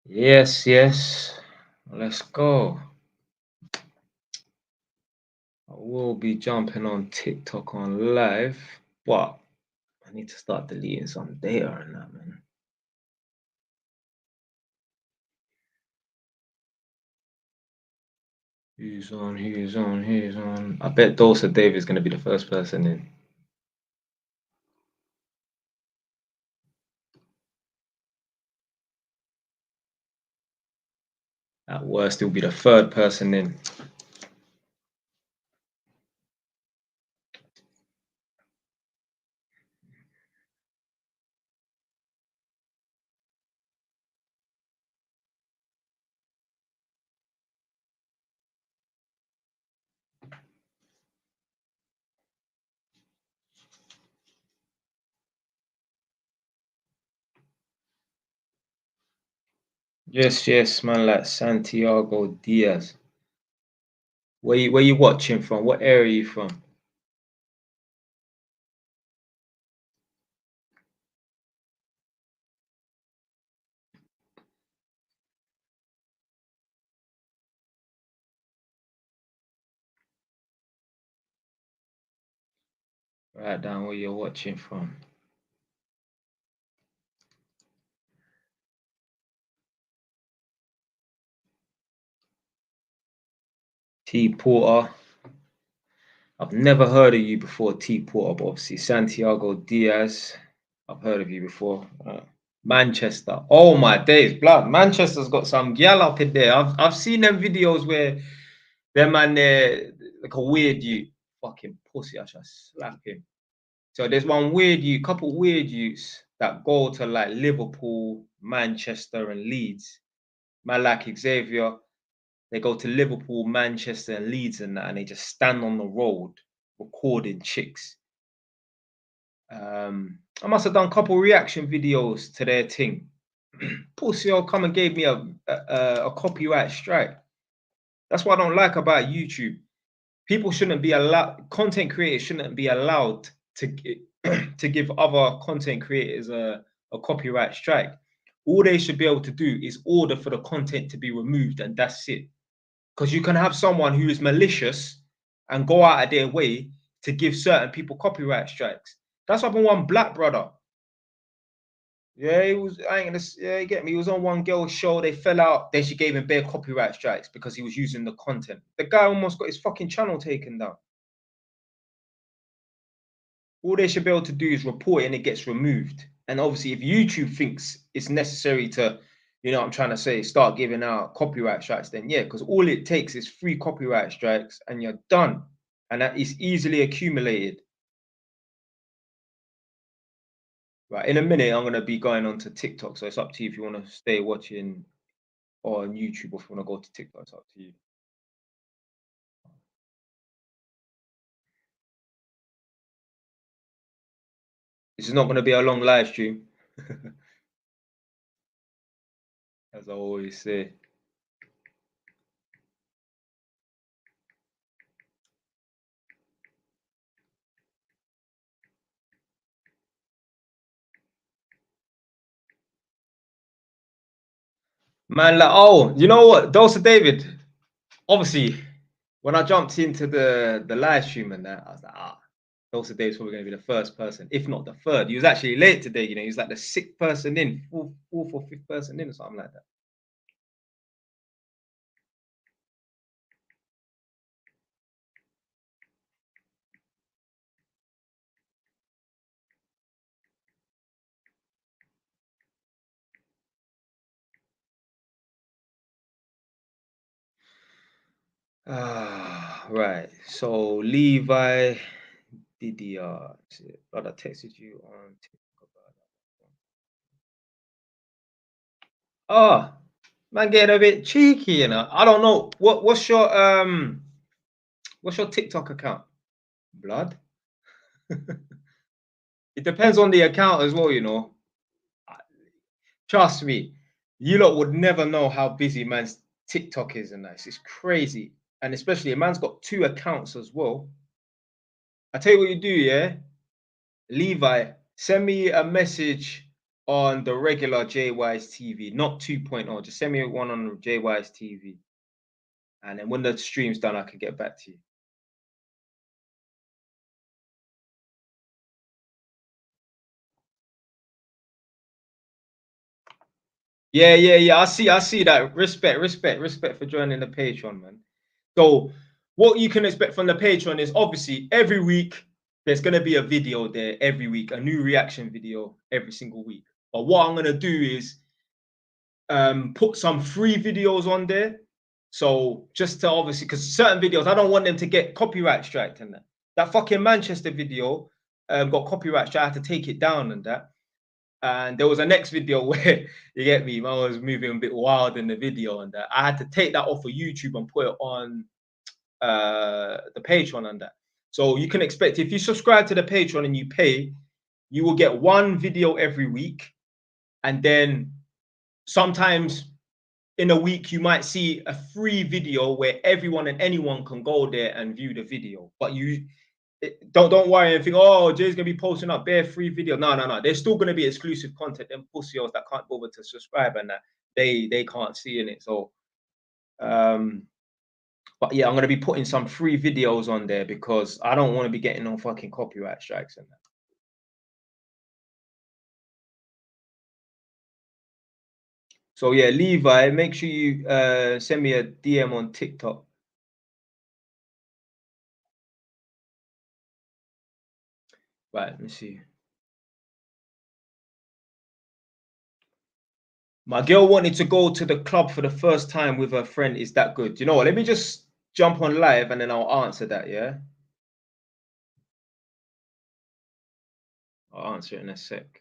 Yes, yes. Let's go. I will be jumping on TikTok on live, but I need to start deleting some data and that, man. Who's on? Who's on? Who's on? I bet Dulce Dave is going to be the first person in. At worst, he'll be the third person in. Yes, yes, man, like Santiago Diaz. Where you watching from? What area are you from? Write down where you're watching from. T Porter. I've never heard of you before, T Porter, but obviously Santiago Diaz. I've heard of you before. Manchester. Oh my days, blood. Manchester's got some gal up in there. I've seen them videos where them man there like a weird you. Fucking pussy, I should slap him. So there's one weird you, couple weird youths that go to like Liverpool, Manchester, and Leeds. Man like Xavier, they go to Liverpool, Manchester, and Leeds and that, and they just stand on the road recording chicks. I must have done a couple reaction videos to their thing. Pussy all come and gave me a copyright strike. That's what I don't like about YouTube. People shouldn't be allowed, content creators shouldn't be allowed to to give other content creators a copyright strike. All they should be able to do is order for the content to be removed, and that's it. Because you can have someone who is malicious and go out of their way to give certain people copyright strikes. That's what happened with one black brother. Yeah, he was. I ain't gonna. Yeah, you get me. He was on one girl's show. They fell out. Then she gave him bare copyright strikes because he was using the content. The guy almost got his fucking channel taken down. All they should be able to do is report it and it gets removed. And obviously, if YouTube thinks it's necessary to, you know what I'm trying to say, start giving out copyright strikes, then yeah, because all it takes is 3 copyright strikes and you're done. And that is easily accumulated. Right. In a minute, I'm going to be going on to TikTok. So it's up to you if you want to stay watching on YouTube or if you want to go to TikTok. It's up to you. This is not going to be a long live stream, as I always say. Man, like, oh, you know what? Dulce David, obviously, when I jumped into the live stream and that, I was like, Dulce David's probably going to be the first person, if not the third. He was actually late today, you know, he was like the 6th person in, fourth or 5th person in, or something like that. Right. So Levi DDR, brother texted you on TikTok about that. Oh, man, getting a bit cheeky, you know. I don't know. What's your TikTok account? Blood. It depends on the account as well, you know. Trust me, you lot would never know how busy man's TikTok is, and that it's crazy. And especially a man's got 2 accounts as well. I tell you what you do, yeah. Levi, send me a message on the regular JY's TV, not 2.0. Just send me one on JY's TV. And then when the stream's done, I can get back to you. Yeah. I see that. Respect for joining the Patreon, man. So what you can expect from the Patreon is obviously every week there's gonna be a video there every week, a new reaction video every single week. But what I'm gonna do is put some free videos on there. So just to obviously, because certain videos I don't want them to get copyright striked and that. That fucking Manchester video got copyright strike. I had to take it down and that. And there was a next video where you get me, man was moving a bit wild in the video and that. I had to take that off of YouTube and put it on the Patreon and that. So you can expect if you subscribe to the Patreon and you pay, you will get one video every week, and then sometimes in a week you might see a free video where everyone and anyone can go there and view the video. But you don't worry and think, oh, Jay's gonna be posting up bare free video. No. There's still gonna be exclusive content. Them pussios that can't bother to subscribe and that they can't see in it. So but yeah, I'm gonna be putting some free videos on there because I don't want to be getting no fucking copyright strikes and that. So yeah, Levi, make sure you send me a DM on TikTok. Right, let me see. My girl wanted to go to the club for the first time with her friend. Is that good? You know what? Let me just jump on live and then I'll answer that, yeah? I'll answer it in a sec.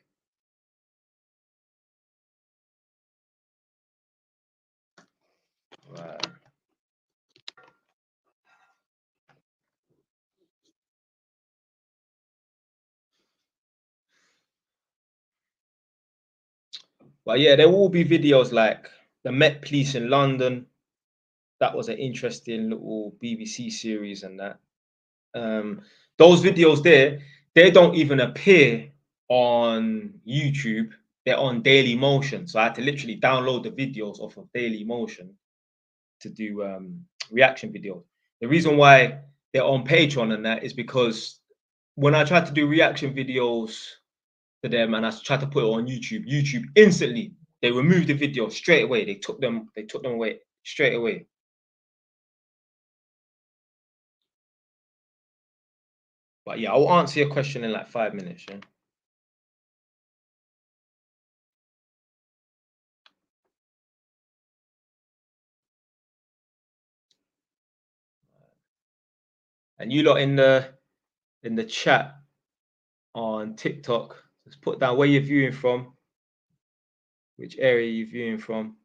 Right. But yeah, there will be videos like the Met Police in London. That was an interesting little BBC series and that. Those videos there, they don't even appear on YouTube. They're on Daily Motion. So I had to literally download the videos off of Daily Motion to do reaction videos. The reason why they're on Patreon and that is because when I tried to do reaction videos to them and I tried to put it on YouTube, YouTube instantly they removed the video straight away. They took them away straight away. But yeah, I'll answer your question in like 5 minutes. Yeah. And you lot in the chat on TikTok, just put down where you're viewing from, which area you're viewing from.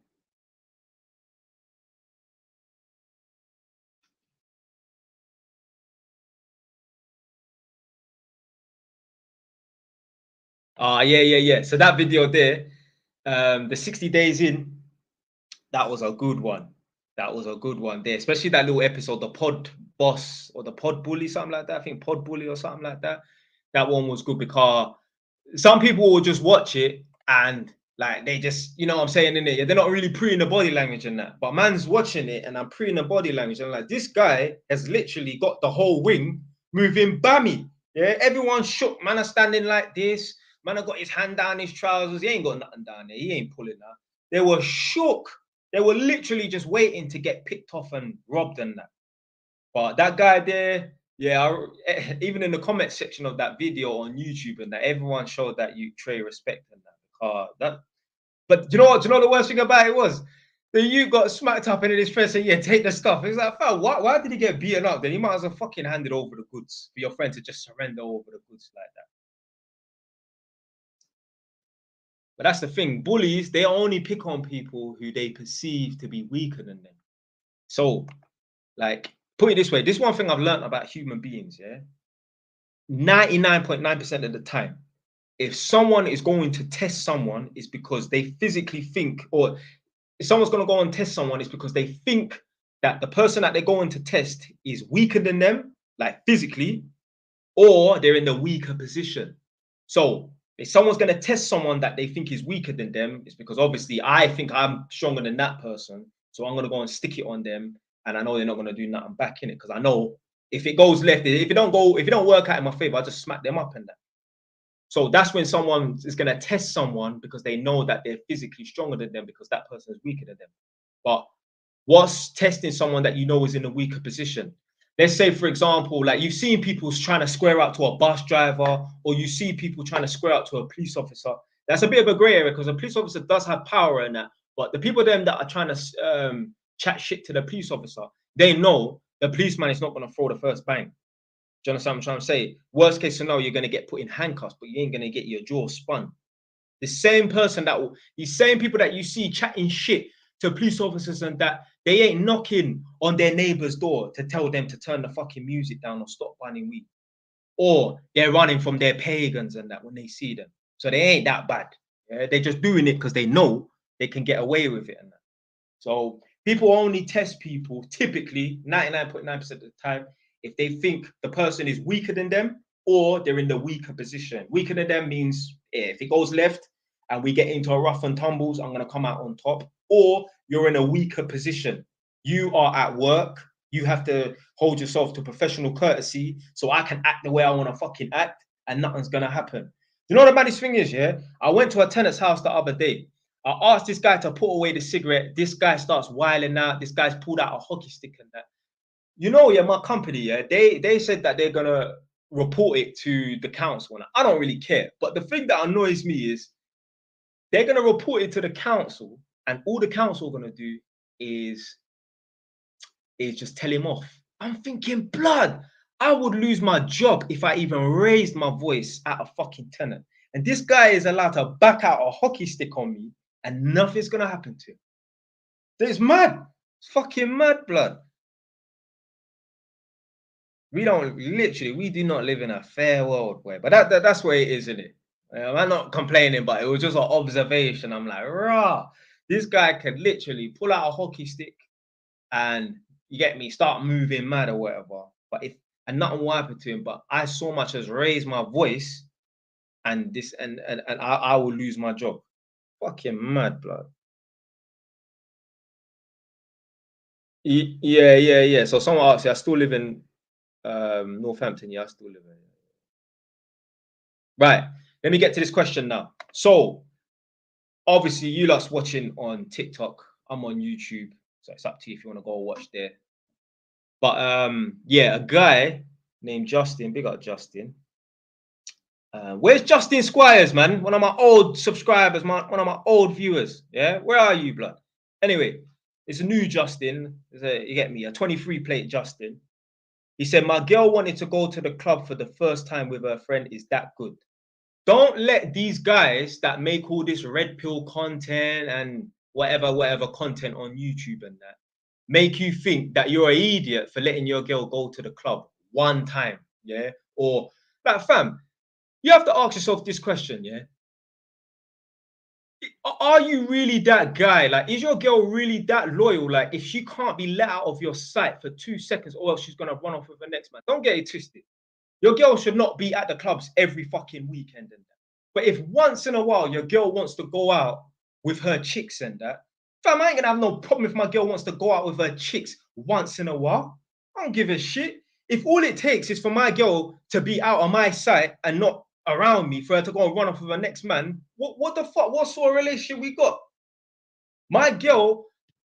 Yeah. So that video there, the 60 days in, that was a good one. That was a good one there, especially that little episode, the pod boss or the pod bully, something like that. I think pod bully or something like that. That one was good because some people will just watch it and like they just, you know what I'm saying, in it, they're not really pre in the body language and that. But man's watching it and I'm pre in the body language and like this guy has literally got the whole wing moving bammy. Yeah, everyone's shook. Man are standing like this. Man have got his hand down his trousers. He ain't got nothing down there. He ain't pulling that. They were shook. They were literally just waiting to get picked off and robbed and that. But that guy there, yeah, even in the comment section of that video on YouTube and that, everyone showed that you Trey respect and that. But you know what? Do you know the worst thing about it was? The you got smacked up and then his friend said, yeah, take the stuff. It's like, fam, why did he get beaten up? Then you might as well fucking handed over the goods for your friend to just surrender over the goods like that. But that's the thing. Bullies, they only pick on people who they perceive to be weaker than them. So, like, put it this way, this one thing I've learned about human beings, yeah. 99.9% of the time, if someone is going to test someone, it's because they physically think, or if someone's going to go and test someone, it's because they think that the person that they're going to test is weaker than them, like physically, or they're in the weaker position. So If someone's going to test someone that they think is weaker than them, it's because obviously I think I'm stronger than that person. So I'm going to go and stick it on them. And I know they're not going to do nothing back in it, because I know if it goes left, if it don't work out in my favor, I just smack them up and that. So that's when someone is going to test someone because they know that they're physically stronger than them because that person is weaker than them. But what's testing someone that you know is in a weaker position? Let's say, for example, like you've seen people trying to square up to a bus driver, or you see people trying to square up to a police officer. That's a bit of a gray area because a police officer does have power in that. But the people them that are trying to chat shit to the police officer, they know the policeman is not going to throw the first bang. Do you understand what I'm trying to say? Worst case scenario, you're going to get put in handcuffs, but you ain't going to get your jaw spun. The same person these same people that you see chatting shit to police officers and that, they ain't knocking on their neighbor's door to tell them to turn the fucking music down or stop burning weed. Or they're running from their pagans and that when they see them. So they ain't that bad. Yeah? They're just doing it because they know they can get away with it and that. So people only test people typically 99.9% of the time if they think the person is weaker than them or they're in the weaker position. Weaker than them means if it goes left and we get into a rough and tumbles, I'm going to come out on top. Or you're in a weaker position. You are at work. You have to hold yourself to professional courtesy so I can act the way I want to fucking act and nothing's going to happen. You know what the baddest thing is, yeah? I went to a tenant's house the other day. I asked this guy to put away the cigarette. This guy starts whiling out. This guy's pulled out a hockey stick and that. You know, yeah, my company, yeah, they said that they're going to report it to the council. And I don't really care. But the thing that annoys me is they're going to report it to the council, and all the council are going to do is just tell him off. I'm thinking, blood, I would lose my job if I even raised my voice at a fucking tenant. And this guy is allowed to back out a hockey stick on me and nothing's going to happen to him. It's mad. It's fucking mad, blood. We do not live in a fair world, boy. But that's where it is, isn't it? I'm not complaining, but it was just an observation. I'm like, rah, this guy could literally pull out a hockey stick and, you get me, start moving mad or whatever. But and nothing will happen to him. But I so much as raise my voice and I will lose my job. Fucking mad, blood. Yeah. So someone asked me, I still live in Northampton. Yeah, I still live in. Right. Let me get to this question now. So obviously you lot's watching on TikTok. I'm on YouTube. So it's up to you if you want to go watch there. But yeah, a guy named Justin, big up Justin. Where's Justin Squires, man? One of my old subscribers, one of my old viewers. Yeah, where are you, blood? Anyway, it's a new Justin. You get me, a 23 plate Justin. He said, my girl wanted to go to the club for the first time with her friend. Is that good? Don't let these guys that make all this red pill content and whatever content on YouTube and that make you think that you're an idiot for letting your girl go to the club one time. Yeah. Or like, fam, you have to ask yourself this question, yeah? Are you really that guy? Like, is your girl really that loyal? Like, if she can't be let out of your sight for 2 seconds, or else she's gonna run off with the next man. Don't get it twisted. Your girl should not be at the clubs every fucking weekend and that. But if once in a while your girl wants to go out with her chicks and that, fam, I ain't gonna have no problem if my girl wants to go out with her chicks once in a while. I don't give a shit. If all it takes is for my girl to be out on my sight and not around me, for her to go and run off with her next man, what the fuck? What sort of relationship we got? My girl,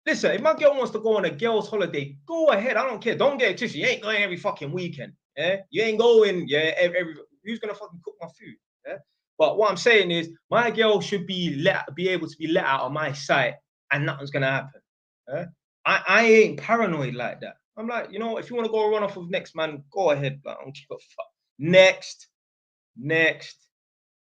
listen, if my girl wants to go on a girl's holiday, go ahead. I don't care. Don't get it twisted. You ain't going every fucking weekend. Yeah, you ain't going. Yeah, every who's gonna fucking cook my food? Yeah. But what I'm saying is, my girl should be able to be let out of my sight, and nothing's gonna happen. Yeah? I ain't paranoid like that. I'm like, you know, if you want to go run off with next man, go ahead. But I don't give a fuck. Next.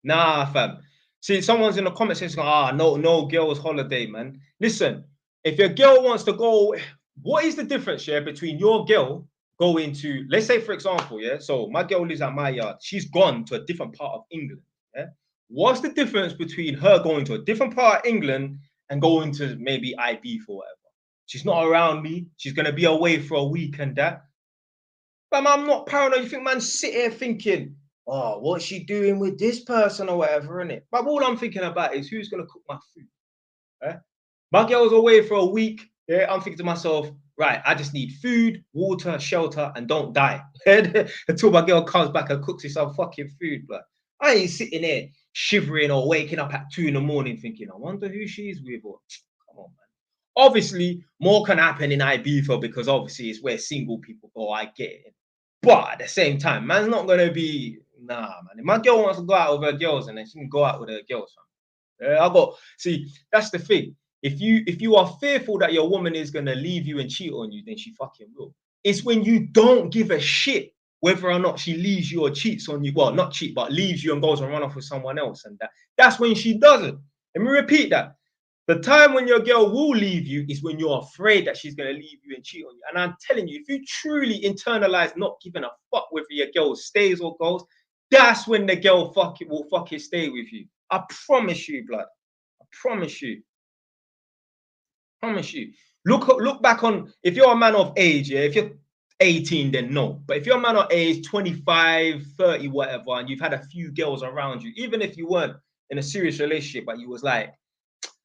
Nah, fam. See, someone's in the comment section, no girls' holiday, man. Listen, if your girl wants to go, what is the difference, yeah, between your girl going to, let's say, for example, yeah, so my girl lives at my yard. She's gone to a different part of England, yeah? What's the difference between her going to a different part of England and going to maybe IB for whatever? She's not around me. She's going to be away for a week and that. But I'm not paranoid. You think man sit here thinking, oh, what's she doing with this person or whatever, innit? But all I'm thinking about is who's gonna cook my food. My girl's away for a week. Yeah, I'm thinking to myself, right, I just need food, water, shelter, and don't die until my girl comes back and cooks me some fucking food. But I ain't sitting there shivering or waking up at 2 in the morning thinking, I wonder who she's with. Or come on, man. Obviously, more can happen in Ibiza because obviously it's where single people go. I get it. But at the same time, man's not gonna be nah, man. If my girl wants to go out with her girls, and then she can go out with her girls. See, that's the thing. If you are fearful that your woman is gonna leave you and cheat on you, then she fucking will. It's when you don't give a shit whether or not she leaves you or cheats on you. Well, not cheat, but leaves you and goes and run off with someone else, and that's when she doesn't. Let me repeat that. The time when your girl will leave you is when you're afraid that she's gonna leave you and cheat on you. And I'm telling you, if you truly internalize not giving a fuck whether your girl stays or goes, that's when the girl will fucking stay with you. I promise you, blood. I promise you. Promise you. Look back on, if you're a man of age, yeah, if you're 18, then no. But if you're a man of age, 25, 30, whatever, and you've had a few girls around you, even if you weren't in a serious relationship, but you was like,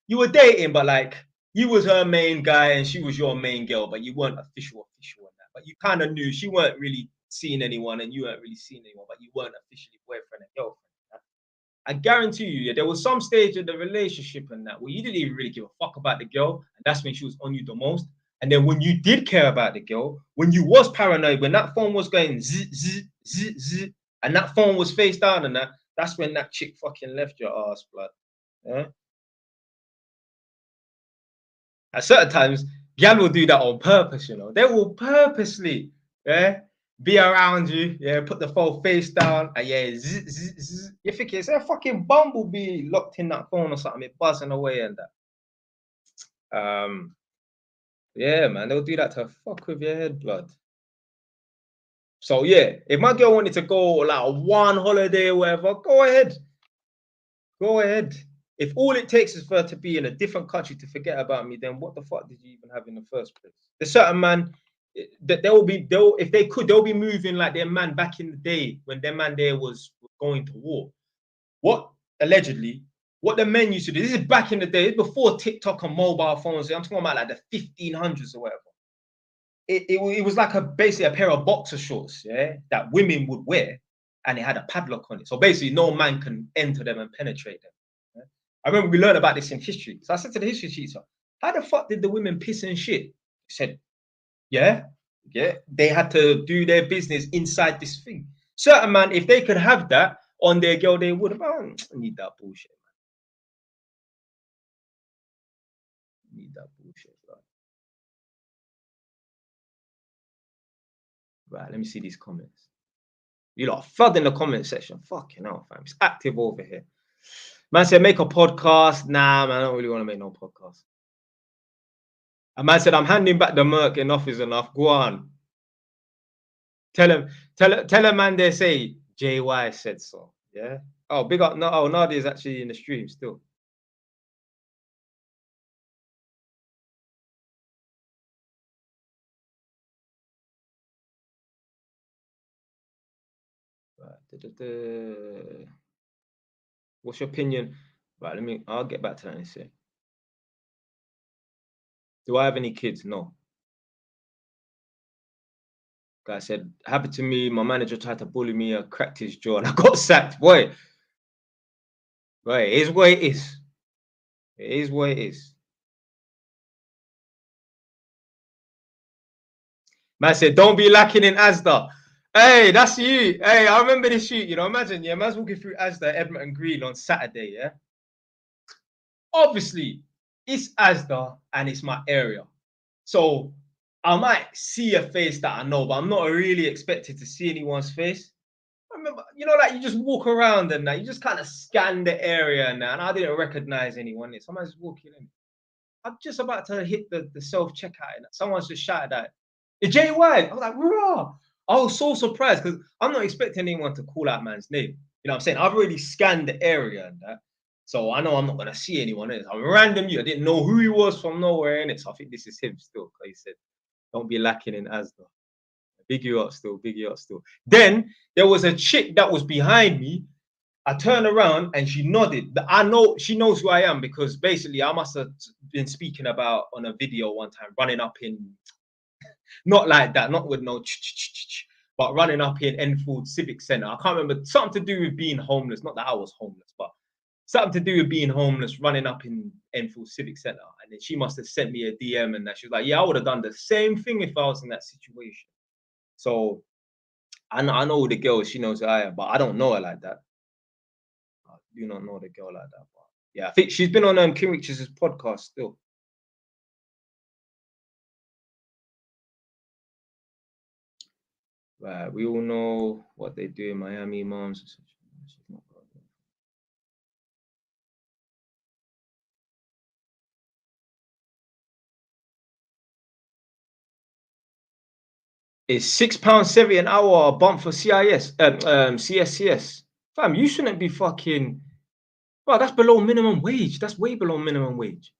you were dating, but like you was her main guy and she was your main girl, but you weren't official on that. But you kind of knew she weren't really seeing anyone and you weren't really seeing anyone, but you weren't officially boyfriend and girlfriend. I guarantee you, yeah, there was some stage of the relationship and that where you didn't even really give a fuck about the girl, and that's when she was on you the most. And then when you did care about the girl, when you was paranoid, when that phone was going zzz, zzz, zzz, zzz, and that phone was face down and that's when that chick fucking left your ass, blood. Yeah? At certain times, gal will do that on purpose, you know. They will purposely, yeah, be around you, yeah, put the phone face down, and yeah, zzz, zzz, zzz. You're thinking it's a fucking bumblebee locked in that phone or something, it buzzing away and that. Yeah, man, they'll do that to fuck with your head, blood. So yeah, if my girl wanted to go like one holiday or whatever, go ahead. Go ahead. If all it takes is for her to be in a different country to forget about me, then what the fuck did you even have in the first place? There's certain man that they'll if they could, they'll be moving like their man back in the day when their man there was going to war. What allegedly, what the men used to do, this is back in the day, before TikTok and mobile phones. I'm talking about like the 1500s or whatever. It was like basically a pair of boxer shorts, yeah, that women would wear, and it had a padlock on it. So basically, no man can enter them and penetrate them. Yeah? I remember we learned about this in history. So I said to the history teacher, "How the fuck did the women piss and shit?" He said, "Yeah, they had to do their business inside this thing. Certain man, if they could have that on their girl, they would have. I don't need that bullshit, man. Need that bullshit, bro." Right, let me see these comments. You lot flood in the comment section. Fucking hell, fam. It's active over here. Man said, make a podcast. Nah, man, I don't really want to make no podcast. A man said, I'm handing back the Merc. Enough is enough. Go on. Tell him, man, they say JY said so. Yeah. Oh, big up. No, oh, Nadia's actually in the stream still. Right. What's your opinion? Right, I'll get back to that in a sec. Do I have any kids? No. Guy said, happened to me. My manager tried to bully me. I cracked his jaw and I got sacked. Boy, it is what it is. It is what it is. Man said, don't be lacking in Asda. Hey, that's you. Hey, I remember this shoot. You know, imagine, yeah, man's walking through Asda, Edmonton Green on Saturday, yeah? Obviously, it's Asda and it's my area. So I might see a face that I know, but I'm not really expected to see anyone's face. I remember, you know, like you just walk around and that, you just kind of scan the area and that, and I didn't recognize anyone. Someone's walking in. I'm just about to hit the self-checkout and someone's just shouted at JY. I was like, raw. I was so surprised because I'm not expecting anyone to call out man's name. You know what I'm saying? I've already scanned the area and that. So I know I'm not gonna see anyone in it. I'm random you. I didn't know who he was from nowhere in it. So I think this is him still. He said, don't be lacking in Asda. Big you up still, big you up still. Then there was a chick that was behind me. I turned around and she nodded. I know she knows who I am because basically I must have been speaking about on a video one time, running up in, not like that, not with no but running up in Enfield Civic Centre. I can't remember, something to do with being homeless. Not that I was homeless, but something to do with being homeless, running up in Enfield Civic Centre. And then she must have sent me a DM and that she was like, yeah, I would have done the same thing if I was in that situation. So I know the girl, she knows who I am, but I don't know her like that. I do not know the girl like that. But yeah, I think she's been on King Richards' podcast still. Right, we all know what they do in Miami, moms. It's £6.70 an hour, a bump for CIS, CSCS. Fam, you shouldn't be fucking. Well, that's below minimum wage. That's way below minimum wage.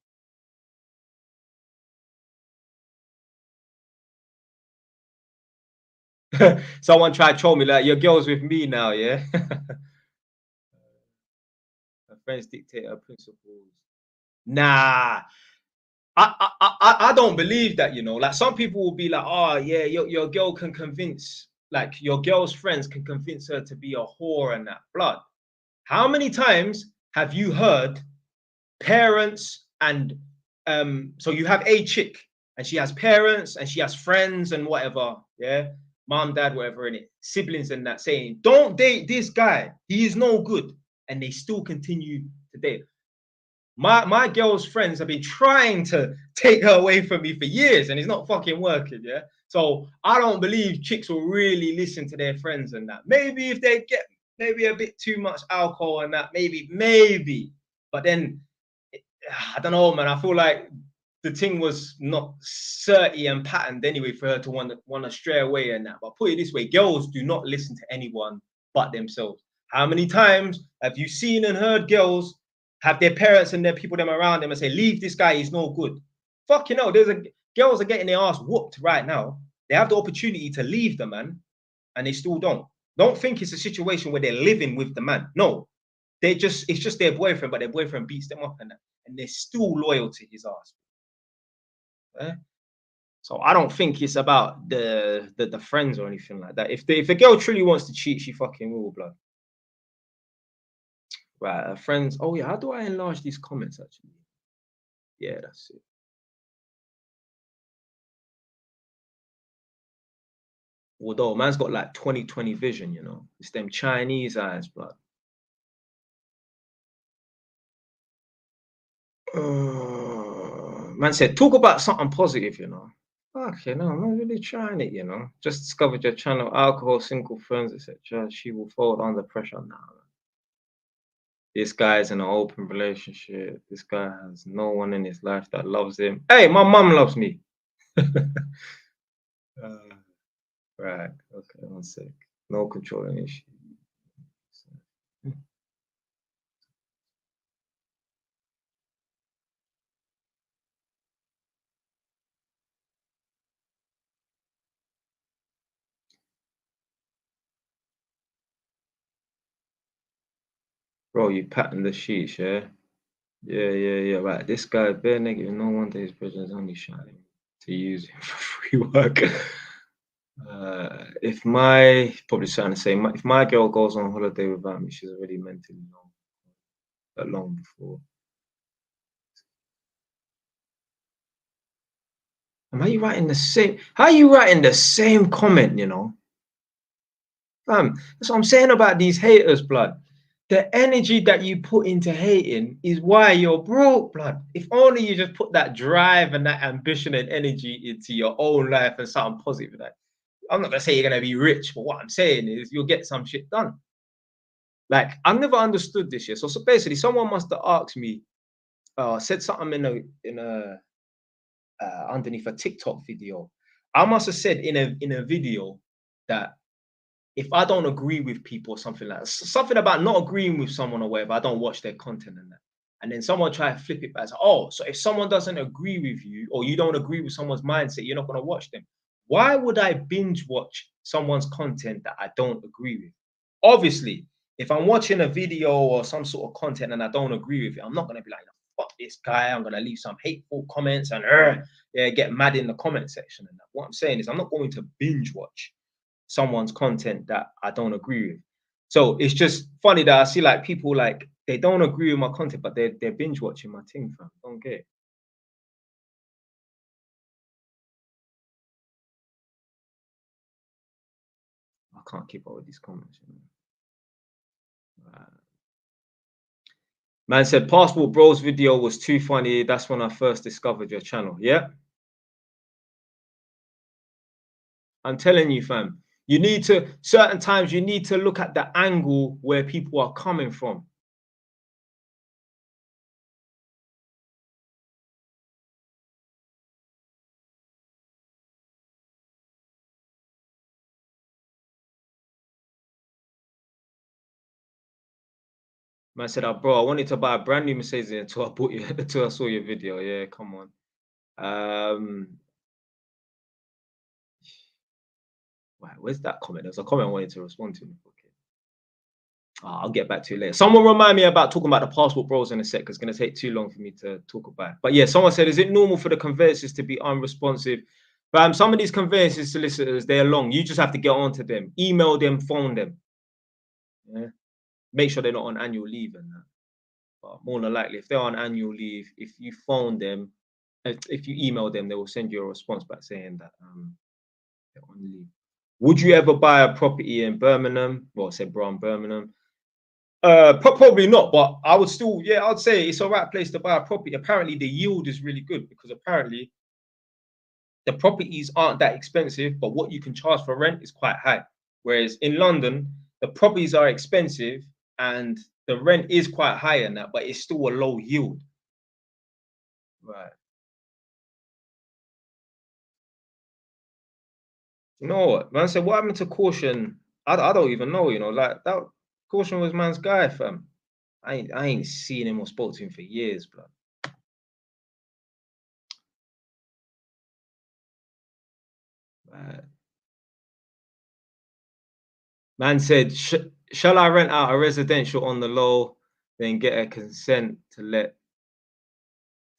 Someone tried to troll me like, your girl's with me now, yeah? Her friends dictate her principles. Nah, I don't believe that, you know. Like some people will be like, oh yeah, your girl can convince, like your girl's friends can convince her to be a whore and that. Blood. How many times have you heard parents and so you have a chick and she has parents and she has friends and whatever, yeah, mom, dad, whatever in it, siblings and that, saying, don't date this guy, he is no good, and they still continue to date. My girl's friends have been trying to take her away from me for years and it's not fucking working, yeah. So I don't believe chicks will really listen to their friends and that. Maybe if they get maybe a bit too much alcohol and that, maybe, but then I don't know, man. I feel like the thing was not certy and patterned anyway for her to want to stray away and that. But put it this way, girls do not listen to anyone but themselves. How many times have you seen and heard girls have their parents and their people them around them and say, leave this guy, he's no good? Fuck, you know, girls are getting their ass whooped right now. They have the opportunity to leave the man and they still don't. Don't think it's a situation where they're living with the man. No, it's just their boyfriend, but their boyfriend beats them up and that, and they're still loyal to his ass. Yeah? So I don't think it's about the friends or anything like that. If the girl truly wants to cheat, she fucking will, blood. Right, her friends. Oh yeah, how do I enlarge these comments actually? Yeah, that's it. Although man's got like 20/20 vision, you know. It's them Chinese eyes, blood. Man said, talk about something positive, you know. Okay, no, I'm not really trying it, you know. Just discovered your channel, alcohol, single friends, etc. She will fold under pressure now. This guy's in an open relationship. This guy has no one in his life that loves him. Hey, my mum loves me. Right. Okay, one sec. No controlling issue. Bro, you pattern the sheets, yeah? Yeah. Right. This guy, bare negative. No wonder his president's only shining to use him for free work. If my probably trying to say, if my girl goes on holiday without me, she's already mentally long before. How are you writing the same? How are you writing the same comment? You know, fam. That's what I'm saying about these haters, blood. The energy that you put into hating is why you're broke, blood. If only you just put that drive and that ambition and energy into your own life and something positive. Like, I'm not gonna say you're gonna be rich, but what I'm saying is you'll get some shit done. Like I've never understood this yet. So basically, someone must have asked me, said something in a underneath a TikTok video. I must have said in a video that if I don't agree with people or something like that, something about not agreeing with someone or whatever, I don't watch their content and that. And then someone try to flip it back. Oh, so if someone doesn't agree with you or you don't agree with someone's mindset, you're not going to watch them. Why would I binge watch someone's content that I don't agree with? Obviously, if I'm watching a video or some sort of content and I don't agree with it, I'm not gonna be like, fuck this guy. I'm gonna leave some hateful comments and yeah, get mad in the comment section. And that. What I'm saying is, I'm not going to binge watch someone's content that I don't agree with. So it's just funny that I see like people like they don't agree with my content, but they're binge watching my thing, fam. Don't get it. I can't keep up with these comments. You know? Man said Passport Bros video was too funny. That's when I first discovered your channel. Yeah. I'm telling you, fam. You need to certain times you need to look at the angle where people are coming from. Man said, oh, bro, I wanted to buy a brand new Mercedes until I bought you until I saw your video. Yeah, come on. Right, where's that comment? There's a comment I wanted to respond to. Okay. I'll get back to you later. Someone remind me about talking about the Passport Bros in a sec, because it's going to take too long for me to talk about it. But yeah, someone said, is it normal for the conveyancers to be unresponsive? Some of these conveyancers solicitors, they're long. You just have to get onto them, email them, phone them. Yeah. Make sure they're not on annual leave and that. But more than likely, if they're on annual leave, if you phone them, if you email them, they will send you a response back saying that they're on leave. Would you ever buy a property in Birmingham? Well, I said Brown, Birmingham. Probably not, but I would still, yeah, I'd say it's a right place to buy a property. Apparently, the yield is really good because apparently the properties aren't that expensive, but what you can charge for rent is quite high. Whereas in London, the properties are expensive and the rent is quite high in that, but it's still a low yield. Right. You know what? Man said, what happened to caution? I don't even know, you know, like that caution was man's guy, fam. I ain't seen him or spoke to him for years, bro. Right. Man said, shall I rent out a residential on the low, then get a consent to let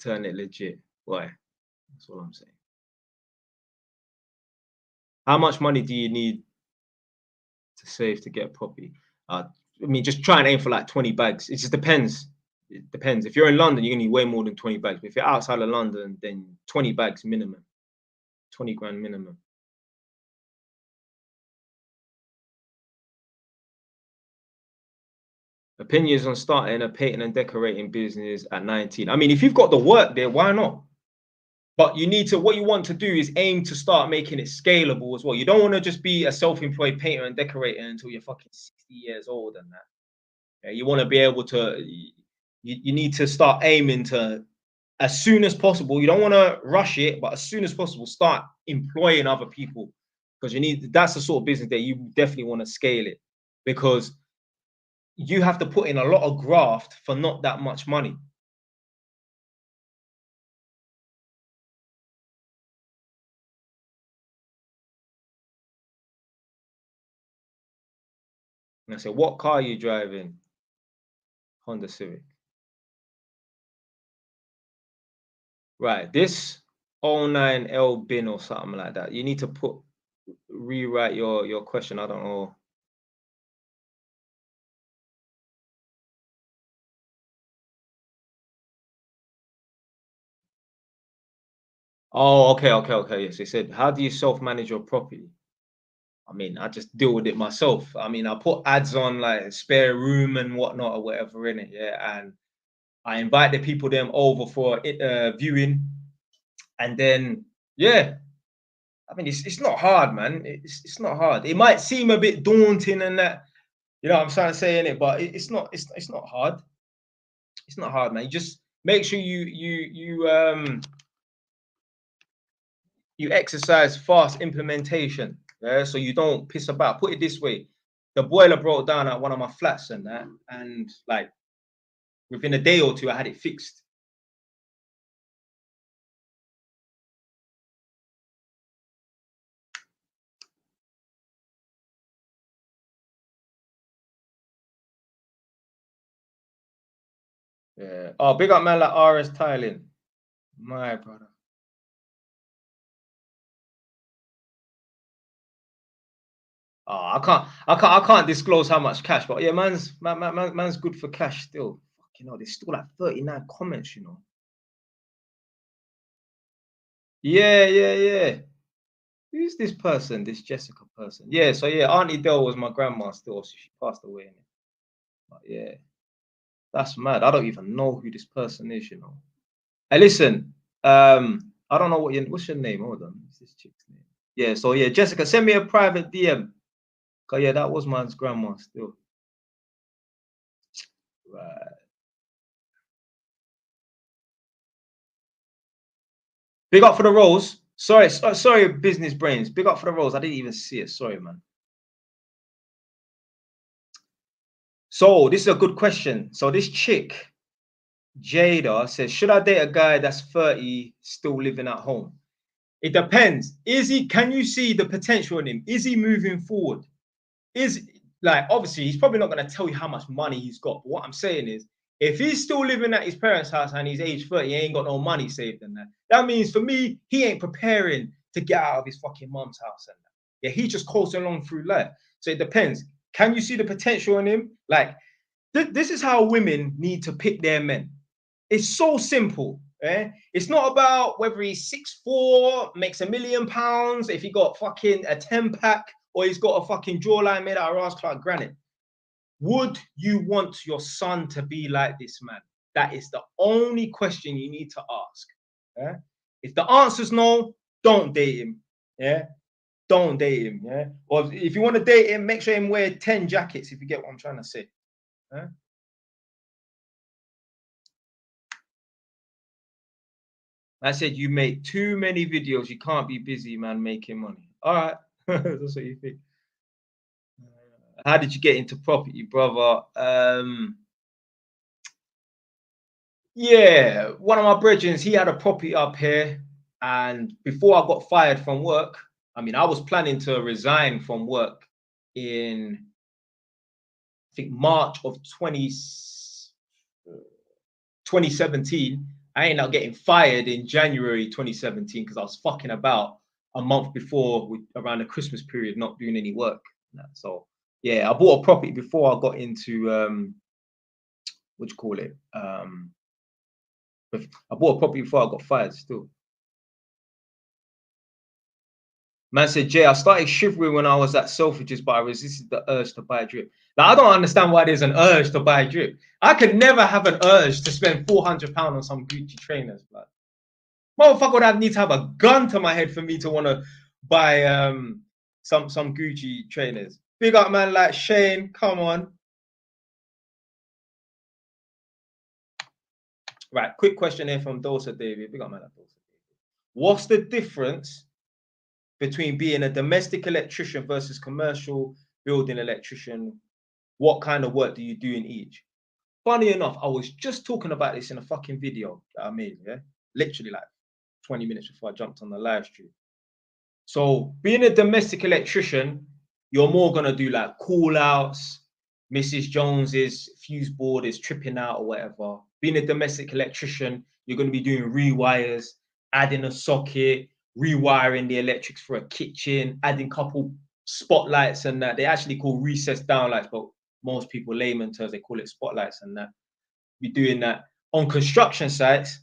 turn it legit? Why? That's all I'm saying. How much money do you need to save to get a property? I mean, just try and aim for like 20 bags. It just depends. It depends. If you're in London, you're gonna need way more than 20 bags. But if you're outside of London, then 20 bags minimum. 20 grand minimum. Opinions on starting a painting and decorating business at 19. I mean, if you've got the work there, why not? But you need to, what you want to do is aim to start making it scalable as well. You don't want to just be a self-employed painter and decorator until you're fucking 60 years old and that. Yeah, you want to be able to, you need to start aiming to, as soon as possible. You don't want to rush it, but as soon as possible, start employing other people because you need, that's the sort of business that you definitely want to scale it because you have to put in a lot of graft for not that much money. And I said, what car are you driving? Honda Civic. Right, this 09L bin or something like that. You need to rewrite your question. I don't know. Oh, okay. Yes, he said, how do you self-manage your property? I mean, I just deal with it myself. I mean, I put ads on like spare room and whatnot or whatever in it, yeah. And I invite the people them over for viewing, and then yeah, I mean, it's not hard, man. It's not hard. It might seem a bit daunting and that, you know what I'm trying to say in it, but it's not. It's not hard. It's not hard, man. You just make sure you exercise fast implementation. Yeah, so you don't piss about. Put it this way: the boiler broke down at one of my flats and that, and like within a day or two, I had it fixed. Yeah. Oh, big up man like RS Tiling. My brother. Oh, I can't disclose how much cash, but yeah, man's good for cash still. Fucking hell, there's still like 39 comments, you know. Yeah, yeah, yeah. Who's this person? This Jessica person. Yeah, so yeah, Auntie Dell was my grandma still, so she passed away. Innit? But yeah, that's mad. I don't even know who this person is, you know. Hey, listen, I don't know what's your name? Hold on, what's this chick's name? Yeah, so yeah, Jessica, send me a private DM. Cause yeah, that was man's grandma still. Right. Big up for the rolls. Sorry, sorry, business brains. Big up for the rolls. I didn't even see it. Sorry, man. So this is a good question. So this chick, Jada, says, should I date a guy that's 30 still living at home? It depends. Can you see the potential in him? Is he moving forward? Is like obviously he's probably not going to tell you how much money he's got. But what I'm saying is, if he's still living at his parents' house and he's age 30, he ain't got no money saved in that. That means for me, he ain't preparing to get out of his fucking mom's house and that. Yeah, he's just coasting along through life. So it depends. Can you see the potential in him? Like this is how women need to pick their men. It's so simple. Eh? It's not about whether he's 6'4", makes £1 million, if he got fucking a 10-pack, or he's got a fucking jawline made out of Ross Clark granite. Would you want your son to be like this man? That is the only question you need to ask. Yeah? If the answer's no, don't date him. Yeah, don't date him. Yeah, or if you want to date him, make sure him wear 10 jackets. If you get what I'm trying to say. Yeah? I said you make too many videos. You can't be busy, man, making money. All right, that's what you think. How did you get into property, brother? Yeah, one of my brethren, he had a property up here, and before I got fired from work, I mean, I was planning to resign from work in, I think, March of 2017. I ended up getting fired in January 2017 because I was fucking about a month before, around the Christmas period, not doing any work. So yeah, I bought a property before I got into what do you call it? I bought a property before I got fired. Still, man said, Jay, I started shivering when I was at Selfridges, but I resisted the urge to buy drip. Now I don't understand why there's an urge to buy drip. I could never have an urge to spend £400 on some Gucci trainers, blood. Motherfucker would need to have a gun to my head for me to want to buy some Gucci trainers. Big up man like Shane, come on. Right, quick question here from Dosa David. Big up man like Dosa David. What's the difference between being a domestic electrician versus commercial building electrician? What kind of work do you do in each? Funny enough, I was just talking about this in a fucking video that I made, yeah? Literally like 20 minutes before I jumped on the live stream. So being a domestic electrician, you're more gonna do like call outs. Mrs. Jones's fuse board is tripping out or whatever. Being a domestic electrician, you're gonna be doing rewires, adding a socket, rewiring the electrics for a kitchen, adding couple spotlights and that. They actually call recessed downlights, but most people, layman terms, they call it spotlights and that. Be doing that on construction sites.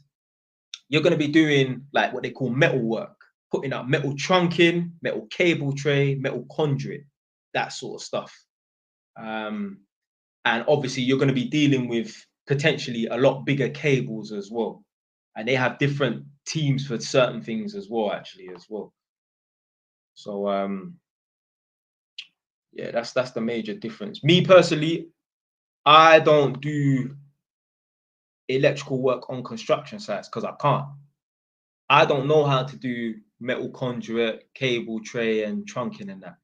You're going to be doing like what they call metal work, putting up metal trunking, metal cable tray, metal conduit, that sort of stuff. And obviously, you're going to be dealing with potentially a lot bigger cables as well. And they have different teams for certain things as well, actually, as well. So yeah, that's the major difference. Me personally, I don't do electrical work on construction sites because I can't. I don't know how to do metal conduit, cable tray, and trunking and that.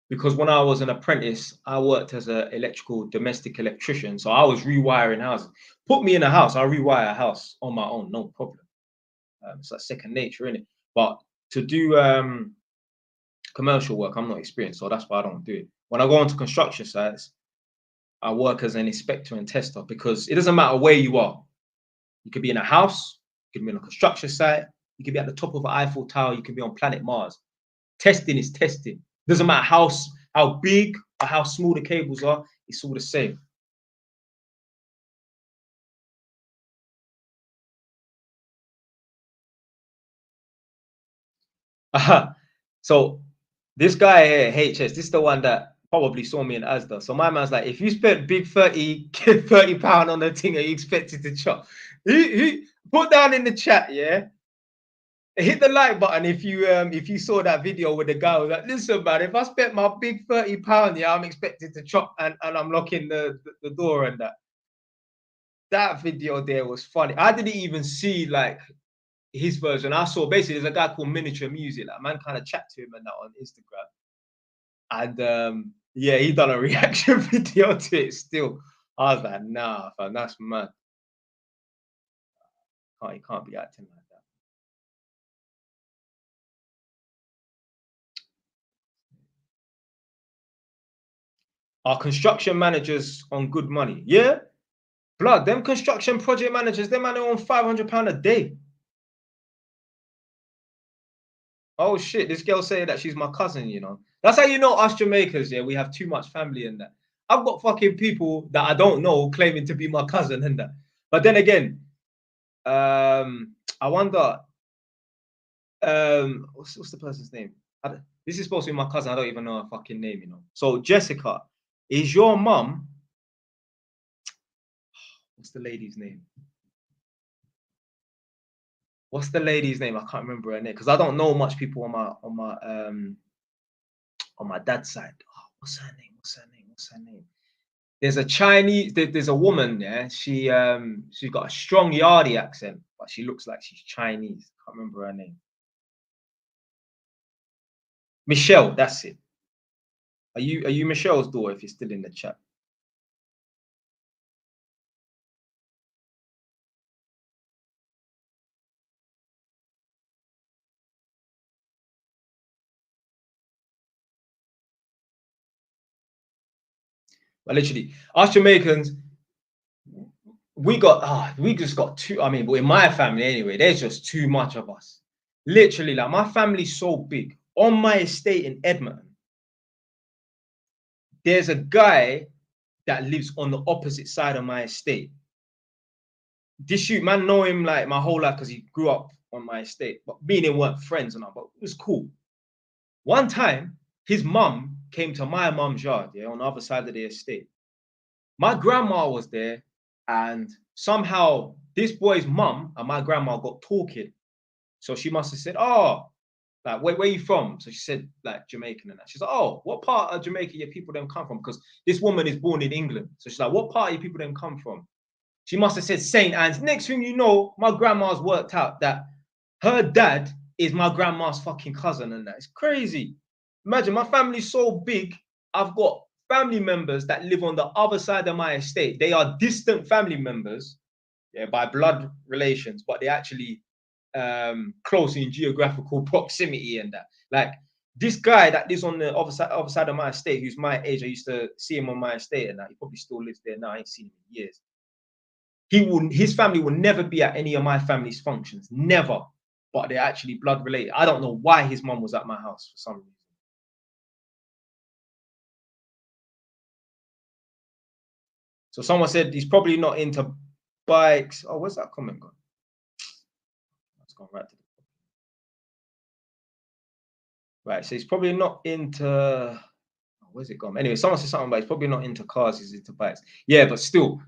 Because when I was an apprentice, I worked as an electrical domestic electrician. So I was rewiring houses. Put me in a house, I'll rewire a house on my own, no problem. It's like second nature, isn't it? But to do commercial work, I'm not experienced, so that's why I don't do it. When I go onto construction sites, I work as an inspector and tester because it doesn't matter where you are. You could be in a house, you could be on a construction site, you could be at the top of an Eiffel Tower, you could be on planet Mars. Testing is testing. Doesn't matter how big or how small the cables are, it's all the same. So this guy here, HS, this is the one that probably saw me in Asda. So my man's like, if you spent big 30 pound on the thing, are you expected to chop? He put down in the chat, yeah. Hit the like button if you saw that video with the guy who was like, listen, man, if I spent my big 30 pound, yeah, I'm expected to chop and I'm locking the door and that. That video there was funny. I didn't even see like his version. I saw basically there's a guy called Miniature Music. Like man kind of chat to him and that on Instagram. And yeah, he done a reaction video to it still. I was like, nah, fam, that's mad. You can't be acting like that. Are construction managers on good money? Yeah. Blood, them construction project managers, them man are on £500 a day. Oh shit, this girl saying that she's my cousin, you know. That's how you know us Jamaicans, yeah, we have too much family in that. I've got fucking people that I don't know claiming to be my cousin and that. But then again, I wonder, what's the person's name? This is supposed to be my cousin. I don't even know her fucking name, you know. So Jessica, is your mum? What's the lady's name? What's the lady's name? I can't remember her name because I don't know much people on my dad's side. Oh, what's her name? What's her name? What's her name? There's a Chinese. There's a woman there. She's got a strong Yardi accent, but she looks like she's Chinese. Can't remember her name. Michelle. That's it. Are you Michelle's daughter? If you're still in the chat. But literally, us Jamaicans, we just got too. I mean, but in my family anyway, there's just too much of us. Literally, like my family's so big. On my estate in Edmonton, there's a guy that lives on the opposite side of my estate. This shoot man know him like my whole life because he grew up on my estate, but me and him weren't friends and all, but it was cool. One time, his mum came to my mum's yard, yeah, on the other side of the estate. My grandma was there, and somehow this boy's mum and my grandma got talking. So she must have said, "Oh, like where are you from?" So she said, like Jamaican and that. She's like, "Oh, what part of Jamaica your people them come from?" Because this woman is born in England. So she's like, "What part of your people them come from?" She must have said St. Anne's. Next thing you know, my grandma's worked out that her dad is my grandma's fucking cousin and that. It's crazy. Imagine my family's so big. I've got family members that live on the other side of my estate. They are distant family members, yeah, by blood relations, but they're actually close in geographical proximity and that. Like this guy that lives on the other side of my estate, who's my age, I used to see him on my estate and that. He probably still lives there now. I ain't seen him in years. His family will never be at any of my family's functions, never. But they're actually blood related. I don't know why his mum was at my house for some reason. So someone said he's probably not into bikes. Oh, where's that comment gone? That's gone right to the right. So he's probably not into. Oh, where's it gone? Anyway, someone said something about he's probably not into cars. He's into bikes. Yeah, but still,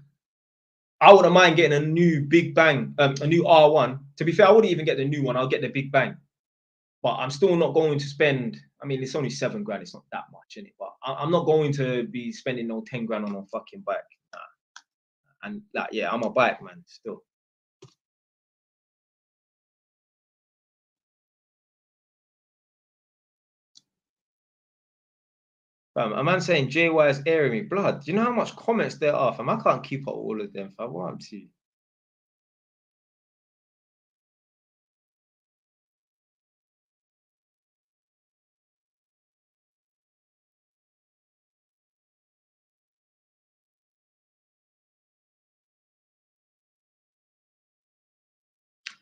I wouldn't mind getting a new Big Bang, a new R1. To be fair, I wouldn't even get the new one. I'll get the Big Bang. But I'm still not going to spend. I mean, it's only £7 grand. It's not that much in it. But I'm not going to be spending no 10 grand on a fucking bike. Nah. And like, yeah, I'm a bike man still. A man saying JY is airing me blood. Do you know how much comments there are, fam? I can't keep up all of them, fam. What I'm to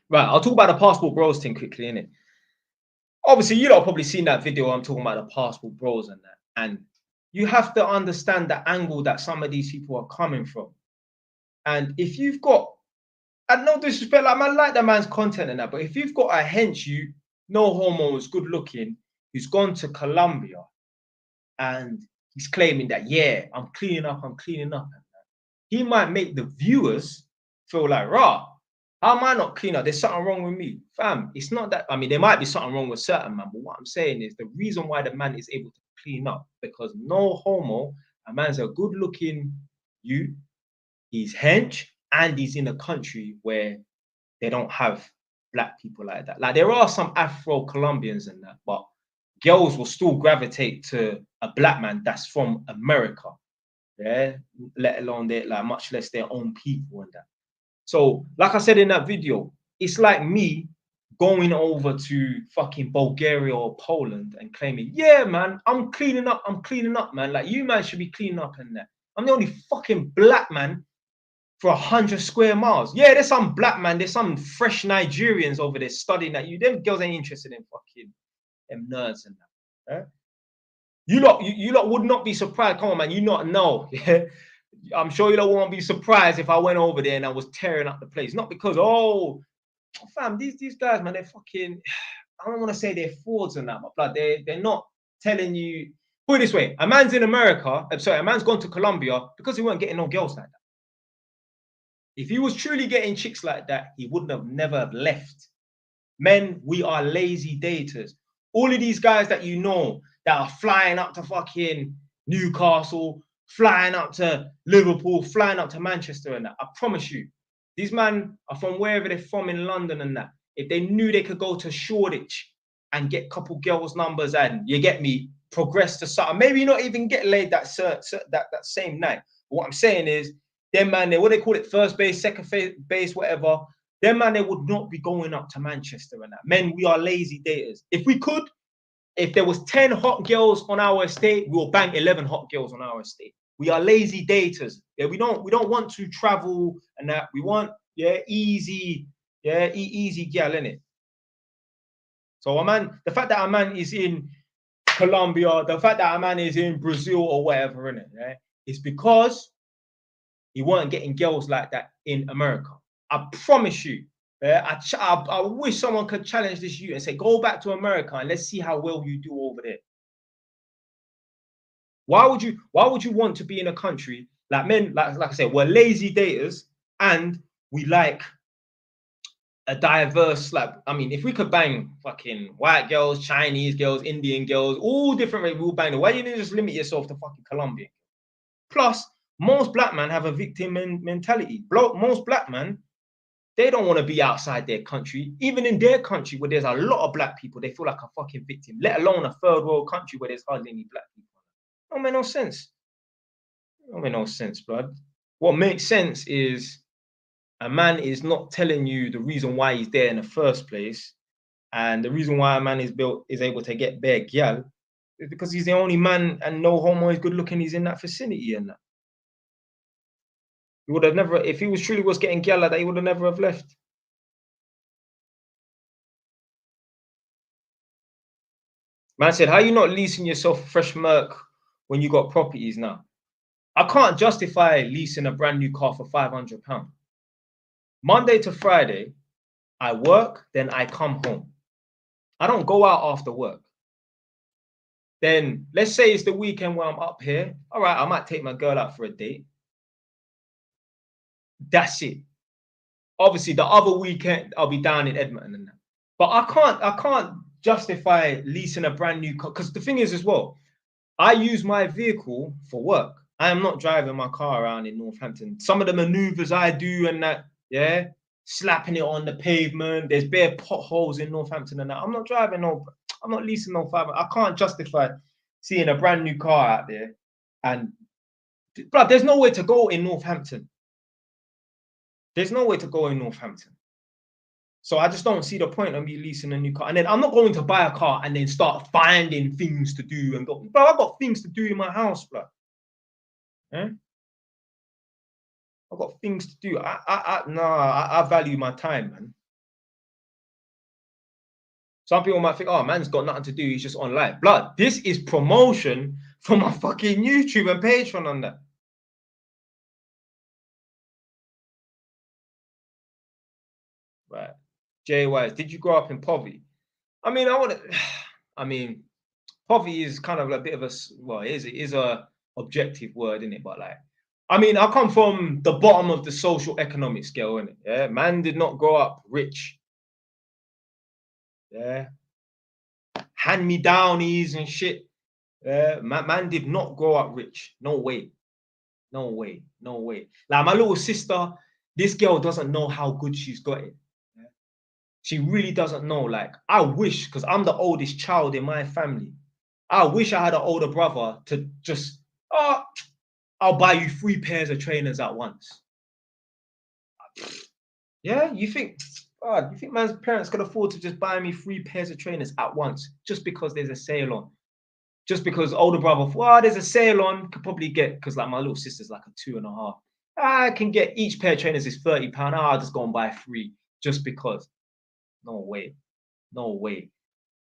Right, I'll talk about the passport bros thing quickly, innit? Obviously, you lot probably seen that video. I'm talking about the passport bros and that. And you have to understand the angle that some of these people are coming from. And if you've got, and no disrespect, like man, like that man's content and that, but if you've got a hench, you no homos, good looking, who's gone to Colombia and he's claiming that, yeah, I'm cleaning up, he might make the viewers feel like, rah, how am I not clean up? There's something wrong with me. Fam, it's not that, I mean, there might be something wrong with certain man, but what I'm saying is the reason why the man is able to clean up, because no homo, a man's a good looking youth, he's hench, and he's in a country where they don't have black people like that. Like there are some Afro-Colombians and that, but girls will still gravitate to a black man that's from America. Yeah, let alone their like much less their own people and that. So, like I said in that video, it's like me going over to fucking Bulgaria or Poland and claiming, yeah, man, I'm cleaning up, man. Like you man should be cleaning up and that. I'm the only fucking black man for 100 square miles. Yeah, there's some black man, there's some fresh Nigerians over there studying that. Them girls ain't interested in fucking them nerds and that. Yeah? You lot would not be surprised. Come on, man, you not know. Yeah. I'm sure you lot won't be surprised if I went over there and I was tearing up the place. Not because, oh, fam, these guys, man, they're fucking, I don't want to say they're frauds and that, but they're not telling you. Put it this way, a man's in America, I'm sorry, a man's gone to Colombia because he weren't getting no girls like that. If he was truly getting chicks like that, he wouldn't have never have left. Men, we are lazy daters. All of these guys that you know that are flying up to fucking Newcastle, flying up to Liverpool, flying up to Manchester and that, I promise you, these men are from wherever they're from in London and that. If they knew they could go to Shoreditch and get a couple girls' numbers and, you get me, progress to something, maybe not even get laid that same night. But what I'm saying is, them man, what they call it, first base, second base, whatever, them man, they would not be going up to Manchester and that. Men, we are lazy daters. If we could, if there was 10 hot girls on our estate, we'll bang 11 hot girls on our estate. We are lazy daters. Yeah, we don't want to travel and that. We want, yeah, easy, yeah, easy gal, innit? So a man, the fact that a man is in Colombia, the fact that a man is in Brazil or whatever, innit, right? It's because he weren't getting girls like that in America. I promise you. Yeah, I wish someone could challenge this you and say, go back to America and let's see how well you do over there. Why would you want to be in a country like men, like I said, we're lazy daters and we like a diverse, like, I mean, if we could bang fucking white girls, Chinese girls, Indian girls, all different ways, we'll bang them. Why you need to just limit yourself to fucking Colombian? Plus, most black men have a victim mentality. Most black men, they don't want to be outside their country. Even in their country where there's a lot of black people, they feel like a fucking victim, let alone a third world country where there's hardly any black people. Don't make no sense. Don't make no sense, blood. What makes sense is a man is not telling you the reason why he's there in the first place. And the reason why a man is able to get bare gyal is because he's the only man and no homo is good looking, he's in that vicinity and that. He would have never, if he was truly was getting gyal like that, he would have never have left. Man said, how you not leasing yourself fresh Merc when you got properties now? I can't justify leasing a brand new car for £500. Monday to Friday, I work, then I come home. I don't go out after work. Then let's say it's the weekend where I'm up here. All right, I might take my girl out for a date. That's it. Obviously, the other weekend I'll be down in Edmonton and that. But I can't justify leasing a brand new car because the thing is as well, I use my vehicle for work. I am not driving my car around in Northampton. Some of the maneuvers I do and that, yeah, slapping it on the pavement. There's bare potholes in Northampton and that. I'm not driving no. I'm not leasing no 5. I can't justify seeing a brand new car out there. And but there's nowhere to go in Northampton. There's nowhere to go in Northampton. So I just don't see the point of me leasing a new car. And then I'm not going to buy a car and then start finding things to do and go, bro, I've got things to do in my house, bro. Eh? I've got things to do. I value my time, man. Some people might think, oh, man's got nothing to do. He's just online. Blood, this is promotion for my fucking YouTube and Patreon on that. Right. Jay Wise, did you grow up in poverty? I mean, I mean, poverty is kind of a bit of a, well, it is a objective word, isn't it? But like, I mean, I come from the bottom of the social economic scale, innit? Yeah, man did not grow up rich. Yeah, hand me downies and shit. Yeah, man did not grow up rich. No way. No way. No way. Like my little sister, this girl doesn't know how good she's got it. Yeah. She really doesn't know. Like, I wish, because I'm the oldest child in my family. I wish I had an older brother to just, oh, I'll buy you 3 pairs of trainers at once. Yeah, you think man's parents could afford to just buy me 3 pairs of trainers at once just because there's a sale on? Just because older brother, well, there's a sale on, could probably get, because like my little sister's like a 2.5. I can get each pair of trainers is £30. I'll just go and buy 3 just because. No way. No way.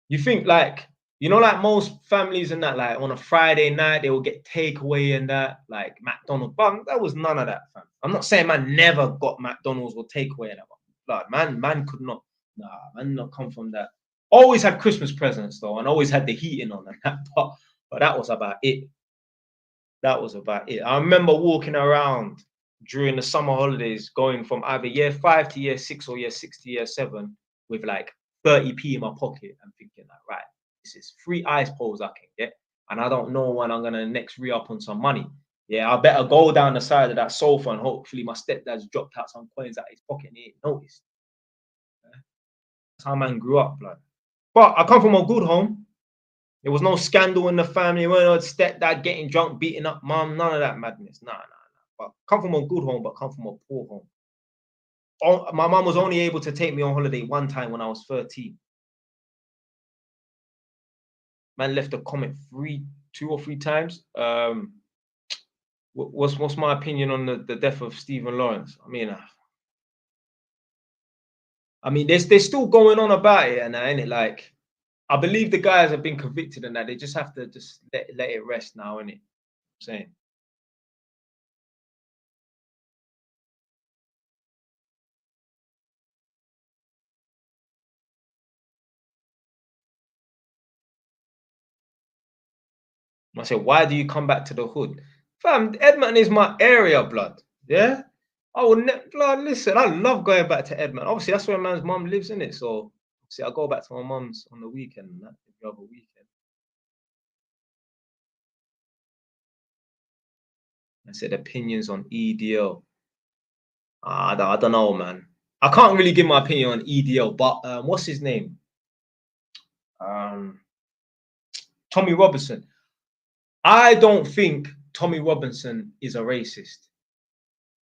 You think like, like most families and that, like on a Friday night, they will get takeaway and that, like McDonald's. But that was none of that, fam. I'm not saying man never got McDonald's or takeaway and that. Like, man could not, nah, man not come from that. Always had Christmas presents though, and always had the heating on and that. But that was about it. That was about it. I remember walking around during the summer holidays, going from either year 5 to year 6 or year 6 to year 7 with like 30p in my pocket and thinking like, right, this is 3 ice poles I can get. And I don't know when I'm gonna next re-up on some money. Yeah, I better go down the side of that sofa and hopefully my stepdad's dropped out some coins out of his pocket and he ain't noticed. Yeah. That's how man grew up, like. But I come from a good home. There was no scandal in the family. Well, no stepdad getting drunk, beating up mom, none of that madness. Nah. But come from a good home, but come from a poor home. Oh, my mom was only able to take me on holiday one time when I was 13. Man left a comment 2 or 3 times. What's my opinion on the death of Stephen Lawrence? I mean, they're still going on about it, and ain't it like, I believe the guys have been convicted and that they just have to just let it rest now, innit? I'm saying. I said, why do you come back to the hood? Fam, Edmonton is my area, blood. Yeah? I will blood, listen, I love going back to Edmonton. Obviously, that's where man's mum lives, in it. So see, I go back to my mum's on the weekend and that every other weekend. I said opinions on EDL. I don't know, man. I can't really give my opinion on EDL, but what's his name? Um, Tommy Robinson. I don't think Tommy Robinson is a racist.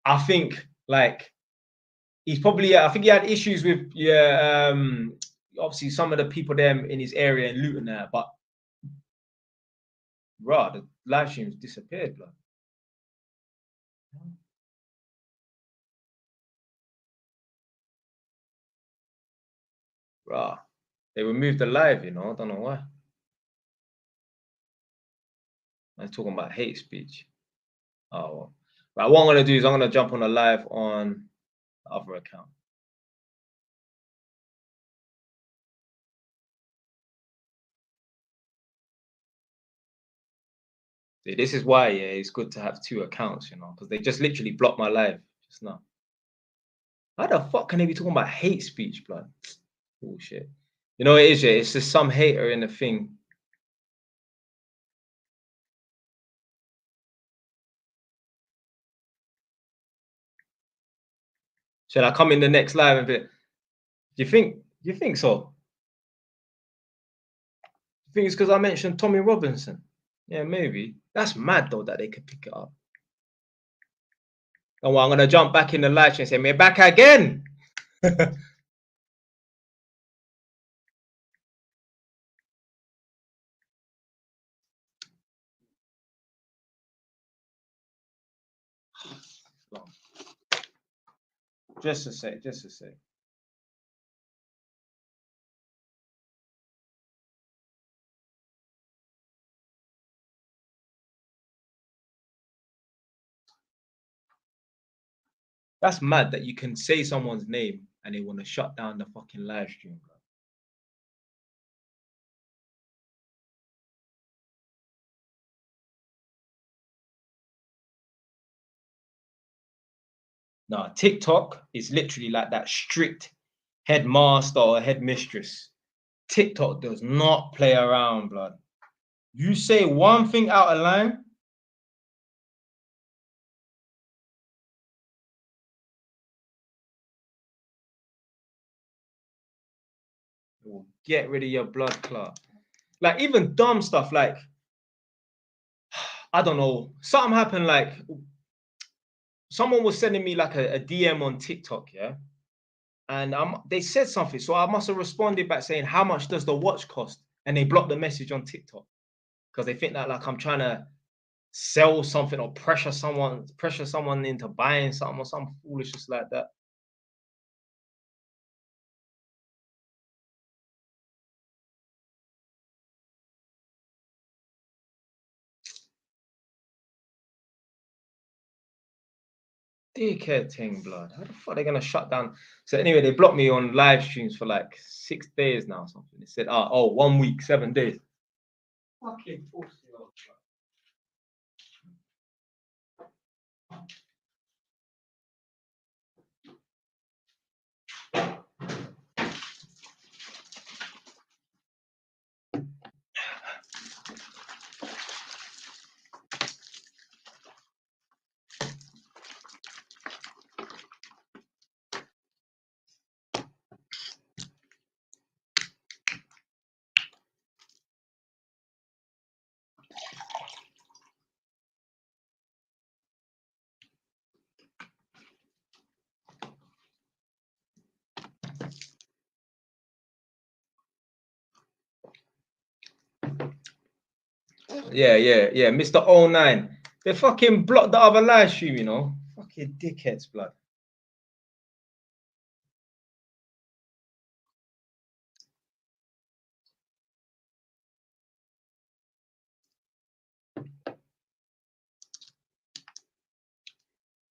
I think like he's probably, I think he had issues with, obviously some of the people there in his area in Luton there, but raw, the live streams disappeared, blood. Raw. They removed the live, I don't know why. I'm talking about hate speech. Oh well. Right, what I'm gonna do is I'm gonna jump on a live on the other account. See, this is why, yeah, it's good to have 2 accounts, because they just literally blocked my live just now. How the fuck can they be talking about hate speech, blood? Bullshit. You know what it is, yeah? It's just some hater in the thing. Should I come in the next live and be, you think so? You think it's because I mentioned Tommy Robinson? Yeah, maybe. That's mad though that they could pick it up. And well, I'm gonna jump back in the live and say, "Me back again." Just a sec. That's mad that you can say someone's name and they want to shut down the fucking live stream, bro. Nah, TikTok is literally like that strict headmaster or headmistress. TikTok does not play around, blood. You say one thing out of line, it will get rid of your blood clot. Like even dumb stuff, like I don't know, something happened. Like someone was sending me like a DM on TikTok, yeah, and they said something, so I must have responded back saying, "How much does the watch cost?" And they blocked the message on TikTok because they think that like I'm trying to sell something or pressure someone into buying something or something foolishness like that. Dickhead thing, blood. How the fuck are they gonna shut down? So anyway, they blocked me on live streams for like 6 days now. Something. They said, oh, 1 week, 7 days. Fucking pussy. Yeah. Mr. 09. They fucking blocked the other live stream, you know. Fucking dickheads, blood.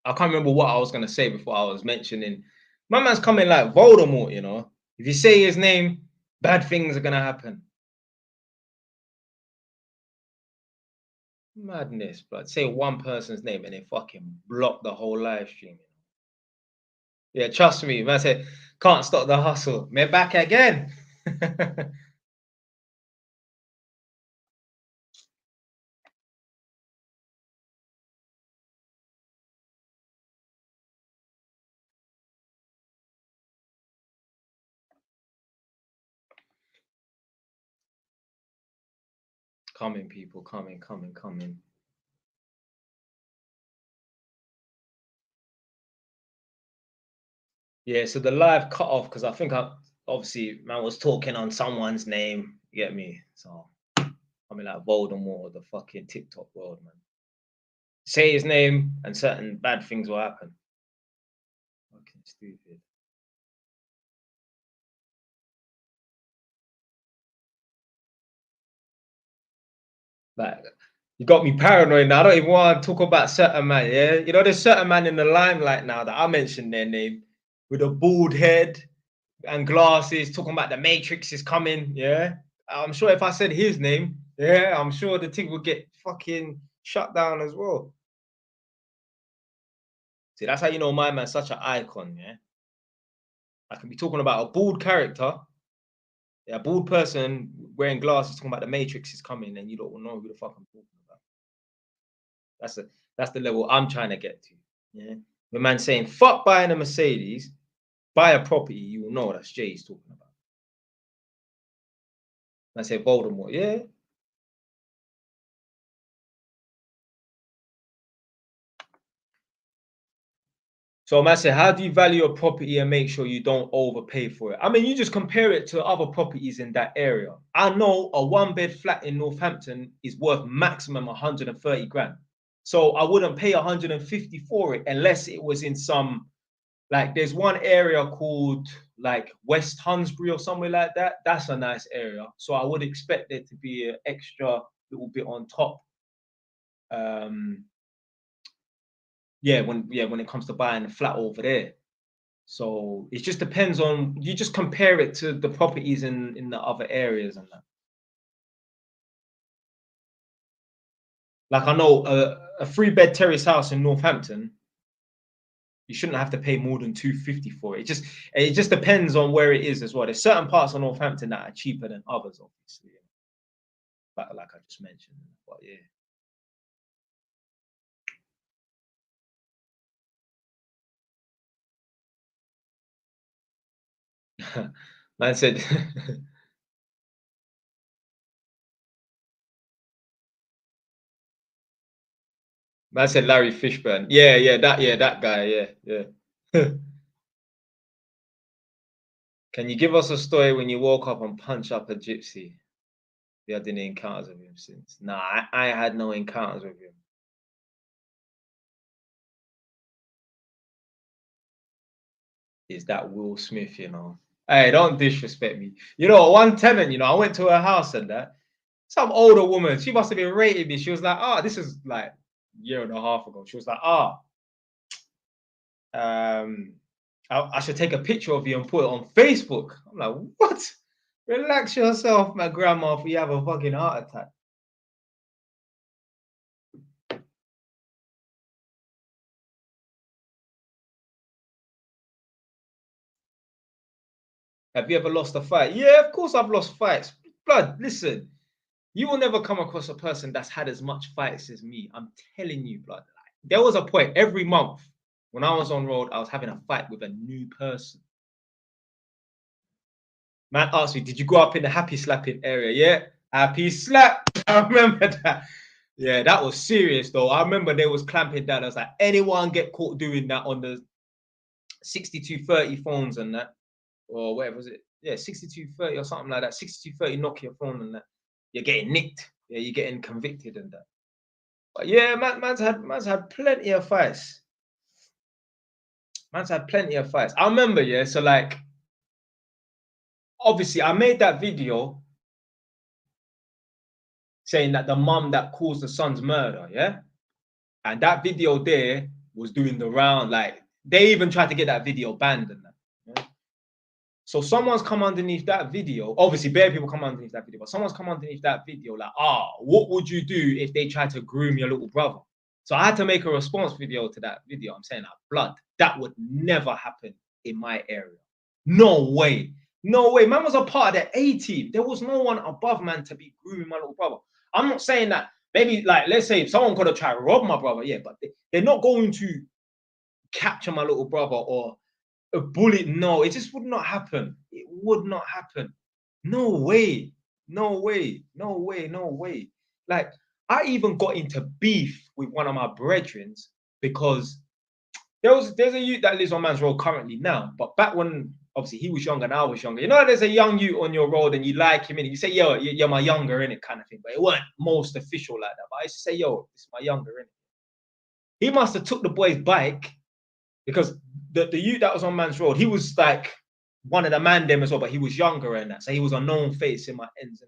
I can't remember what I was gonna say before I was mentioning. My man's coming like Voldemort, you know. If you say his name, bad things are gonna happen. Madness, blood. Say one person's name and they fucking block the whole live stream. Yeah, trust me. Man said, can't stop the hustle. Me back again. Coming, people, coming. Yeah, so the live cut off because I think obviously man was talking on someone's name. You get me? So I mean like Voldemort of the fucking TikTok world, man. Say his name and certain bad things will happen. Fucking stupid. Like you got me paranoid now. I don't even want to talk about certain man, yeah. You know, there's certain man in the limelight now that I mentioned their name with a bald head and glasses, talking about the Matrix is coming. Yeah, I'm sure if I said his name, yeah, I'm sure the thing would get fucking shut down as well. See, that's how you know my man's such an icon. Yeah, I can be talking about a bald character, yeah, a bald person wearing glasses, talking about the Matrix is coming, and you don't know who the fuck I'm talking about. That's the level I'm trying to get to. Yeah, the man saying fuck buying a Mercedes, buy a property, you will know that's Jay he's talking about. I say Voldemort, yeah. So, man, say, how do you value a property and make sure you don't overpay for it? I mean, you just compare it to other properties in that area. I know a 1-bed flat in Northampton is worth maximum 130 grand. So I wouldn't pay 150 for it unless it was in some, like, there's one area called like West Hunsbury or somewhere like that. That's a nice area. So I would expect there to be an extra little bit on top. Um, Yeah, when it comes to buying a flat over there. So it just depends on, you just compare it to the properties in the other areas and that. Like I know a 3-bed terrace house in Northampton, you shouldn't have to pay more than 250 for it. It just depends on where it is as well. There's certain parts of Northampton that are cheaper than others, obviously. Like I just mentioned. But yeah. Man said man said Larry Fishburne. Yeah, that guy, yeah. Can you give us a story when you woke up and punch up a gypsy? You had any encounters with him since? Nah, I had no encounters with him. Is that Will Smith, you know? Hey, don't disrespect me. You know, one tenant, I went to her house and that. Some older woman, she must have been rating me. She was like, this is like a year and a half ago. She was like, um, I should take a picture of you and put it on Facebook. I'm like, what? Relax yourself, my grandma, if you have a fucking heart attack. Have you ever lost a fight? Yeah, of course I've lost fights. Blood, listen, you will never come across a person that's had as much fights as me. I'm telling you, blood. Like, there was a point every month when I was on road, I was having a fight with a new person. Man asked me, did you go up in the happy slapping area? Yeah, happy slap. I remember that. Yeah, that was serious though. I remember they was clamping down. I was like, anyone get caught doing that on the 6230 phones and that, or whatever was it? Yeah, 6230 or something like that. 6230 Nokia phone and that. You're getting nicked. Yeah, you're getting convicted and that. But yeah, man's had plenty of fights. Man's had plenty of fights. I remember, yeah. So like, obviously, I made that video saying that the mum that caused the son's murder, yeah, and that video there was doing the round. Like they even tried to get that video banned and that. Yeah? So someone's come underneath that video. Obviously, bare people come underneath that video, but someone's come underneath that video like, what would you do if they tried to groom your little brother? So I had to make a response video to that video. I'm saying that blood, that would never happen in my area. No way. No way. Man was a part of the A team. There was no one above man to be grooming my little brother. I'm not saying that maybe, like, let's say if someone could have tried to rob my brother, yeah, but they're not going to capture my little brother or a bully. No, it just would not happen. It would not happen. No way. No way. No way. No way. Like, I even got into beef with one of my brethrens because there's a youth that lives on man's road currently now, but back when obviously he was younger and I was younger, there's a young youth on your road and you like him and you say, yo, you're my younger in it kind of thing, but it weren't most official like that. But I used to say, yo, this is my younger in it. He must have took the boy's bike because the youth that was on man's road, he was like one of the man them as well, but he was younger and that, so he was a known face in my ends.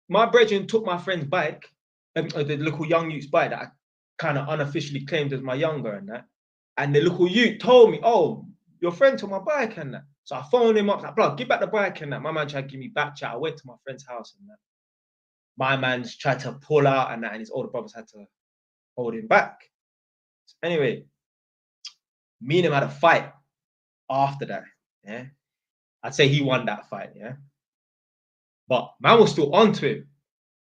My brethren took my friend's bike, the little young youth's bike that I kind of unofficially claimed as my younger and that. And the little youth told me, oh, your friend took my bike and that. So I phoned him up, like, bro, give back the bike and that. My man tried to give me back chat. I went to my friend's house and that. My man's tried to pull out and that, and his older brothers had to hold him back. So anyway, me and him had a fight after that. Yeah. I'd say he won that fight, yeah. But man was still onto him.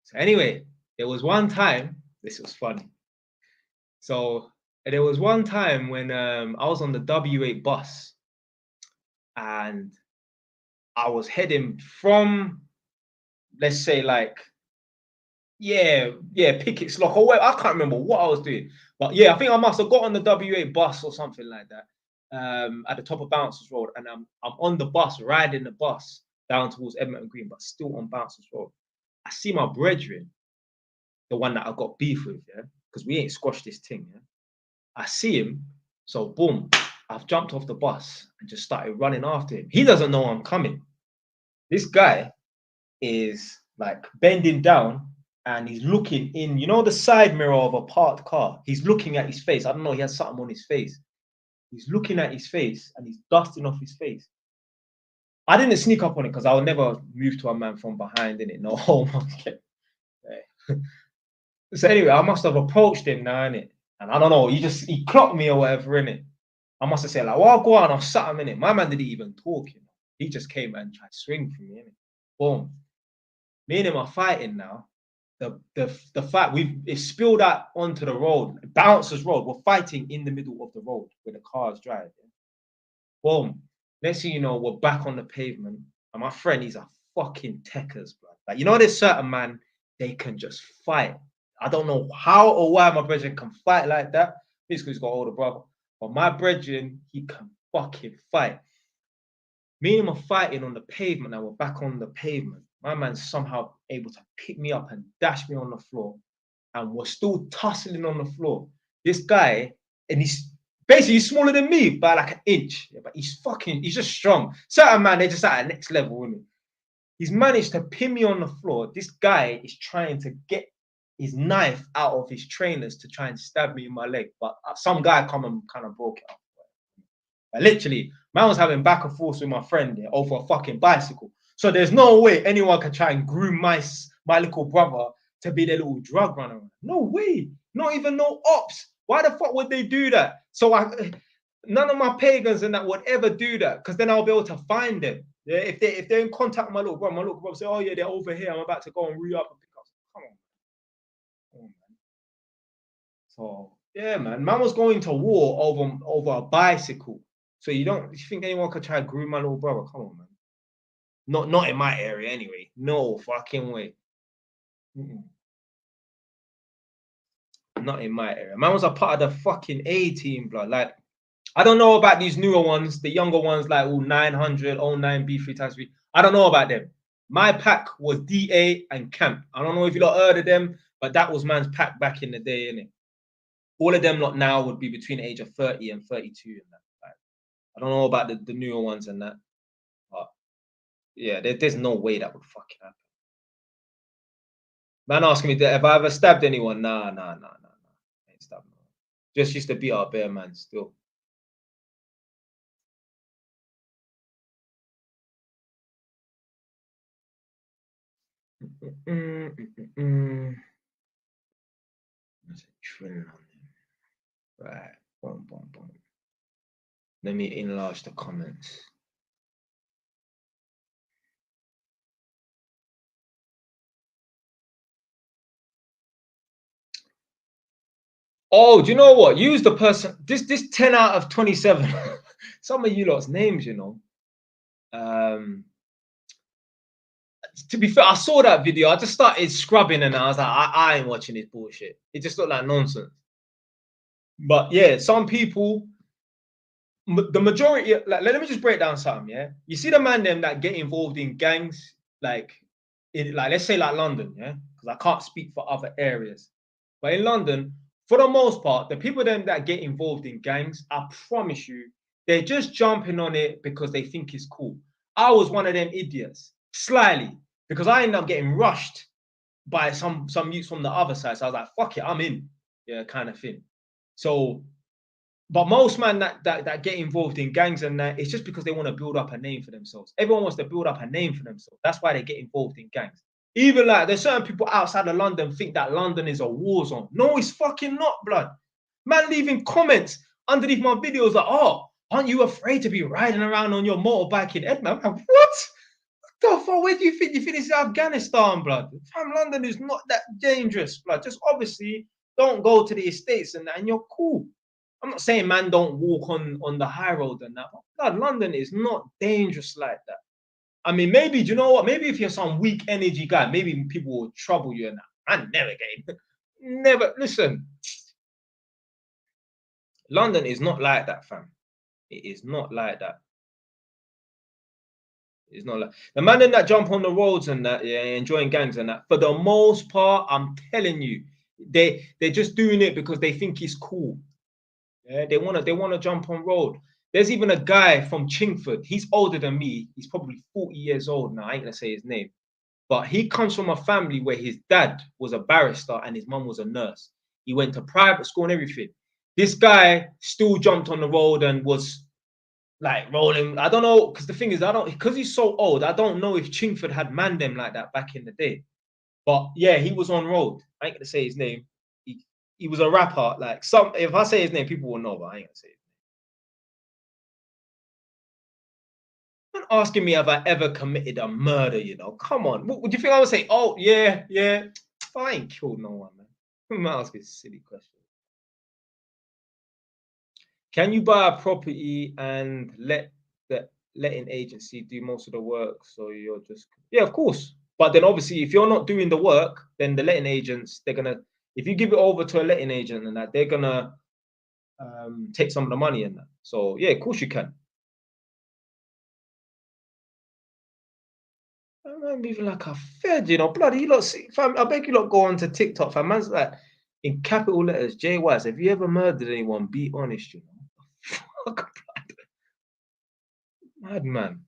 So anyway, there was one time, this was funny. So there was one time when I was on the W8 bus and I was heading from, let's say, like, Pickett's Lock or whatever. I can't remember what I was doing. But yeah, I think I must have got on the W8 bus or something like that at the top of Bouncers Road. And I'm on the bus, riding the bus down towards Edmonton Green, but still on Bouncers Road. I see my brethren, the one that I got beef with, yeah, because we ain't squashed this thing, yeah. I see him, so boom, I've jumped off the bus and just started running after him. He doesn't know I'm coming. This guy is like bending down and he's looking in, you know, the side mirror of a parked car. He's looking at his face. I don't know, he has something on his face. He's looking at his face and he's dusting off his face. I didn't sneak up on it because I would never move to a man from behind, innit? No homo. So anyway, I must have approached him now, innit? And I don't know, he clocked me or whatever, innit? I must have said, like, well, I'll go on, I'll shut him, innit? My man didn't even talk, you know. He just came and tried to swing for me, innit? Boom. Me and him are fighting now. The fight, it's spilled out onto the road, Bouncers Road. We're fighting in the middle of the road where the cars drive. Yeah? Boom. Next thing you know, we're back on the pavement. And my friend, he's a fucking techers, bro. Like, you know, there's certain man, they can just fight. I don't know how or why my brethren can fight like that. It's because he's got an older brother. But my brethren, he can fucking fight. Me and him are fighting on the pavement. Now we're back on the pavement. My man's somehow able to pick me up and dash me on the floor. And we're still tussling on the floor. This guy, and he's basically smaller than me by like an inch. Yeah, but he's just strong. Certain man, they're just at a next level, isn't he? He's managed to pin me on the floor. This guy is trying to get his knife out of his trainers to try and stab me in my leg. But some guy come and kind of broke it up. But literally, man was having back and forth with my friend there over a fucking bicycle. So there's no way anyone can try and groom my little brother to be their little drug runner. No way. Not even no ops. Why the fuck would they do that? So none of my pagans and that would ever do that, because then I'll be able to find them. Yeah, if they're in contact with my little brother say, oh yeah, they're over here. I'm about to go and re-up and pick up. Come on. Come on, man. So yeah, man was going to war over a bicycle. So you think anyone could try to groom my little brother? Come on, man. Not in my area anyway. No fucking way. Not in my area. Man was a part of the fucking A team, blood. Like, I don't know about these newer ones, the younger ones, like all 900, 09, B3 times 3. I don't know about them. My pack was DA and Camp. I don't know if you lot heard of them, but that was man's pack back in the day, innit? All of them lot now would be between the age of 30 and 32 and that. Like, I don't know about the newer ones and that. But yeah, there's no way that would fucking happen. Man asking me, have I ever stabbed anyone? Nah. I ain't stabbed no one. Just used to beat up bare man still. There's a trillion on there. Right. Boom. Let me enlarge the comments. Oh, do you know what? Use the person. This 10 out of 27. Some of you lot's names, you know. To be fair, I saw that video. I just started scrubbing and I was like, I ain't watching this bullshit. It just looked like nonsense. But yeah, some people, the majority, like, let me just break down something. Yeah, you see the man them that get involved in gangs, like let's say like London, yeah, because I can't speak for other areas, but in London, for the most part, the people them that get involved in gangs, I promise you, they're just jumping on it because they think it's cool. I was one of them idiots, slyly, because I ended up getting rushed by some youths from the other side. So I was like, fuck it, I'm in, yeah, kind of thing. So, but most man that get involved in gangs and that, it's just because they want to build up a name for themselves. Everyone wants to build up a name for themselves. That's why they get involved in gangs. Even like there's certain people outside of London think that London is a war zone. No, it's fucking not, blood. Man leaving comments underneath my videos like, oh, aren't you afraid to be riding around on your motorbike in Edinburgh? I'm like, what? The fuck? Where do you think this is Afghanistan, blood? Fam, London is not that dangerous, blood. Just obviously don't go to the estates and you're cool. I'm not saying man don't walk on the high road and that. Blood, London is not dangerous like that. I mean, maybe, do you know what? Maybe if you're some weak energy guy, maybe people will trouble you and that. I never get never. Listen, London is not like that, fam. It is not like that. It's not like the man that jump on the roads and that, yeah, enjoying gangs and that. For the most part, I'm telling you, they're just doing it because they think it's cool. Yeah, they wanna jump on road. There's even a guy from Chingford. He's older than me. He's probably 40 years old now. I ain't gonna say his name, But he comes from a family where his dad was a barrister and his mum was a nurse. He went to private school and everything. This guy still jumped on the road and was like rolling. I don't know, because the thing is, because he's so old, I don't know if Chingford had manned them like that back in the day. But yeah, he was on road. I ain't gonna say his name. He was a rapper. Like, if I say his name, people will know, but I ain't gonna say it. Don't asking me have I ever committed a murder, you know. Come on. What do you think I would say? Oh, yeah, yeah. I ain't killed no one, man. I'm asking a silly question. Can you buy a property and let the letting agency do most of the work? So you're just, yeah, of course. But then obviously, if you're not doing the work, then the letting agents, they're gonna, if you give it over to a letting agent and that, they're gonna take some of the money in that. So yeah, of course you can. I'm moving like a fed, you know. Bloody, you lot see, fam, I beg you lot go on to TikTok, fam. Man's like, in capital letters, J Wise, have you ever murdered anyone? Be honest, you know. Fuck, mad man.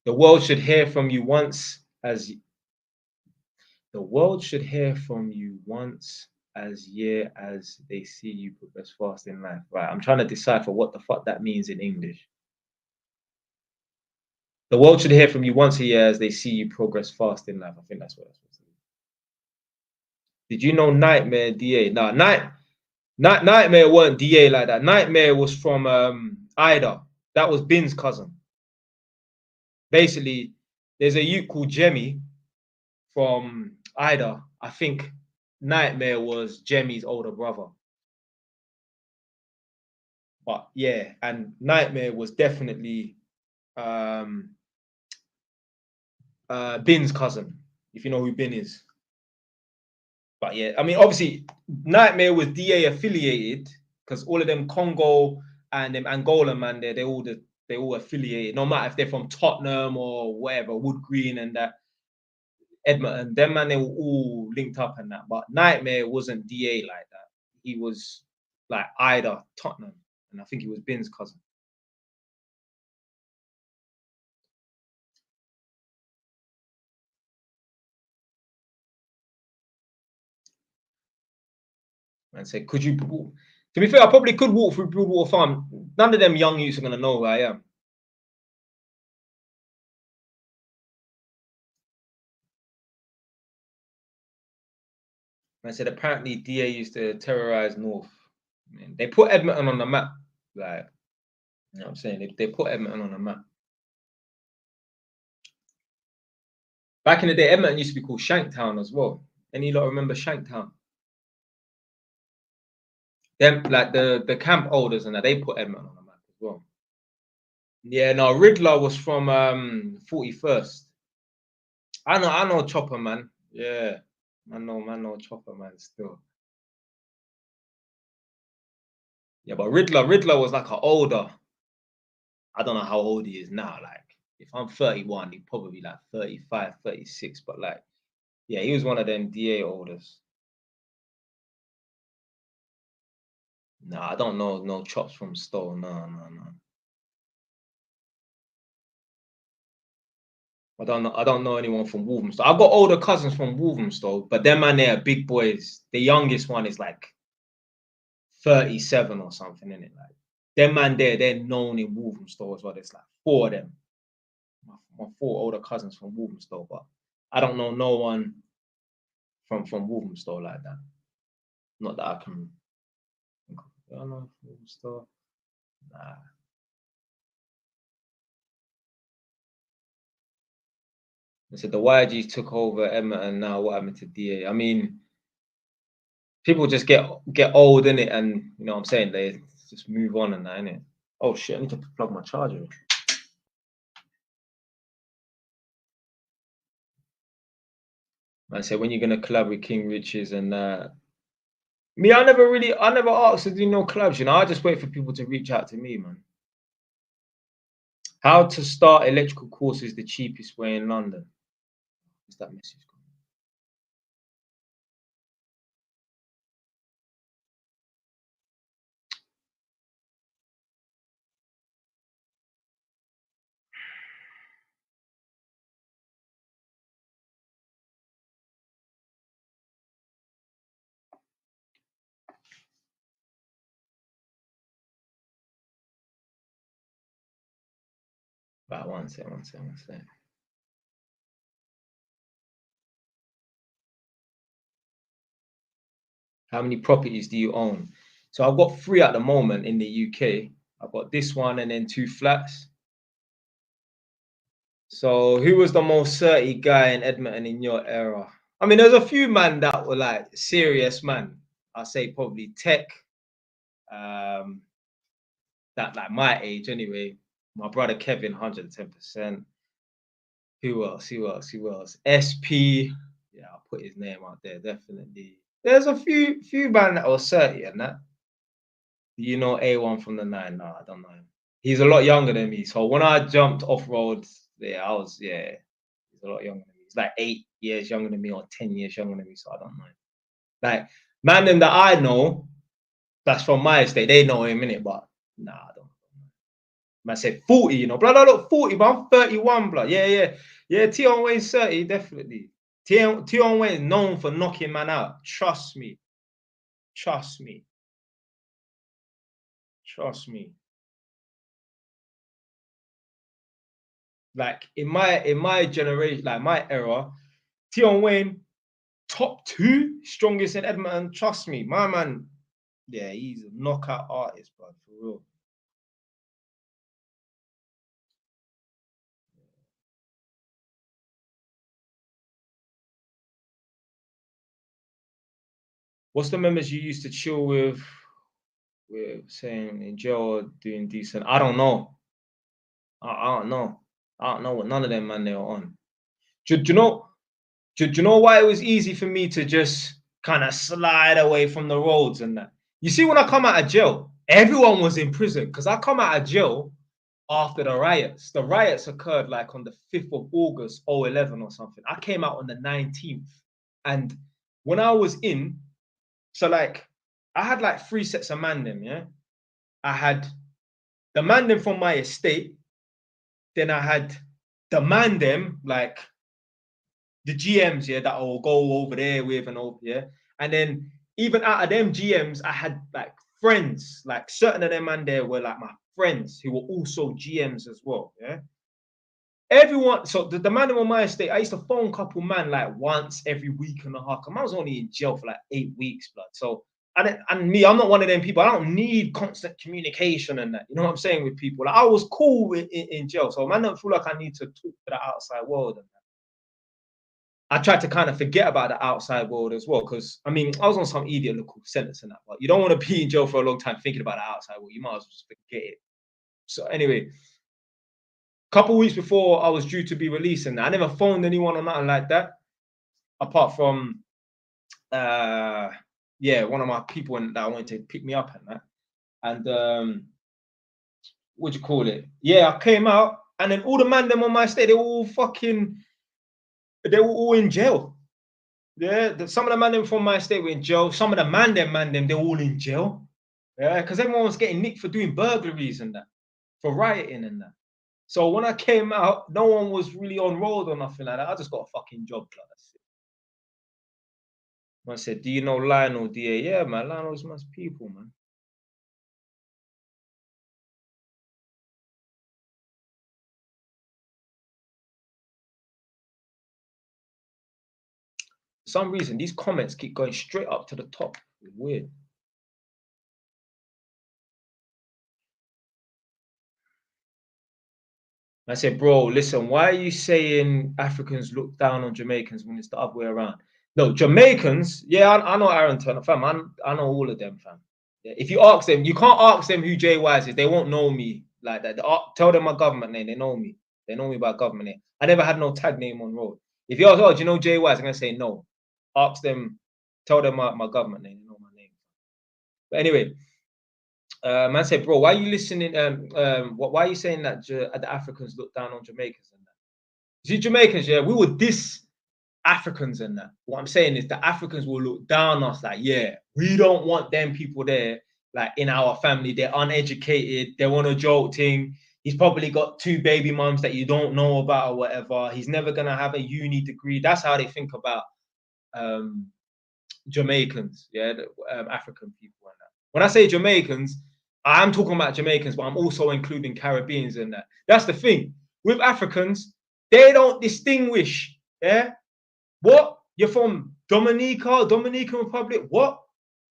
The world should hear from you once as the world should hear from you once as year as they see you progress fast in life. Right. I'm trying to decipher what the fuck that means in English. The world should hear from you once a year as they see you progress fast in life. I think that's what that's supposed to be. Did you know Nightmare DA? No, Nightmare weren't DA like that. Nightmare was from Ida. That was Bin's cousin. Basically, there's a youth called Jemmy from Ida. I think Nightmare was Jemmy's older brother. But yeah, and Nightmare was definitely um Bin's cousin, if you know who Bin is. But yeah, I mean, obviously, Nightmare was DA affiliated because all of them Congo and them Angola man, they all affiliated. No matter if they're from Tottenham or whatever, Wood Green and that Edmonton, them man, they were all linked up and that. But Nightmare wasn't DA like that. He was like Ida Tottenham, and I think he was Bin's cousin. And said, "Could you?" To be fair, I probably could walk through Broadwater Farm. None of them young youths are gonna know who I am. I said, apparently DA used to terrorize North. I mean, they put Edmonton on the map. Like, you know what I'm saying? They put Edmonton on the map. Back in the day, Edmonton used to be called Shanktown as well. Any lot remember Shanktown? Them like the camp holders and that they put Edmonton on the map as well. Yeah, no, Riddler was from 41st. I know Chopper man. Yeah. I know Chopper man still. Yeah, but Riddler was like an older. I don't know how old he is now. Like, if I'm 31, he'd probably like 35, 36. But like, yeah, he was one of them DA holders. No, I don't know no chops from Stowe. No. I don't know anyone from Wolverhampton. I've got older cousins from Wolverhampton, but them man, they are big boys. The youngest one is like 37 or something, in it. Like, them man there, they're known in Wolverhampton as well. There's like four of them. My four older cousins from Wolverhampton, but I don't know no one from Wolverhampton like that. Not that I can. I don't know Wolverhampton. Nah. I said the YGs took over Edmonton. Now what happened to DA? I mean, people just get old in it, and you know what I'm saying, they just move on and that, innit? Oh shit! I need to plug my charger in. I said, when you're gonna collab with King Riches and me, I never asked to do no collabs. You know, I just wait for people to reach out to me, man. How to start electrical courses the cheapest way in London? What's that message? Right, one second. How many properties do you own? So I've got 3 at the moment in the UK. I've got this one and then 2 flats. So who was the most certy guy in Edmonton in your era? I mean, there's a few man that were like serious man. I'll say probably tech, um, that like my age anyway. My brother Kevin, 110%. Who else? SP. Yeah, I'll put his name out there, definitely. There's a few man that was certy and that. You know A1 from the 9? No, I don't know him. He's a lot younger than me. So when I jumped off road, yeah, he's a lot younger than me. He's like 8 years younger than me or 10 years younger than me. So I don't know him. Like, man, them that I know, that's from my estate, they know him in it, but nah, I don't. Man said 40, you know, blood. I look 40, but I'm 31, blood. Yeah. Tion Wayne's 30, definitely. Tion Wayne is known for knocking man out. Trust me. Trust me. Like in my generation, like my era, Tion Wayne, top 2 strongest in Edmonton. Trust me, my man. Yeah, he's a knockout artist, bro, for real. What's the members you used to chill with? With saying in jail or doing decent? I don't know. I don't know. I don't know what none of them man they were on. Do you know? Do you know why it was easy for me to just kind of slide away from the roads and that? You see, when I come out of jail, everyone was in prison because I come out of jail after the riots. The riots occurred like on the 5th of August, 2011 or something. I came out on the 19th. And when I was in, so like I had like 3 sets of man them, yeah. I had the man them from my estate, then I had the man them like the GMs, yeah, that I will go over there with and over, yeah. And then even out of them GMs, I had like friends, like certain of them man there were like my friends who were also GMs as well, yeah. Everyone, so the man on my estate, I used to phone couple man like once every week and a half. I was only in jail for like 8 weeks, blood. So and me, I'm not one of them people. I don't need constant communication and that. You know what I'm saying with people. Like I was cool in jail, so man, don't feel like I need to talk to the outside world. And I tried to kind of forget about the outside world as well, because I mean, I was on some idiot local sentence and that, but you don't want to be in jail for a long time thinking about the outside world. You might as well just forget it. So anyway, couple weeks before I was due to be released, and I never phoned anyone or nothing like that, apart from yeah, one of my people that wanted to pick me up and that. And what do you call it? Yeah, I came out, and then all the man them on my estate, they were all in jail. Yeah, some of the man them from my estate were in jail. Some of the man them, they're all in jail. Yeah, because everyone was getting nicked for doing burglaries and that, for rioting and that. So when I came out, no one was really on road or nothing like that. I just got a fucking job, class. I said, "Do you know Lionel DA?" Yeah, man, Lionel's my people, man. For some reason, these comments keep going straight up to the top. It's weird. I said, bro, listen, why are you saying Africans look down on Jamaicans when it's the other way around? No, Jamaicans, yeah, I know Aaron Turner, fam. I know all of them, fam. Yeah, if you ask them, you can't ask them who Jay Wise is. They won't know me like that. Tell them my government name. They know me. They know me by government name. I never had no tag name on road. If you ask, oh, do you know Jay Wise? I'm gonna say no. Ask them, tell them my government name. They know my name. But anyway, man said, bro, why are you listening? Why are you saying that the Africans look down on Jamaicans and that? See, Jamaicans, yeah, we were diss Africans and that. What I'm saying is the Africans will look down on us like, yeah, we don't want them people there, like in our family. They're uneducated. They want a joke thing. He's probably got 2 baby moms that you don't know about or whatever. He's never gonna have a uni degree. That's how they think about Jamaicans, yeah, African people and that. When I say Jamaicans, I'm talking about Jamaicans, but I'm also including Caribbeans in that. That's the thing. with Africans, they don't distinguish. Yeah. What? You're from Dominican Republic? What?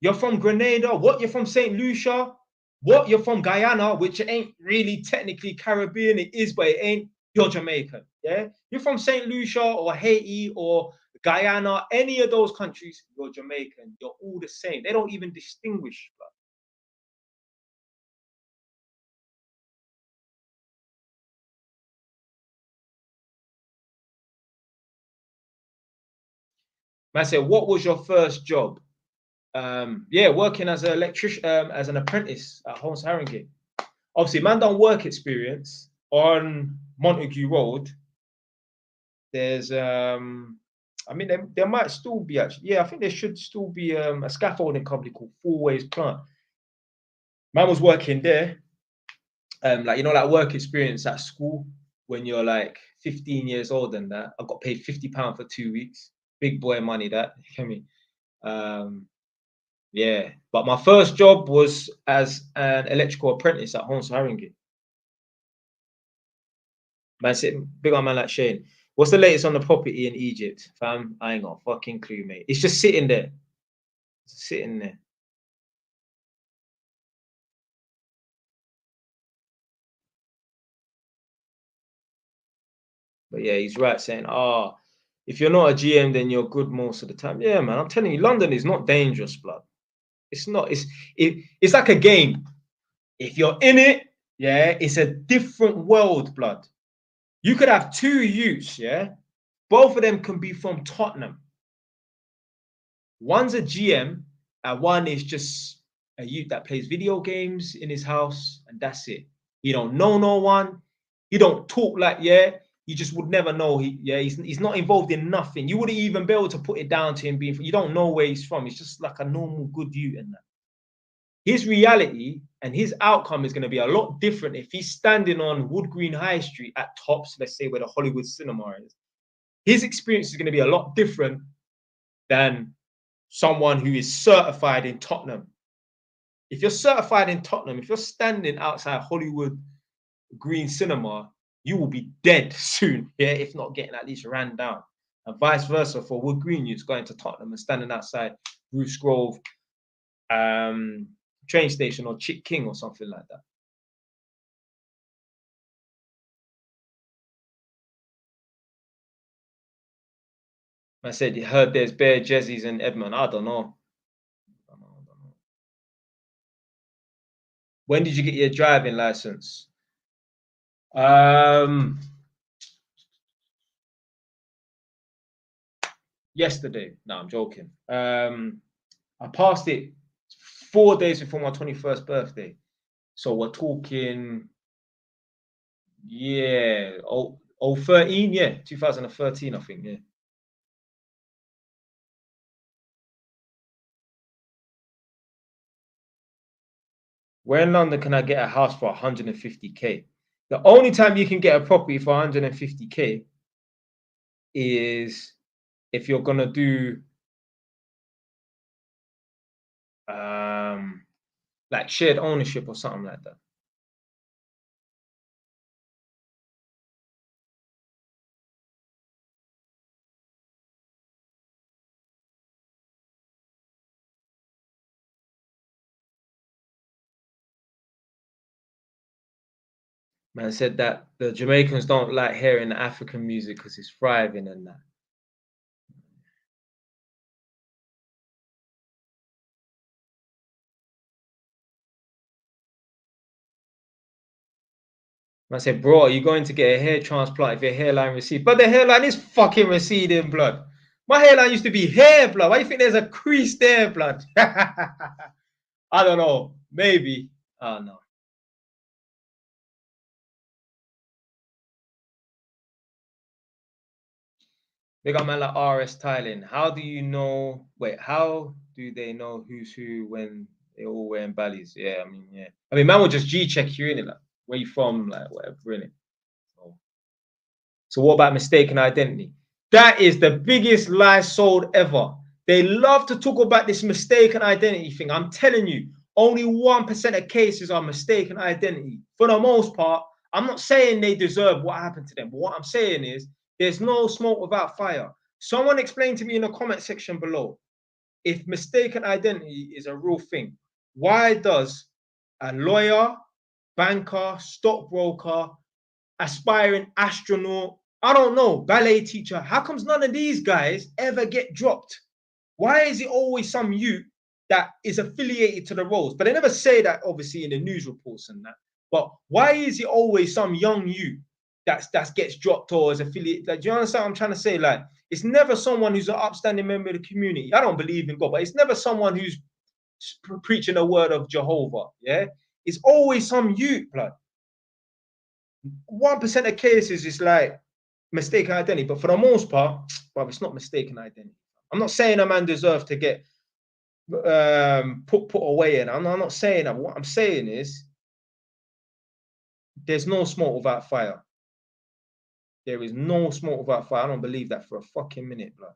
You're from Grenada? What? You're from St. Lucia? What? You're from Guyana, which ain't really technically Caribbean. It is, but it ain't. You're Jamaican. Yeah. You're from St. Lucia or Haiti or Guyana, any of those countries, you're Jamaican. You're all the same. They don't even distinguish. Bro. Man said, what was your first job? Yeah, working as an electrician, as an apprentice at Holmes Harringay. Obviously, man done work experience on Montague Road. There's I mean, there might still be actually, yeah, I think there should still be a scaffolding company called Four Ways Plant. Man was working there. Like, you know, like work experience at school when you're like 15 years old and that. I got paid £50 for 2 weeks. Big boy money, that. You hear me? Yeah. But my first job was as an electrical apprentice at Holmes Harringay. Man, big on man like Shane. What's the latest on the property in Egypt, fam? I ain't got a fucking clue, mate. It's just sitting there. It's sitting there. But yeah, he's right saying, if you're not a GM, then you're good most of the time. Yeah, man. I'm telling you, London is not dangerous, blood. It's not. It's like a game. If you're in it, yeah, it's a different world, blood. You could have two youths, yeah. Both of them can be from Tottenham. One's a GM, and one is just a youth that plays video games in his house, and that's it. He don't know no one. He don't talk like, yeah. You just would never know. He's not involved in nothing. You wouldn't even be able to put it down to him being. You don't know where he's from. It's just like a normal good youth and that. His reality and his outcome is going to be a lot different if he's standing on Wood Green High Street at Tops, let's say where the Hollywood cinema is. His experience is going to be a lot different than someone who is certified in Tottenham. If you're certified in Tottenham, if you're standing outside Hollywood Green Cinema, you will be dead soon, yeah, if not getting at least ran down. And vice versa for Wood Green youths going to Tottenham and standing outside Bruce Grove train station or Chick King or something like that. I said, you heard there's Bear Jezzies and Edmund. I don't know. When did you get your driving license? Yesterday. No, I'm joking. I passed it 4 days before my 21st birthday. So we're talking, yeah, 13, yeah, 2013, I think, yeah. Where in London can I get a house for 150k? The only time you can get a property for 150k is if you're gonna do like shared ownership or something like that. Man said that the Jamaicans don't like hearing the African music because it's thriving and that. Man said, bro, are you going to get a hair transplant if your hairline recedes? But the hairline is fucking receding, blood. My hairline used to be hair, blood. Why do you think there's a crease there, blood? I don't know. Maybe. I don't know. They got man like RS Thailand. How do you know? Wait, how do they know who's who when they all wearing ballies? Yeah, I mean, yeah. I mean, man will just G check you in it, like where you from, like whatever, in it. So what about mistaken identity? That is the biggest lie sold ever. They love to talk about this mistaken identity thing. I'm telling you, only 1% of cases are mistaken identity. For the most part, I'm not saying they deserve what happened to them, but what I'm saying is there's no smoke without fire. Someone explain to me in the comment section below, if mistaken identity is a real thing, why does a lawyer, banker, stockbroker, aspiring astronaut, I don't know, ballet teacher, how comes none of these guys ever get dropped? Why is it always some youth that is affiliated to the roles? But they never say that, obviously, in the news reports and that. But why is it always some young youth that gets dropped or is affiliated? Like, do you understand what I'm trying to say? Like, it's never someone who's an upstanding member of the community. I don't believe in God, but it's never someone who's preaching the word of Jehovah. Yeah, it's always some youth, blood. 1% of cases is like mistaken identity, but for the most part, well, it's not mistaken identity. I'm not saying a man deserves to get put away, and I'm not saying that. What I'm saying is there's no smoke without fire. There is no smoke without fire. I don't believe that for a fucking minute, bro.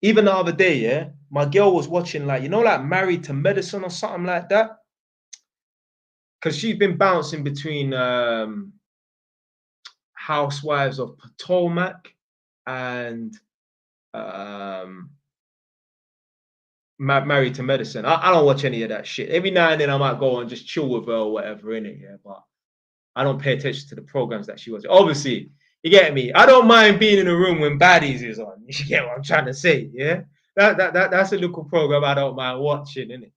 Even the other day, yeah, my girl was watching, like, you know, like Married to Medicine or something like that, because she's been bouncing between Housewives of Potomac and Married to Medicine. I don't watch any of that shit. Every now and then I might go and just chill with her or whatever, innit? Yeah, but I don't pay attention to the programs that she watches. Obviously, you get me. I don't mind being in a room when Baddies is on. You get what I'm trying to say, yeah? That's a little program I don't mind watching, innit?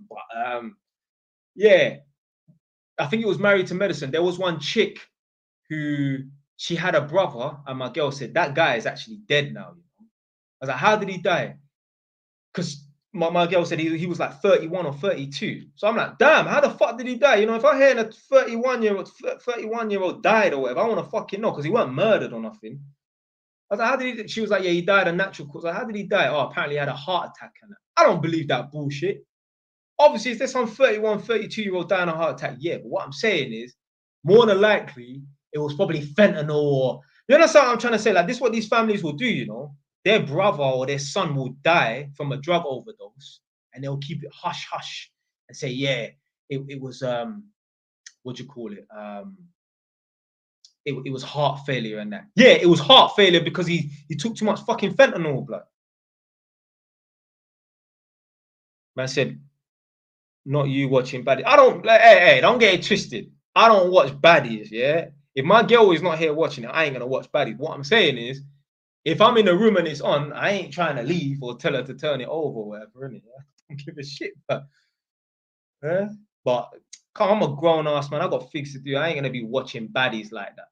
But yeah, I think it was Married to Medicine. There was one chick who she had a brother, and my girl said that guy is actually dead now. You know? I was like, how did he die? Because my girl said he was like 31 or 32. So I'm like, damn, how the fuck did he die? You know, if I hear a 31-year-old died or whatever, I want to fucking know, because he weren't murdered or nothing. I was like, how did he? She was like, yeah, he died of natural cause. Like, how did he die? Oh, apparently he had a heart attack. And that. I don't believe that bullshit. Obviously, if there's some 31, 32-year-old dying of a heart attack, yeah. But what I'm saying is, more than likely, it was probably fentanyl or, you know, what I'm trying to say? Like, this is what these families will do, you know? Their brother or their son will die from a drug overdose, and they'll keep it hush hush and say, yeah, it was what do you call it? It was heart failure and that. Yeah, it was heart failure because he took too much fucking fentanyl, blood. Man said, not you watching Baddies. I don't, like, hey, don't get it twisted. I don't watch Baddies, yeah? If my girl is not here watching it, I ain't gonna watch Baddies. What I'm saying is, if I'm in a room and it's on, I ain't trying to leave or tell her to turn it over or whatever, innit? I don't give a shit, but I'm a grown ass man. I got things to do. I ain't gonna be watching Baddies like that.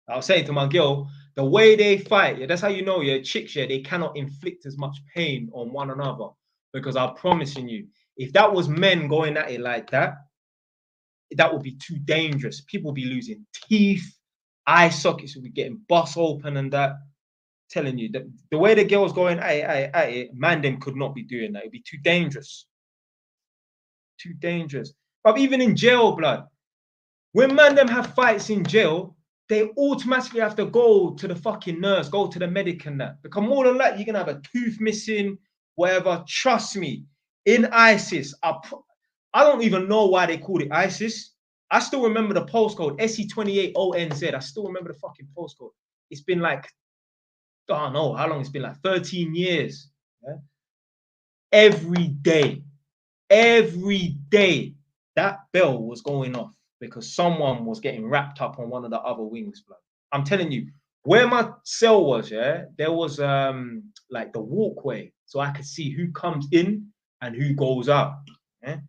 I was saying to my girl, the way they fight, yeah, that's how you know, yeah, chicks, yeah, they cannot inflict as much pain on one another. Because I'm promising you, if that was men going at it like that, that would be too dangerous. People would be losing teeth, eye sockets would be getting bust open and that. Telling you that the way the girl's going, man, them could not be doing that. It'd be too dangerous. Too dangerous. But even in jail, blood, when man them have fights in jail, they automatically have to go to the fucking nurse, go to the medic and that. Because more than that, you're gonna have a tooth missing, whatever. Trust me, in ISIS, I don't even know why they called it ISIS. I still remember the postcode, SE28ONZ. I still remember the fucking postcode. It's been like, I don't know how long it's been, like 13 years. Yeah? Every day, that bell was going off because someone was getting wrapped up on one of the other wings, blood. I'm telling you, where my cell was, yeah, there was like the walkway, so I could see who comes in and who goes out. Yeah?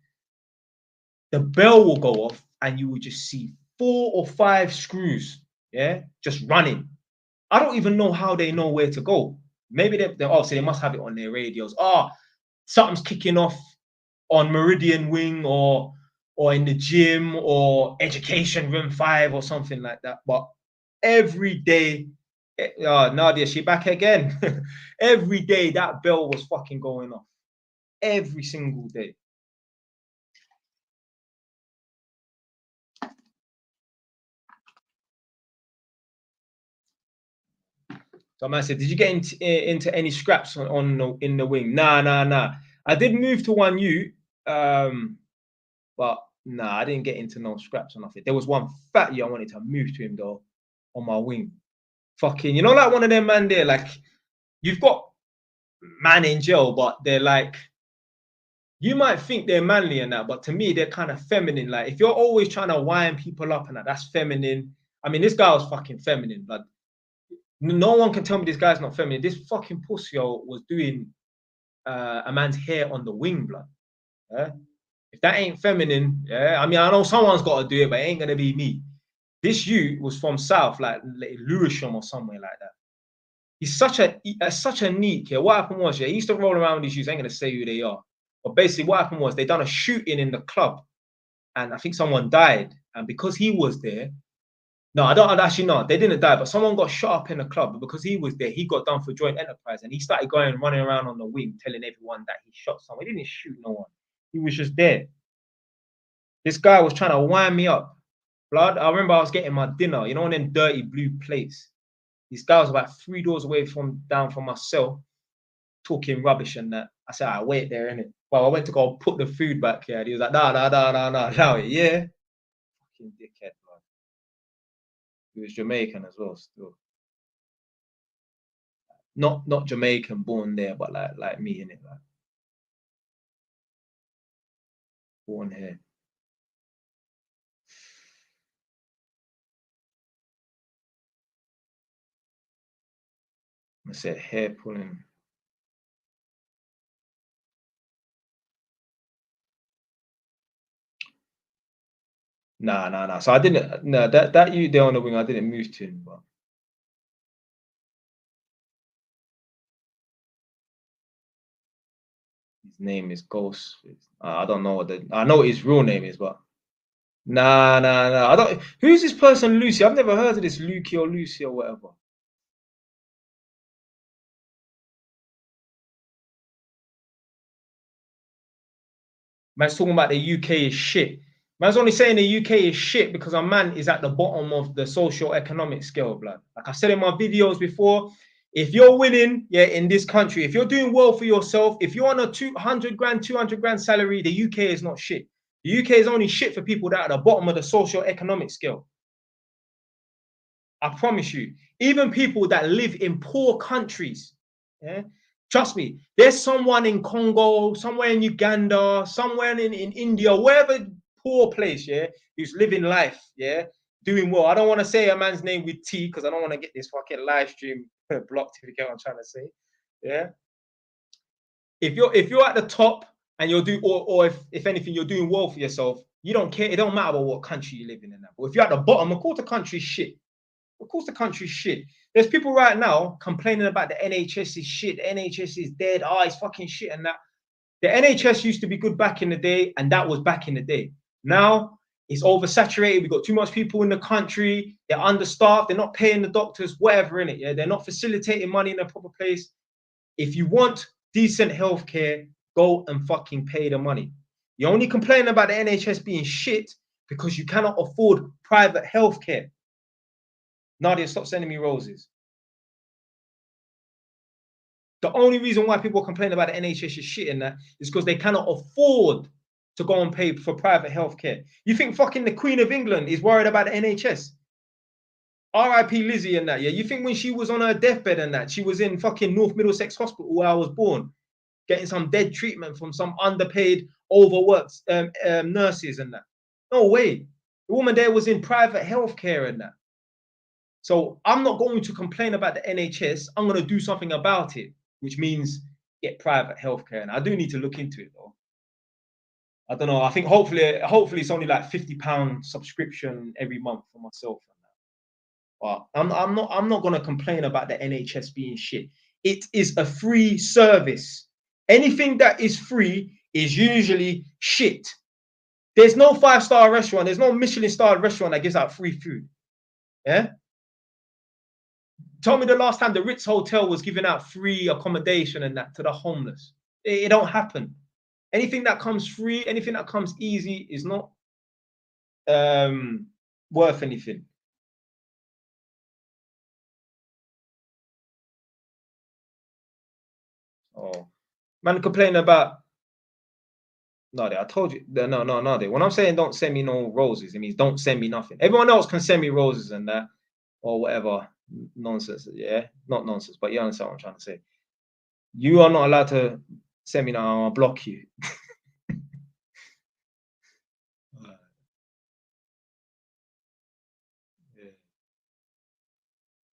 The bell will go off, and you will just see 4 or 5 screws, yeah, just running. I don't even know how they know where to go. Maybe they're obviously they must have it on their radios. Oh, something's kicking off on Meridian Wing or in the gym or Education Room 5 or something like that. But every day, Nadia, she back again. Every day that bell was fucking going off. Every single day. So man said, did you get into any scraps in the wing? Nah. I did move to 1U, but Nah, I didn't get into no scraps or nothing. There was one fat year I wanted to move to him though, on my wing. Fucking, you know, like one of them man there, like you've got man in jail, but they're like, you might think they're manly and that, but to me, they're kind of feminine. Like if you're always trying to wind people up and that's feminine. I mean, this guy was fucking feminine, but no one can tell me this guy's not feminine. This fucking pussy was doing a man's hair on the wing, blood. Yeah? If that ain't feminine, yeah, I mean, I know someone's got to do it, but it ain't gonna be me. This youth was from South, like Lewisham or somewhere like that. He's such a neat. Yeah, what happened was, yeah, he used to roll around with these youths. I ain't gonna say who they are, but basically, what happened was they done a shooting in the club, and I think someone died, and because he was there. No, I don't actually know. They didn't die, but someone got shot up in the club. But because he was there, he got done for joint enterprise, and he started running around on the wing, telling everyone that he shot someone. He didn't shoot no one. He was just there. This guy was trying to wind me up. Blood. I remember I was getting my dinner, you know, on them dirty blue plates. This guy was about 3 doors away down from my cell, talking rubbish and that. I said, I wait there, innit? Well, I went to go put the food back here. And he was like, no, yeah. Fucking dickhead, blood. He was Jamaican as well, still. Not Jamaican, born there, but like me, innit? Like born here. I said hair pulling. Nah. So I didn't. No, that you there on the wing, I didn't move to him, but his name is Ghost. I don't know I know what his real name is, but nah. I don't. Who's this person, Lucy? I've never heard of this Lukey or Lucy or whatever. Man's talking about the UK is shit. Man's only saying the UK is shit because a man is at the bottom of the socio-economic scale, blood. Like I said in my videos before, if you're winning, yeah, in this country, if you're doing well for yourself, if you're on a 200 grand salary, the UK is not shit. The UK is only shit for people that are at the bottom of the socio-economic scale. I promise you. Even people that live in poor countries, yeah, trust me, there's someone in Congo, somewhere in Uganda, somewhere in India, wherever poor place, yeah, who's living life, yeah, doing well. I don't want to say a man's name with T because I don't want to get this fucking live stream blocked, if you get what I'm trying to say. Yeah. If you're at the top and you're doing, or if anything, you're doing well for yourself, you don't care. It don't matter about what country you live in that. But if you're at the bottom, of course the country's shit. Of course, the country's shit. There's people right now complaining about the NHS is shit. The NHS is dead. Oh, it's fucking shit and that. The NHS used to be good back in the day, and that was back in the day. Now it's oversaturated. We've got too much people in the country. They're understaffed. They're not paying the doctors, whatever in it. Yeah, they're not facilitating money in a proper place. If you want decent healthcare, go and fucking pay the money. You only complain about the NHS being shit because you cannot afford private healthcare. Nadia, stop sending me roses. The only reason why people complain about the NHS is shit in that is because they cannot afford to go and pay for private healthcare. You think fucking the Queen of England is worried about the NHS? R.I.P. Lizzie and that, yeah? You think when she was on her deathbed and that, she was in fucking North Middlesex Hospital where I was born, getting some dead treatment from some underpaid, overworked nurses and that? No way. The woman there was in private healthcare and that. So I'm not going to complain about the NHS. I'm going to do something about it, which means get private healthcare. And I do need to look into it though. I don't know. I think hopefully it's only like £50 subscription every month for myself. But I'm not going to complain about the NHS being shit. It is a free service. Anything that is free is usually shit. There's no 5-star restaurant. There's no Michelin star restaurant that gives out free food. Yeah. Tell me the last time the Ritz Hotel was giving out free accommodation and that to the homeless. It don't happen. Anything that comes free, anything that comes easy is not worth anything. Oh, man complaining about, No, I told you. No. When I'm saying don't send me no roses, it means don't send me nothing. Everyone else can send me roses and that or whatever nonsense. Yeah, not nonsense, but you understand what I'm trying to say. You are not allowed to send me now. I'll block you. Yeah.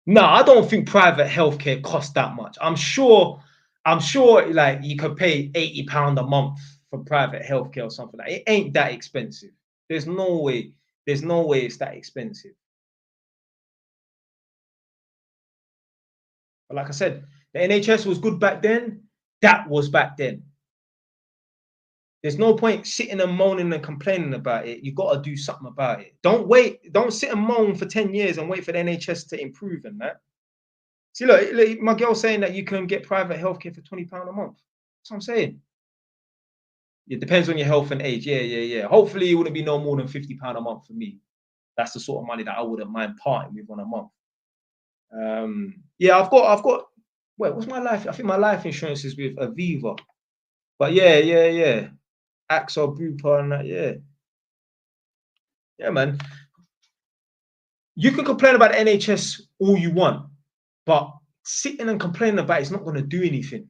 No, I don't think private healthcare costs that much. I'm sure like you could pay £80 a month for private healthcare or something like that. It ain't that expensive. There's no way. There's no way it's that expensive. But like I said, the NHS was good back then. That was back then. There's no point sitting and moaning and complaining about it. You got to do something about it. Don't wait. Don't sit and moan for 10 years and wait for the NHS to improve and that. See, look, my girl saying that you can get private healthcare for £20 a month. That's what I'm saying. It depends on your health and age. Yeah. Hopefully, it wouldn't be no more than £50 a month for me. That's the sort of money that I wouldn't mind parting with on a month. Yeah, I've got. Wait, what's my life? I think my life insurance is with Aviva. But yeah. AXA, Bupa, and that. Yeah, man. You can complain about the NHS all you want, but sitting and complaining about it's not going to do anything.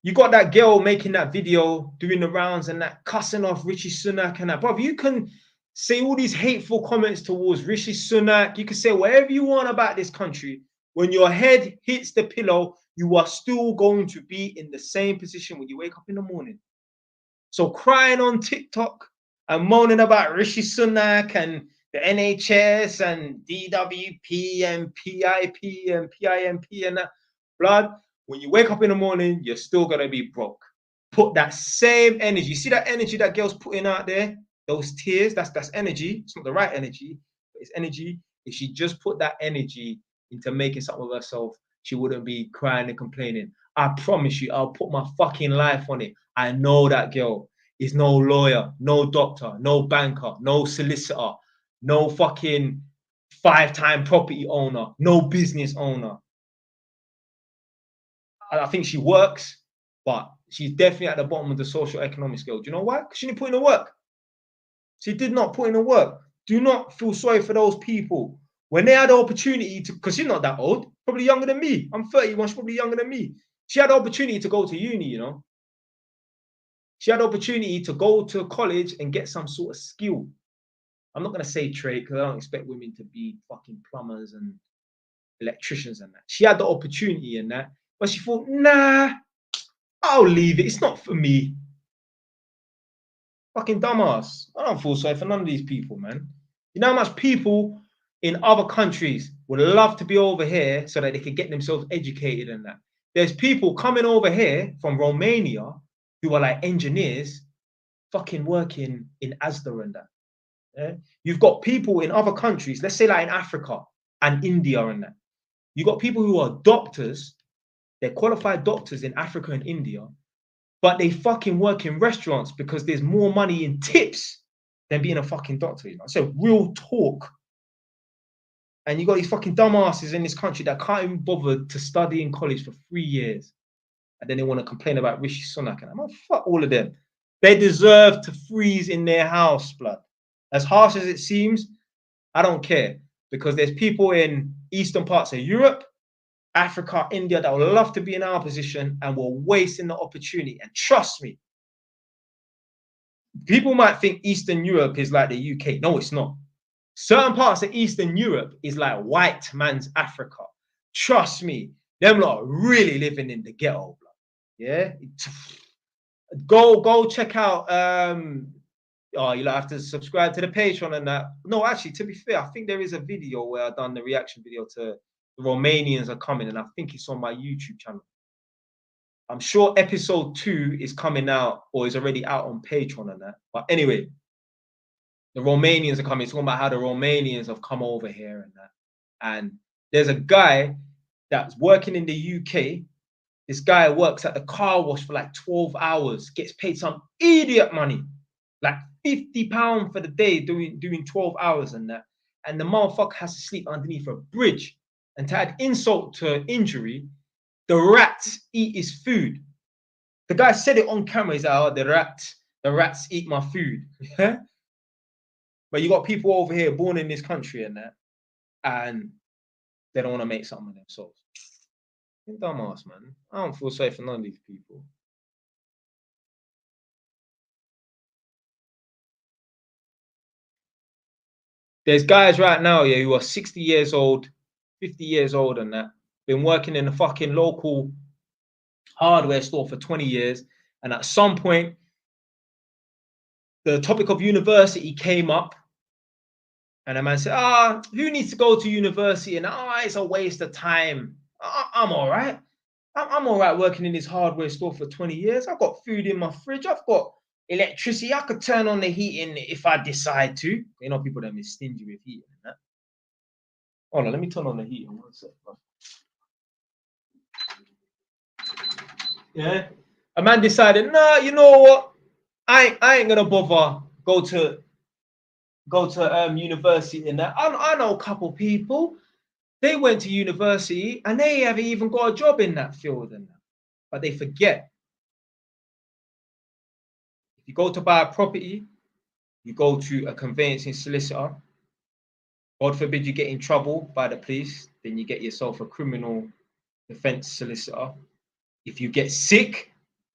You got that girl making that video, doing the rounds and that, cussing off Rishi Sunak and that. Bro, you can say all these hateful comments towards Rishi Sunak. You can say whatever you want about this country. When your head hits the pillow, you are still going to be in the same position when you wake up in the morning. So crying on TikTok and moaning about Rishi Sunak and the NHS and DWP and PIP and PIMP and that, blood, when you wake up in the morning, you're still going to be broke. Put that same energy. You see that energy that girl's putting out there? Those tears, that's energy. It's not the right energy, but it's energy. If she just put that energy into making something of herself, she wouldn't be crying and complaining. I promise you, I'll put my fucking life on it. I know that girl is no lawyer, no doctor, no banker, no solicitor, no fucking 5-time property owner, no business owner. I think she works, but she's definitely at the bottom of the social economic scale. Do you know why? Because she didn't put in the work. She did not put in the work. Do not feel sorry for those people. When they had the opportunity to, because she's not that old, probably younger than me. I'm 31, she's probably younger than me. She had the opportunity to go to uni, you know. She had the opportunity to go to college and get some sort of skill. I'm not going to say trade because I don't expect women to be fucking plumbers and electricians and that. She had the opportunity in that, but she thought, nah, I'll leave it. It's not for me. Fucking dumbass. I don't feel sorry for none of these people, man. You know how much people in other countries would love to be over here so that they could get themselves educated and that. There's people coming over here from Romania who are like engineers fucking working in Asda and that. Yeah? You've got people in other countries, let's say like in Africa and India and that. You've got people who are doctors, they're qualified doctors in Africa and India, but they fucking work in restaurants because there's more money in tips than being a fucking doctor. You know? So real talk. And you got these fucking dumbasses in this country that can't even bother to study in college for 3 years. And then they want to complain about Rishi Sunak. And I'm like, fuck all of them. They deserve to freeze in their house, blood. As harsh as it seems, I don't care. Because there's people in eastern parts of Europe, Africa, India that would love to be in our position and we're wasting the opportunity. And trust me, people might think Eastern Europe is like the UK. No, it's not. Certain parts of Eastern Europe is like white man's Africa. Trust me, them lot are really living in the ghetto. Yeah, go check out. Oh, you'll have to subscribe to the Patreon and that. No, actually, to be fair, I think there is a video where I've done the reaction video to the Romanians are coming, and I think it's on my YouTube channel. I'm sure episode 2 is coming out or is already out on Patreon and that. But anyway, the Romanians are coming. It's talking about how the Romanians have come over here and that. And there's a guy that's working in the UK. This guy works at the car wash for like 12 hours, gets paid some idiot money, like £50 for the day doing 12 hours and that. And the motherfucker has to sleep underneath a bridge. And to add insult to injury, the rats eat his food. The guy said it on camera. He's like, oh, the rats eat my food. Yeah. But you got people over here born in this country and that, and they don't want to make something of themselves. You're dumbass, man. I don't feel sorry for none of these people. There's guys right now, yeah, who are 60 years old, 50 years old and that, been working in a fucking local hardware store for 20 years. And at some point, the topic of university came up. And a man said, who needs to go to university? And it's a waste of time. I'm all right. I'm all right working in this hardware store for 20 years. I've got food in my fridge. I've got electricity. I could turn on the heating if I decide to. You know, people that are stingy with heating and that. Hold on, let me turn on the heating. 1 sec, bro. Yeah. A man decided, nah, you know what? I ain't gonna bother go to university and that. I know a couple people. They went to university and they haven't even got a job in that field and that. But they forget. If you go to buy a property, you go to a conveyancing solicitor. God forbid you get in trouble by the police, then you get yourself a criminal defense solicitor. If you get sick,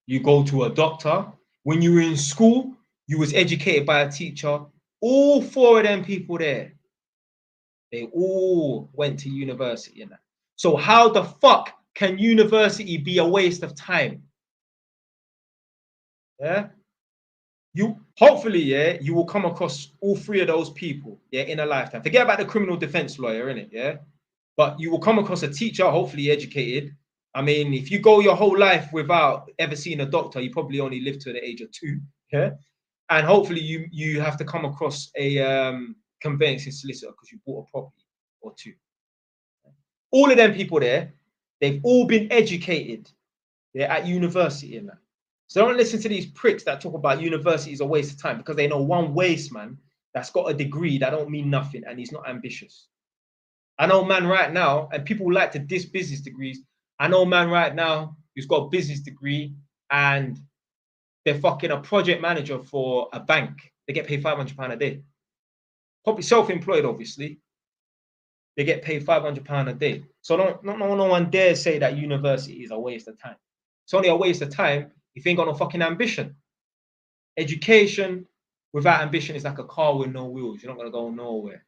you go to a doctor. When you were in school, you was educated by a teacher. All 4 of them people there, they all went to university and that. So how the fuck can university be a waste of time? Yeah. You hopefully, yeah, you will come across all 3 of those people, yeah, in a lifetime. Forget about the criminal defense lawyer, innit, yeah. But you will come across a teacher, hopefully educated. I mean, if you go your whole life without ever seeing a doctor, you probably only live to the age of 2, yeah. And hopefully, you have to come across a conveyancing solicitor because you bought a property or 2. All of them people there, they've all been educated, yeah, at university and that. So don't listen to these pricks that talk about university is a waste of time because they know one waste man that's got a degree that don't mean nothing and he's not ambitious. I know man right now, and people like to diss business degrees. I know man right now who's got a business degree and they're fucking a project manager for a bank. They get paid £500 a day. Probably self-employed, obviously. They get paid £500 a day. So no one dare say that university is a waste of time. It's only a waste of time if you ain't got no fucking ambition. Education without ambition is like a car with no wheels. You're not gonna go nowhere.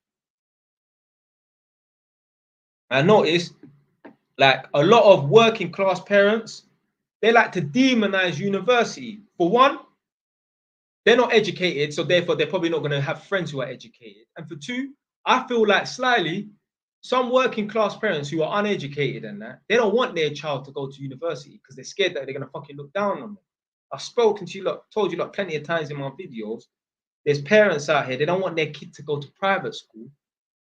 I noticed, like a lot of working class parents, they like to demonize university. For one, they're not educated, so therefore they're probably not going to have friends who are educated. And for 2, I feel like slightly some working class parents who are uneducated and that, they don't want their child to go to university because they're scared that they're going to fucking look down on them. I've spoken to you lot, told you lot plenty of times in my videos. There's parents out here, they don't want their kid to go to private school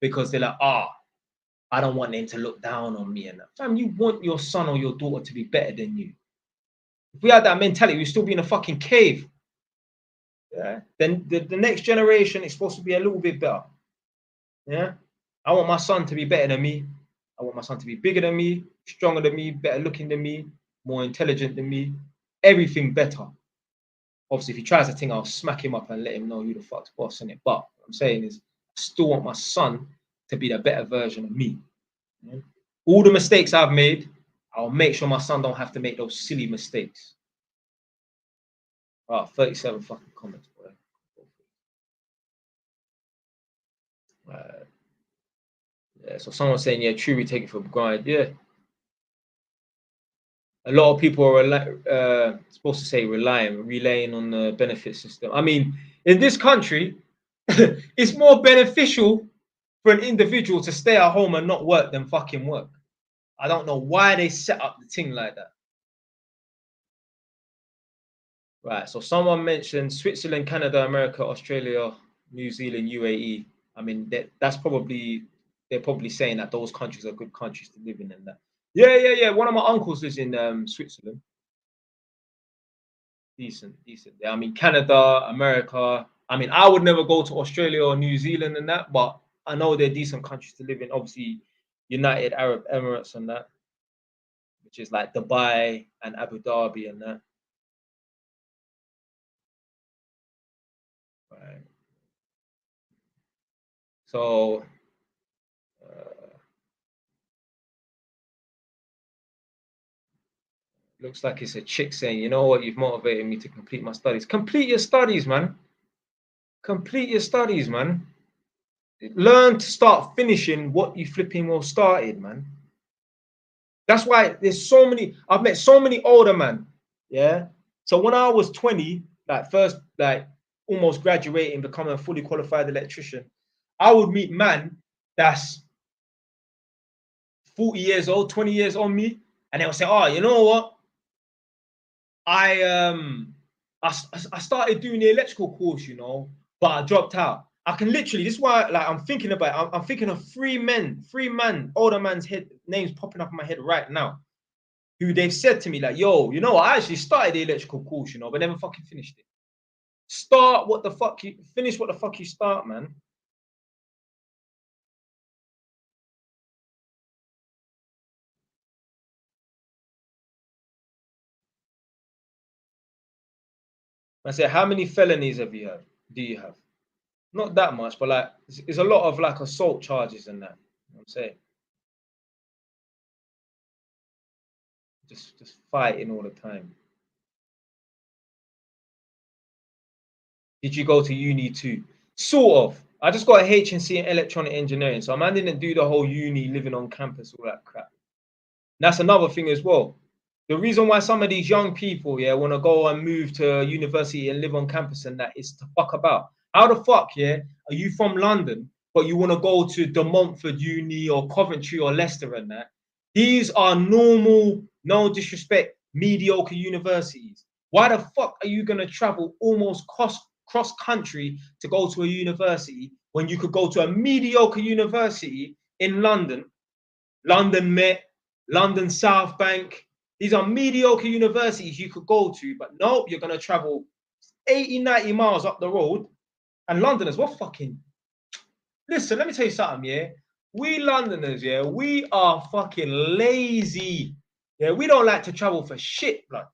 because they're like, I don't want them to look down on me and that. Fam, you want your son or your daughter to be better than you. If we had that mentality, we'd still be in a fucking cave. Yeah. Then the next generation is supposed to be a little bit better. Yeah. I want my son to be better than me. I want my son to be bigger than me, stronger than me, better looking than me, more intelligent than me. Everything better. Obviously, if he tries a thing, I'll smack him up and let him know who the fuck's boss in it. But what I'm saying is, I still want my son to be the better version of me. Yeah? All the mistakes I've made, I'll make sure my son don't have to make those silly mistakes. 37 fucking comments, boy. Yeah, so someone's saying, yeah, true, we take it for granted. Yeah. A lot of people are supposed to say relaying on the benefit system. I mean, in this country, it's more beneficial for an individual to stay at home and not work than fucking work. I don't know why they set up the thing like that. Right, so someone mentioned Switzerland, Canada, America, Australia, New Zealand, UAE. I mean, that's probably, they're probably saying that those countries are good countries to live in and that. Yeah. One of my uncles lives in Switzerland. Decent. Yeah, I mean, Canada, America. I mean, I would never go to Australia or New Zealand and that, but I know they're decent countries to live in. Obviously, United Arab Emirates and that, which is like Dubai and Abu Dhabi and that. So looks like it's a chick saying, you know what, you've motivated me to complete my studies. Complete your studies, man. Complete your studies, man. Learn to start finishing what you flipping well started, man. That's why there's so many, I've met so many older men. Yeah. So when I was 20, like first, like almost graduating, becoming a fully qualified electrician, I would meet man that's 40 years old, 20 years on me, and they'll say, oh, you know what? I started doing the electrical course, you know, but I dropped out. I can literally, this is why like I'm thinking about it. I'm thinking of three man, older man's head names popping up in my head right now, who they've said to me, like, yo, you know, I actually started the electrical course, you know, but never fucking finished it. Start what the fuck you finish what the fuck you start, man. I said, how many felonies have you had? Do you have? Not that much, but like it's a lot of like assault charges and that. You know what I'm saying? Just fighting all the time. Did you go to uni too? Sort of. I just got a HNC in electronic engineering, so man didn't do the whole uni living on campus, all that crap. That's another thing as well. The reason why some of these young people, yeah, want to go and move to university and live on campus and that is to fuck about. How the fuck, yeah, are you from London, but you want to go to De Montfort Uni or Coventry or Leicester and that? These are normal, no disrespect, mediocre universities. Why the fuck are you going to travel almost cross country to go to a university when you could go to a mediocre university in London, London Met, London South Bank? These are mediocre universities you could go to, but nope, you're going to travel 80, 90 miles up the road. And Londoners, we're fucking... Listen, let me tell you something, yeah? We Londoners, yeah, we are fucking lazy. Yeah, we don't like to travel for shit, blood.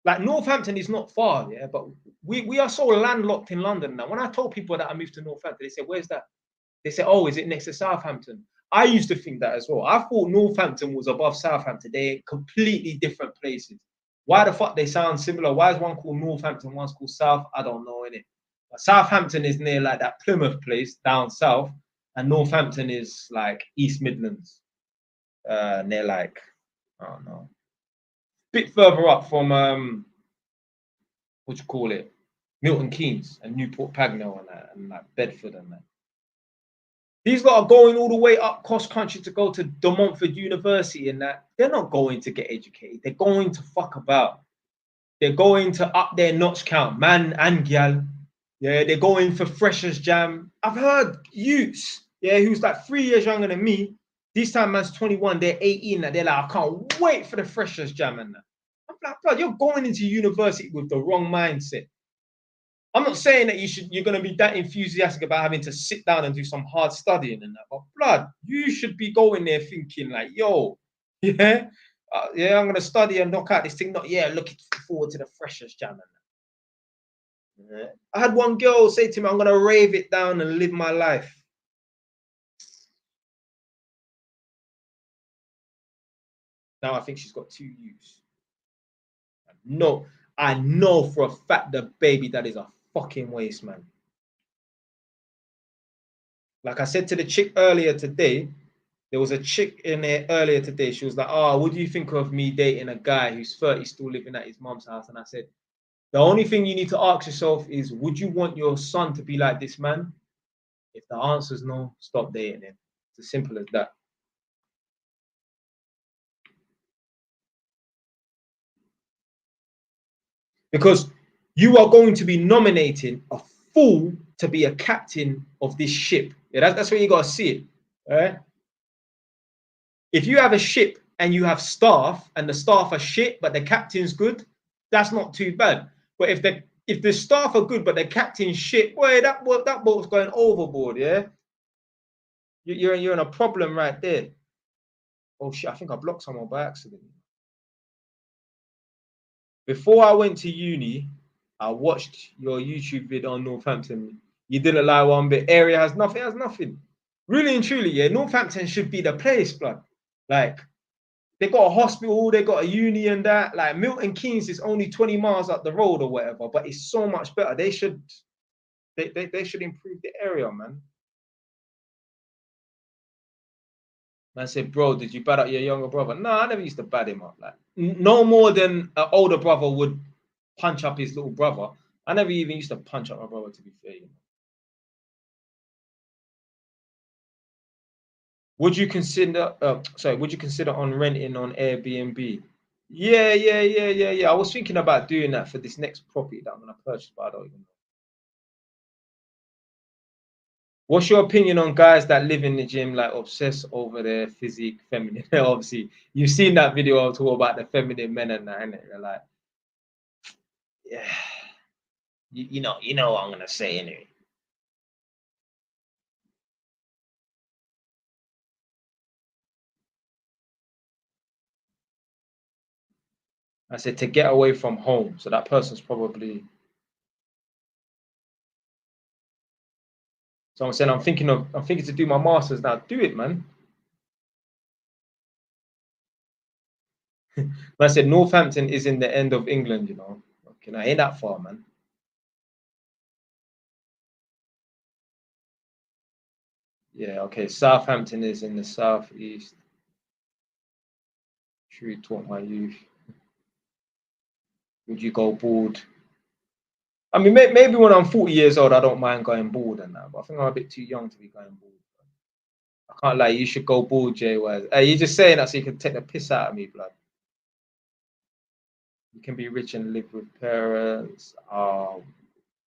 Like Northampton is not far, yeah, but we are so landlocked in London now. When I told people that I moved to Northampton, they said, where's that? They said, oh, is it next to Southampton? I used to think that as well. I thought Northampton was above Southampton. They're completely different places. Why the fuck they sound similar? Why is one called Northampton, one's called South? I don't know, innit? But Southampton is near like that Plymouth place down south, and Northampton is like East Midlands. Near like, I don't know, bit further up from what you call it, Milton Keynes and Newport Pagnell and that, and like Bedford and that. These lot are going all the way up cross country to go to De Montfort University and that. They're not going to get educated. They're going to fuck about. They're going to up their notch count, man and gal. Yeah, they're going for freshers jam. I've heard youths, yeah, who's like 3 years younger than me. This time man's 21, they're 18, and they're like, I can't wait for the freshers jam and that. I'm like, blood, you're going into university with the wrong mindset. I'm not saying that you're going to be that enthusiastic about having to sit down and do some hard studying and that, but blood, you should be going there thinking like, yo, yeah, yeah, I'm going to study and knock out this thing. Not, yeah, looking forward to the freshers jam and that. Yeah. I had one girl say to me, I'm going to rave it down and live my life. Now I think she's got 2 youths. No, I know for a fact the baby that is a fucking waste, man. Like I said to the chick earlier today, there was a chick in there earlier today. She was like, oh, what do you think of me dating a guy who's 30 still living at his mom's house? And I said, the only thing you need to ask yourself is, would you want your son to be like this man? If the answer is no, stop dating him. It's as simple as that. Because you are going to be nominating a fool to be a captain of this ship. Yeah, that's where you got to see it. All right? If you have a ship and you have staff and the staff are shit, but the captain's good, that's not too bad. But if the staff are good, but the captain's shit, boy, that boat's going overboard, yeah? You're in a problem right there. Oh shit, I think I blocked someone by accident. Before I went to uni, I watched your YouTube video on Northampton. You didn't lie one bit. Area has nothing. It has nothing. Really and truly, yeah. Northampton should be the place, blood. Like, they got a hospital, they got a uni and that. Like, Milton Keynes is only 20 miles up the road or whatever, but it's so much better. They should improve the area, man. Man said, bro, did you bad up your younger brother? No, I never used to bad him up. Like, no more than an older brother would punch up his little brother. I never even used to punch up my brother, to be fair. You know? Would you consider? Would you consider on renting on Airbnb? Yeah. I was thinking about doing that for this next property that I'm gonna purchase, but I don't even know. What's your opinion on guys that live in the gym, like obsess over their physique, feminine? Obviously, you've seen that video I talk about the feminine men and that, innit? They're like, yeah, you know what I'm gonna say anyway. I said to get away from home. So that person's probably. So I'm saying I'm thinking to do my masters now. Do it, man. I said Northampton is in the end of England, you know. Okay, I ain't that far, man. Yeah, okay. Southampton is in the southeast. True, taught my youth. Would you go bald? I mean, maybe when I'm 40 years old, I don't mind going bald and that, but I think I'm a bit too young to be going bald. I can't lie, you should go bald, Jay Wise. Hey, you're just saying that so you can take the piss out of me, blood. You can be rich and live with parents. I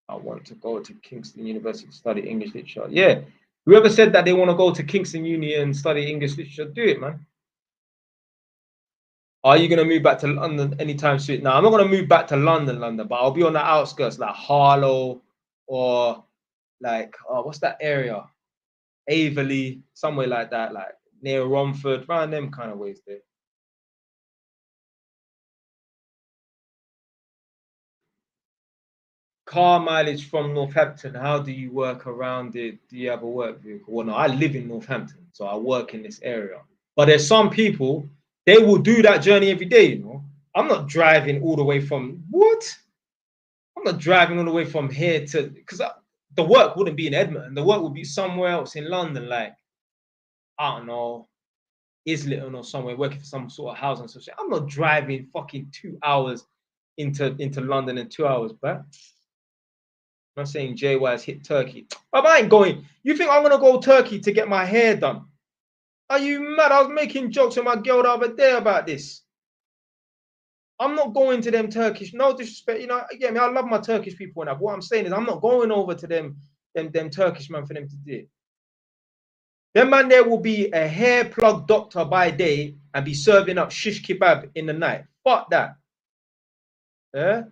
want to go to Kingston University to study English literature. Yeah. Whoever said that they want to go to Kingston Uni and study English literature, do it, man. Are you going to move back to London anytime soon? No, I'm not going to move back to London, but I'll be on the outskirts like Harlow or like, what's that area? Averley, somewhere like that, like near Romford, around them kind of ways there. Car mileage from Northampton, how do you work around it? Do you have a work vehicle? Well, no, I live in Northampton, so I work in this area. But there's some people, they will do that journey every day, you know. I'm not driving all the way from what? I'm not driving all the way from here to because the work wouldn't be in Edmonton. The work would be somewhere else in London, like I don't know, Islington or somewhere, working for some sort of housing association. I'm not driving fucking 2 hours into London and 2 hours back. I'm saying JY's hit Turkey. But I ain't going. You think I'm gonna go Turkey to get my hair done? Are you mad? I was making jokes with my girl the other day about this. I'm not going to them Turkish. No disrespect, you know. Yeah, I mean, I love my Turkish people and that. But what I'm saying is, I'm not going over to them Turkish man for them to do it. Them man there will be a hair plug doctor by day and be serving up shish kebab in the night. Fuck that. Yeah.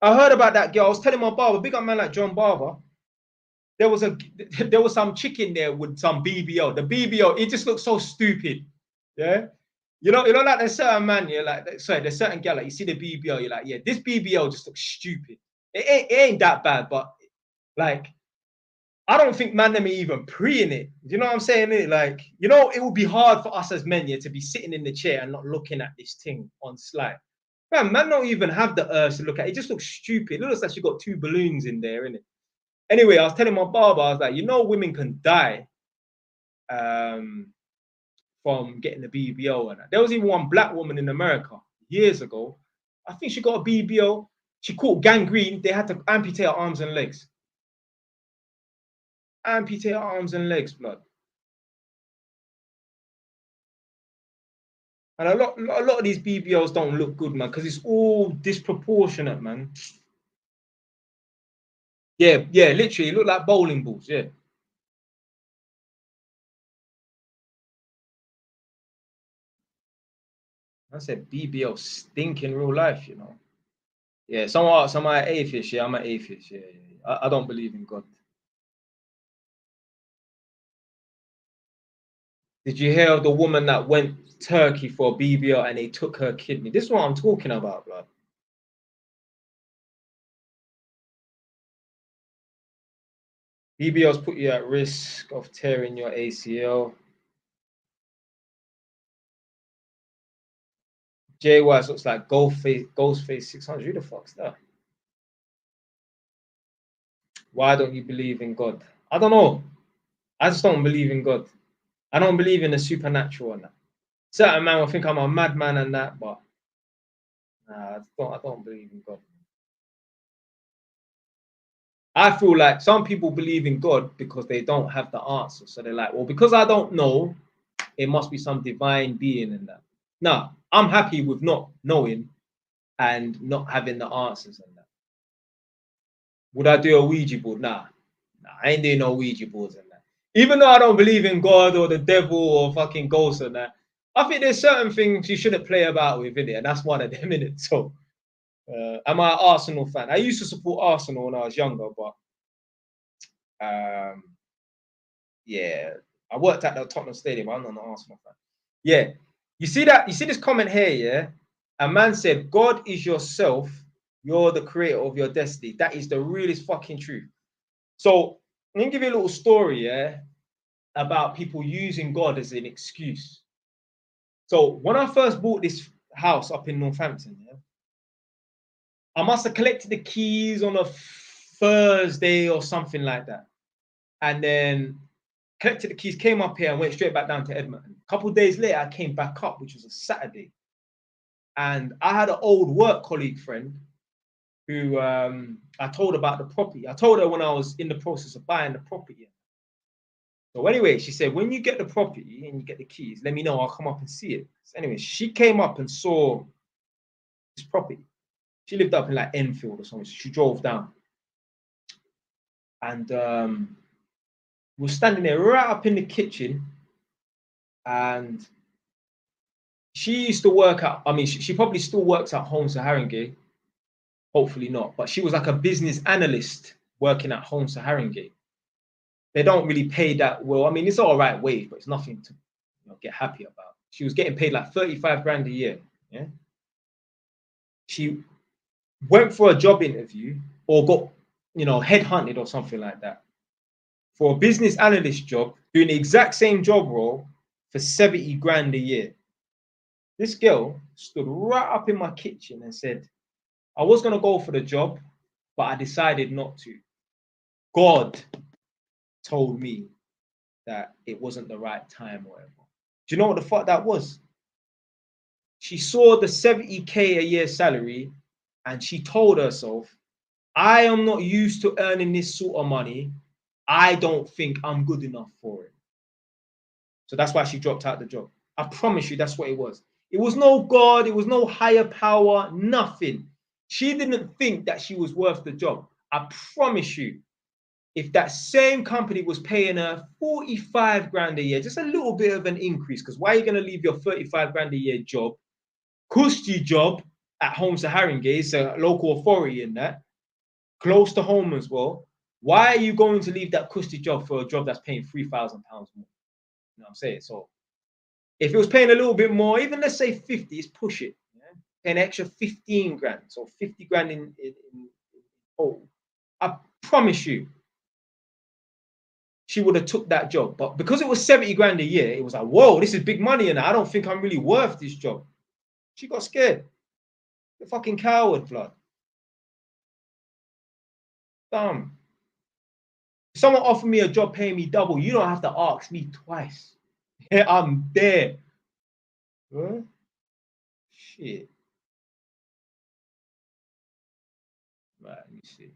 I heard about that girl. I was telling my barber, big up man like John Barber. There was some chicken there with some BBO. The BBO, it just looks so stupid. Yeah. Like there's certain man, yeah, like sorry, there's certain girl, like you see the BBO, you're like, yeah, this BBO just looks stupid. It ain't that bad, but like I don't think man them even pre-ing it. You know what I'm saying? Like, it would be hard for us as men, yeah, to be sitting in the chair and not looking at this thing on slide. Man don't even have the urge to look at it. It just looks stupid. It looks like she got two balloons in there, innit? Anyway, I was telling my barber, I was like, women can die from getting a BBO. And there was even one black woman in America years ago. I think she got a BBO. She caught gangrene. They had to amputate her arms and legs. Amputate her arms and legs, blood. And a lot of these BBLs don't look good, man, because it's all disproportionate, man. Yeah, literally, it look like bowling balls, yeah. I said BBL stink in real life, you know. Yeah, some are atheist, yeah, I'm an atheist, yeah. I don't believe in God. Did you hear of the woman that went to Turkey for a BBL and they took her kidney? This is what I'm talking about, blood. BBLs put you at risk of tearing your ACL. JYs looks like Ghostface 600. Who the fuck's that? Why don't you believe in God? I don't know. I just don't believe in God. I don't believe in the supernatural and that. Certain man will think I'm a madman and that, but nah, I don't believe in God. I feel like some people believe in God because they don't have the answer. So they're like, well, because I don't know, it must be some divine being in that. Nah, I'm happy with not knowing and not having the answers in that. Would I do a Ouija board? Nah, I ain't doing no Ouija boards and that. Even though I don't believe in God or the devil or fucking ghosts and that, I think there's certain things you shouldn't play about with, innit? And that's one of them, innit? So, am I an Arsenal fan? I used to support Arsenal when I was younger, but yeah, I worked at the Tottenham Stadium. I'm not an Arsenal fan. Yeah, you see that? You see this comment here? Yeah, a man said, "God is yourself. You're the creator of your destiny." That is the realest fucking truth. So let me give you a little story, yeah, about people using God as an excuse. So when I first bought this house up in Northampton, yeah, I must have collected the keys on a Thursday or something like that, and then collected the keys, came up here, and went straight back down to Edmonton. A couple of days later, I came back up, which was a Saturday, and I had an old work colleague friend who I told about the property. I told her when I was in the process of buying the property. So anyway, she said, when you get the property and you get the keys, let me know. I'll come up and see it. So anyway, she came up and saw this property. She lived up in like Enfield or something. So she drove down. And we were standing there right up in the kitchen. And she used to work at, I mean, she probably still works at Home to Haringey. Hopefully not. But she was like a business analyst working at Home to Haringey. They don't really pay that well. I mean, it's all right wage, but it's nothing to get happy about. She was getting paid like 35 grand a year. Yeah. She went for a job interview or got, headhunted or something like that for a business analyst job, doing the exact same job role for 70 grand a year. This girl stood right up in my kitchen and said, I was going to go for the job, but I decided not to. God told me that it wasn't the right time or whatever. Do you know what the fuck that was? She saw the 70K a year salary and she told herself, I am not used to earning this sort of money. I don't think I'm good enough for it. So that's why she dropped out the job. I promise you that's what it was. It was no God, it was no higher power, nothing. She didn't think that she was worth the job. I promise you, if that same company was paying her 45 grand a year, just a little bit of an increase, because why are you going to leave your 35 grand a year job, cushy job at Home to Haringey, it's a local authority in that, close to home as well. Why are you going to leave that cushy job for a job that's paying £3,000 more? You know what I'm saying? So if it was paying a little bit more, even let's say 50, it's push it. Yeah? Pay an extra 15 grand. So 50 grand in total. I promise you, she would have took that job. But because it was 70 grand a year, it was like, whoa, this is big money, and I don't think I'm really worth this job. She got scared. The fucking coward, blood. Dumb. If someone offered me a job paying me double, you don't have to ask me twice. Yeah, I'm there. Huh? Shit. Right, let me see.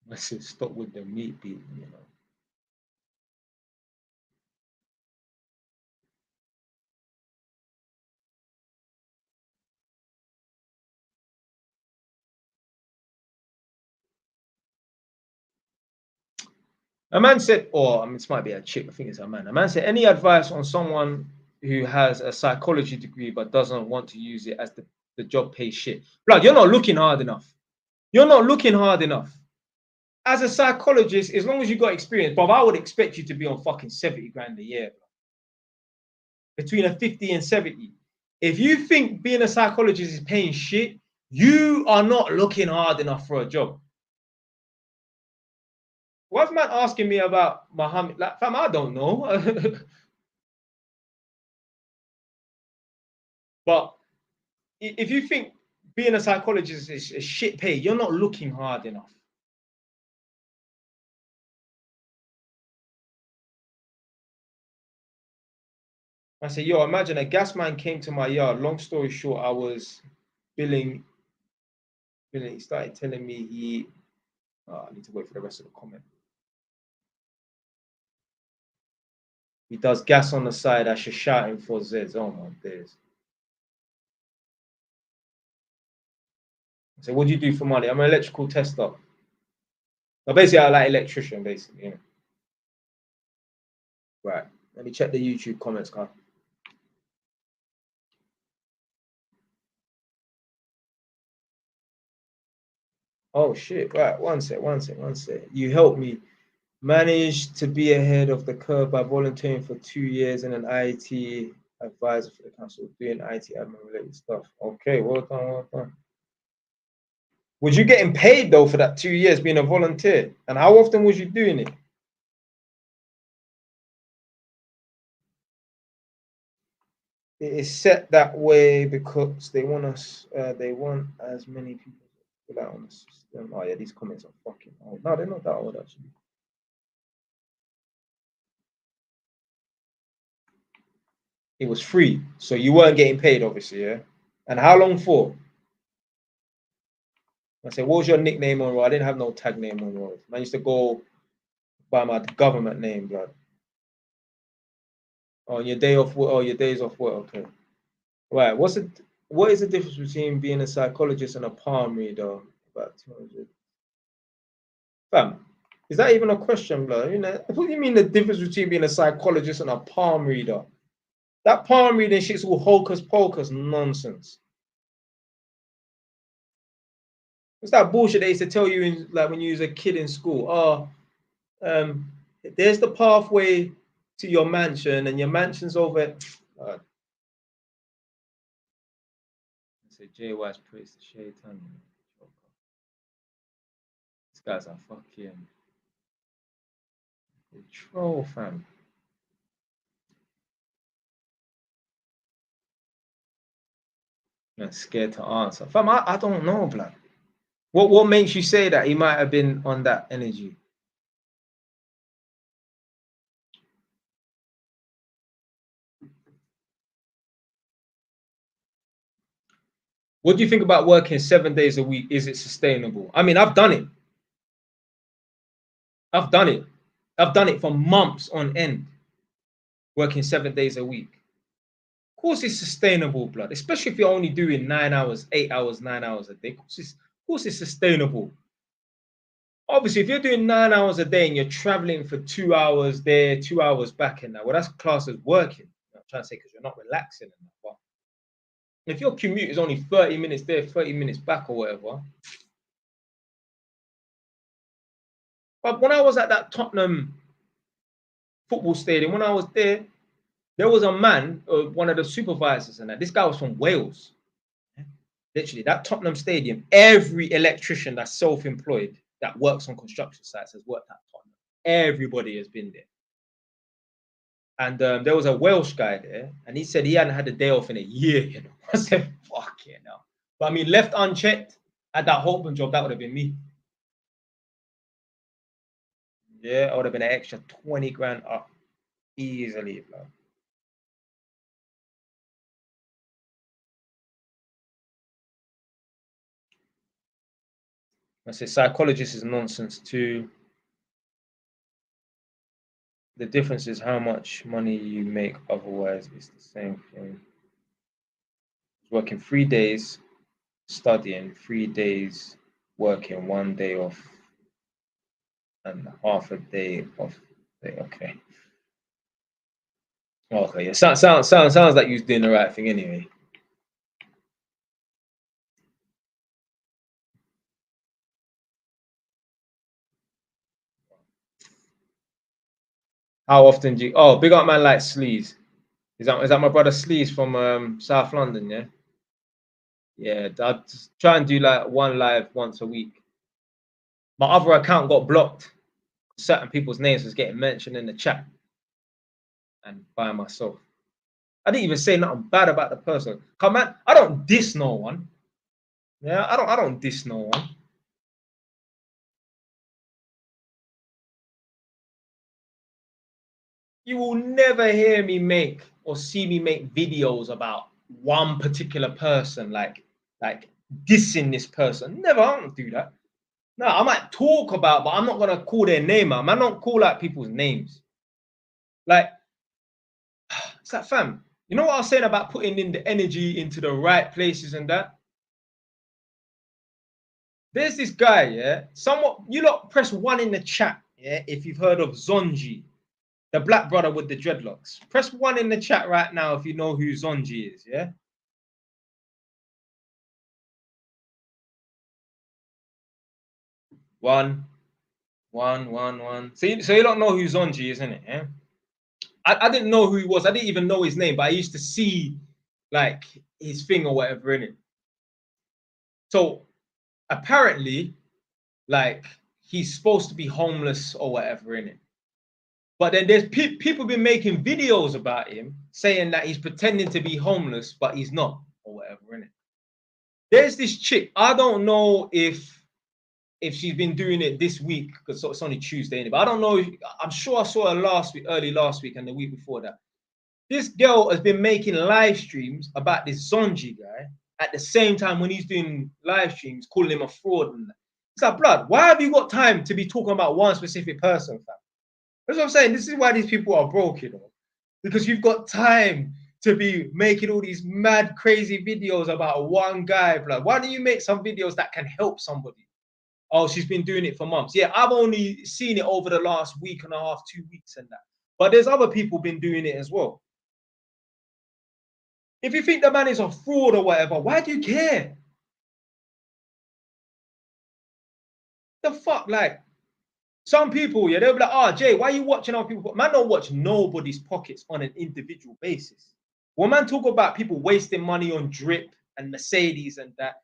I said, stop with the meat beat, A man said, or I mean, this might be a chick, I think it's a man. A man said, any advice on someone who has a psychology degree but doesn't want to use it as the job pays shit? Blood, you're not looking hard enough. You're not looking hard enough. As a psychologist, as long as you got experience, Bob, I would expect you to be on fucking 70 grand a year. Bro. Between a 50 and 70. If you think being a psychologist is paying shit, you are not looking hard enough for a job. What's man asking me about Muhammad? Like, fam, I don't know. But if you think being a psychologist is shit pay, you're not looking hard enough. I say, yo, imagine a gas man came to my yard. Long story short, I was billing. He started telling me he. I need to wait for the rest of the comment. He does gas on the side. I should shout him for Zeds. Oh my days. So what do you do for money? I'm an electrical tester. But basically, I like electrician, basically. You know? Right. Let me check the YouTube comments, Carl. Oh shit! Right, one sec. You helped me manage to be ahead of the curve by volunteering for 2 years in an IT advisor for the council, doing IT admin related stuff. Okay, well done. Was you getting paid though for that 2 years being a volunteer? And how often was you doing it? It is set that way because they want us. They want as many people without on the system. Oh yeah, these comments are fucking old. No, they're not that old actually. It was free, so you weren't getting paid, obviously, yeah. And how long for? I said, what was your nickname on road? I didn't have no tag name on road. I used to go by my government name, blood. On your day off work, your days off work, okay. Right. What is the difference between being a psychologist and a palm reader? About 200. Fam, is that even a question, blood? You know, what do you mean the difference between being a psychologist and a palm reader? That palm reading shit's all hocus pocus nonsense. What's that bullshit they used to tell you in, like when you was a kid in school? Oh, there's the pathway to your mansion, and your mansion's over. I say JY's praise the shaitan. These guys are fucking troll, fam. I'm scared to answer, fam. I don't know, blood. What makes you say that he might have been on that energy? What do you think about working 7 days a week? Is it sustainable? I mean, I've done it. I've done it. I've done it for months on end, working 7 days a week. Of course, it's sustainable, blood, especially if you're only doing 9 hours, 8 hours, 9 hours a day. Of course it's sustainable. Obviously, if you're doing 9 hours a day and you're traveling for 2 hours there, 2 hours back in that, well, that's classed as working. I'm trying to say because you're not relaxing. But if your commute is only 30 minutes there, 30 minutes back or whatever. But when I was at that Tottenham football stadium, when I was there, there was a man, one of the supervisors, and that this guy was from Wales. Literally, that Tottenham stadium, every electrician that's self-employed that works on construction sites has worked at Tottenham. Everybody has been there. And there was a Welsh guy there, and he said he hadn't had a day off in a year. You know, I said, "Fuck yeah, now." But I mean, left unchecked at that Holborn job, that would have been me. Yeah, I would have been an extra 20 grand up easily, bro. I say psychologist is nonsense too. The difference is how much money you make. Otherwise, it's the same thing. Working 3 days, studying 3 days, working 1 day off, and half a day off. Okay. Okay. Yeah. Sounds like you're doing the right thing anyway. How often do you? Oh, big up man like Sleaze. Is that my brother Sleaze from South London? Yeah. Yeah, I just try and do like one live once a week. My other account got blocked. Certain people's names was getting mentioned in the chat and by myself. I didn't even say nothing bad about the person. Come man, I don't diss no one. Yeah, I don't diss no one. You will never hear me make or see me make videos about one particular person, like dissing this person. Never, I don't do that. No, I might talk about, but I'm not gonna call their name out. Man, I don't call out people's names. Like, it's like, fam, you know what I was saying about putting in the energy into the right places and that? There's this guy, yeah. Somewhat, you lot press 1 in the chat, yeah, if you've heard of Zonji, the black brother with the dreadlocks. Press 1 in the chat right now if you know who Zonji is, yeah. One. So you don't know who Zonji is, innit? Yeah. I didn't know who he was. I didn't even know his name, but I used to see like his thing or whatever in it. So apparently, like he's supposed to be homeless or whatever in it. But then there's people been making videos about him saying that he's pretending to be homeless, but he's not or whatever in it. There's this chick. I don't know if she's been doing it this week because it's only Tuesday, but I don't know. I'm sure I saw her last week, early last week, and the week before that. This girl has been making live streams about this Zonji guy at the same time when he's doing live streams, calling him a fraud. And that. It's like, blood, why have you got time to be talking about one specific person, fam? That's what I'm saying. This is why these people are broke, you know, because you've got time to be making all these mad, crazy videos about one guy, blood. Why don't you make some videos that can help somebody? Oh, she's been doing it for months. Yeah, I've only seen it over the last week and a half, 2 weeks and that. But there's other people been doing it as well. If you think the man is a fraud or whatever, why do you care? The fuck, like some people, yeah, they'll be like, "Oh, Jay, why are you watching other people?" Man, don't watch nobody's pockets on an individual basis. When man talk about people wasting money on drip and Mercedes and that,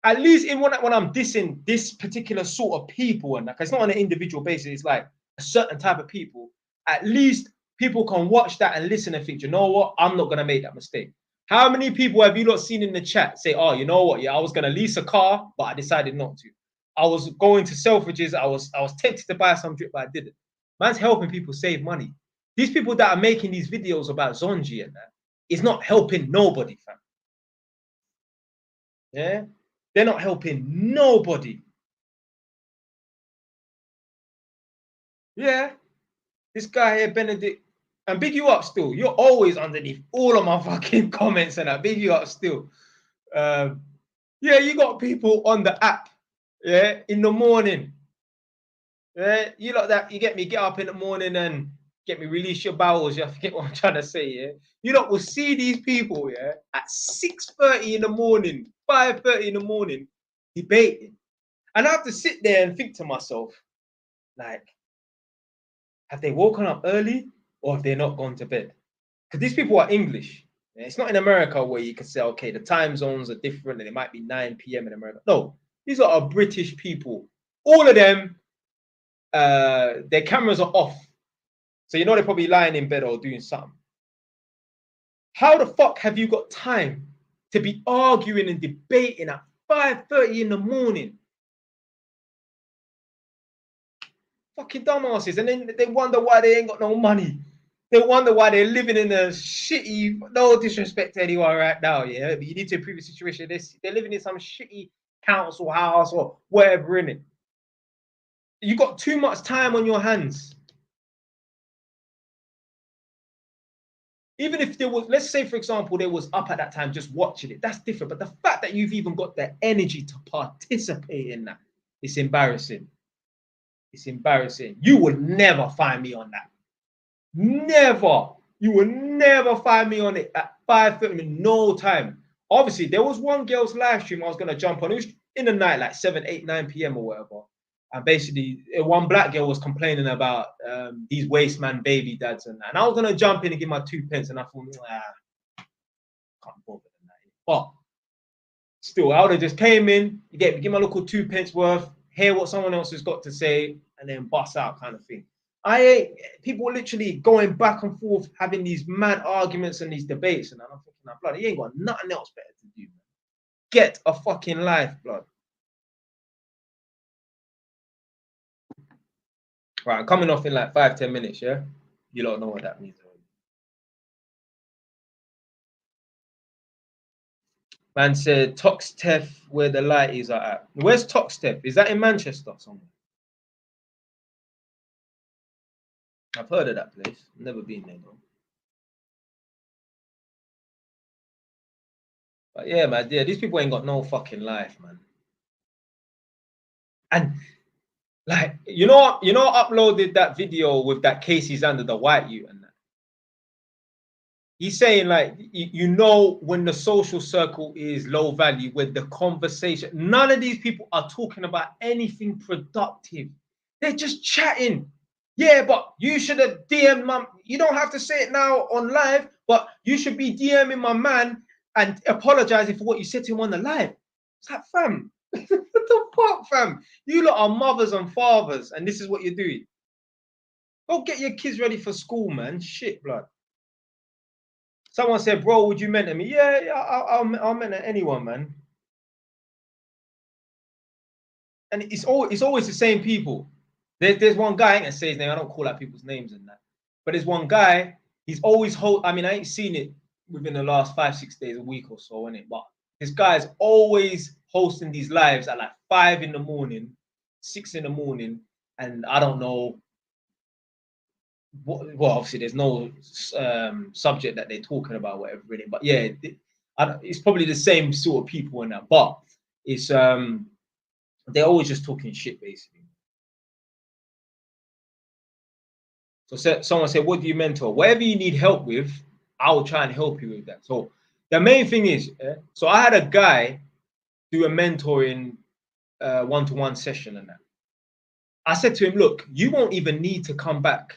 at least in when I'm dissing this particular sort of people and that, 'cause it's not on an individual basis, it's like a certain type of people. At least people can watch that and listen and think, you know what, I'm not gonna make that mistake. How many people have you not seen in the chat say, "Oh, you know what? Yeah, I was gonna lease a car, but I decided not to. I was going to Selfridges. I was tempted to buy some drip, but I didn't." Man's helping people save money. These people that are making these videos about Zonji and that is not helping nobody, fam. Yeah, they're not helping nobody. Yeah, this guy here, Benedict, and big you up still. You're always underneath all of my fucking comments and that. Big you up still. Yeah, you got people on the app. Yeah, in the morning. Yeah, you like that. You get me. Get up in the morning and get me. Release your bowels. You forget what I'm trying to say. Yeah, you lot will see these people. Yeah, at 6:30 in the morning, 5:30 in the morning, debating, and I have to sit there and think to myself, like, have they woken up early or have they not gone to bed? Because these people are English. Yeah, it's not in America where you can say, okay, the time zones are different and it might be 9 p.m. in America. No, these are British people. All of them, their cameras are off. So you know they're probably lying in bed or doing something. How the fuck have you got time to be arguing and debating at 5:30 in the morning? Fucking dumbasses. And then they wonder why they ain't got no money. They wonder why they're living in a shitty, no disrespect to anyone right now, yeah, but you need to improve the situation. They're living in some shitty council house or whatever in it. You got too much time on your hands. Even if there was, let's say, for example, they was up at that time just watching it, that's different. But the fact that you've even got the energy to participate in that, it's embarrassing. It's embarrassing. You would never find me on that. Never. You will never find me on it at 5:30, no time. Obviously, there was one girl's live stream I was gonna jump on. It was in the night, like 7, 8, 9 p.m. or whatever. And basically, one black girl was complaining about these waste man baby dads and that. And I was gonna jump in and give my 2 pence, and I thought, can't bother than that. But still, I would have just came in, give my local 2 pence worth, hear what someone else has got to say, and then bust out kind of thing. People literally going back and forth, having these mad arguments and these debates, and I'm thinking, blood, you ain't got nothing else better to do, man. Get a fucking life, blood. Right, I'm coming off in like 5-10 minutes, yeah? You don't know what that means. Man said, Toxteth, where the light is at. Where's Toxteth? Is that in Manchester somewhere? I've heard of that place. Never been there, though. But yeah, man, yeah, these people ain't got no fucking life, man. And like, you know, uploaded that video with that Casey's under the white you and that. He's saying like, you know, when the social circle is low value, with the conversation, none of these people are talking about anything productive. They're just chatting. Yeah, but you should have DM'd my, you don't have to say it now on live, but you should be DMing my man and apologizing for what you said to him on the live. It's like, fam, what the fuck, fam? You lot are mothers and fathers, and this is what you're doing. Go get your kids ready for school, man. Shit, blood. Someone said, bro, would you mentor me? Yeah, I'll mentor anyone, man. And it's always the same people. There's one guy, I ain't gonna say his name, I don't call out people's names and that. But there's one guy, he's always I mean, I ain't seen it within the last 5-6 days, a week or so, innit? But this guy's always hosting these lives at like 5 in the morning, 6 in the morning, and I don't know. Well, obviously there's no subject that they're talking about, whatever, really. But yeah, it's probably the same sort of people in that. But it's they're always just talking shit, basically. So someone said, what do you mentor? Whatever you need help with, I will try and help you with that. So the main thing is, so I had a guy do a mentoring one-to-one session and that. I said to him, look, you won't even need to come back.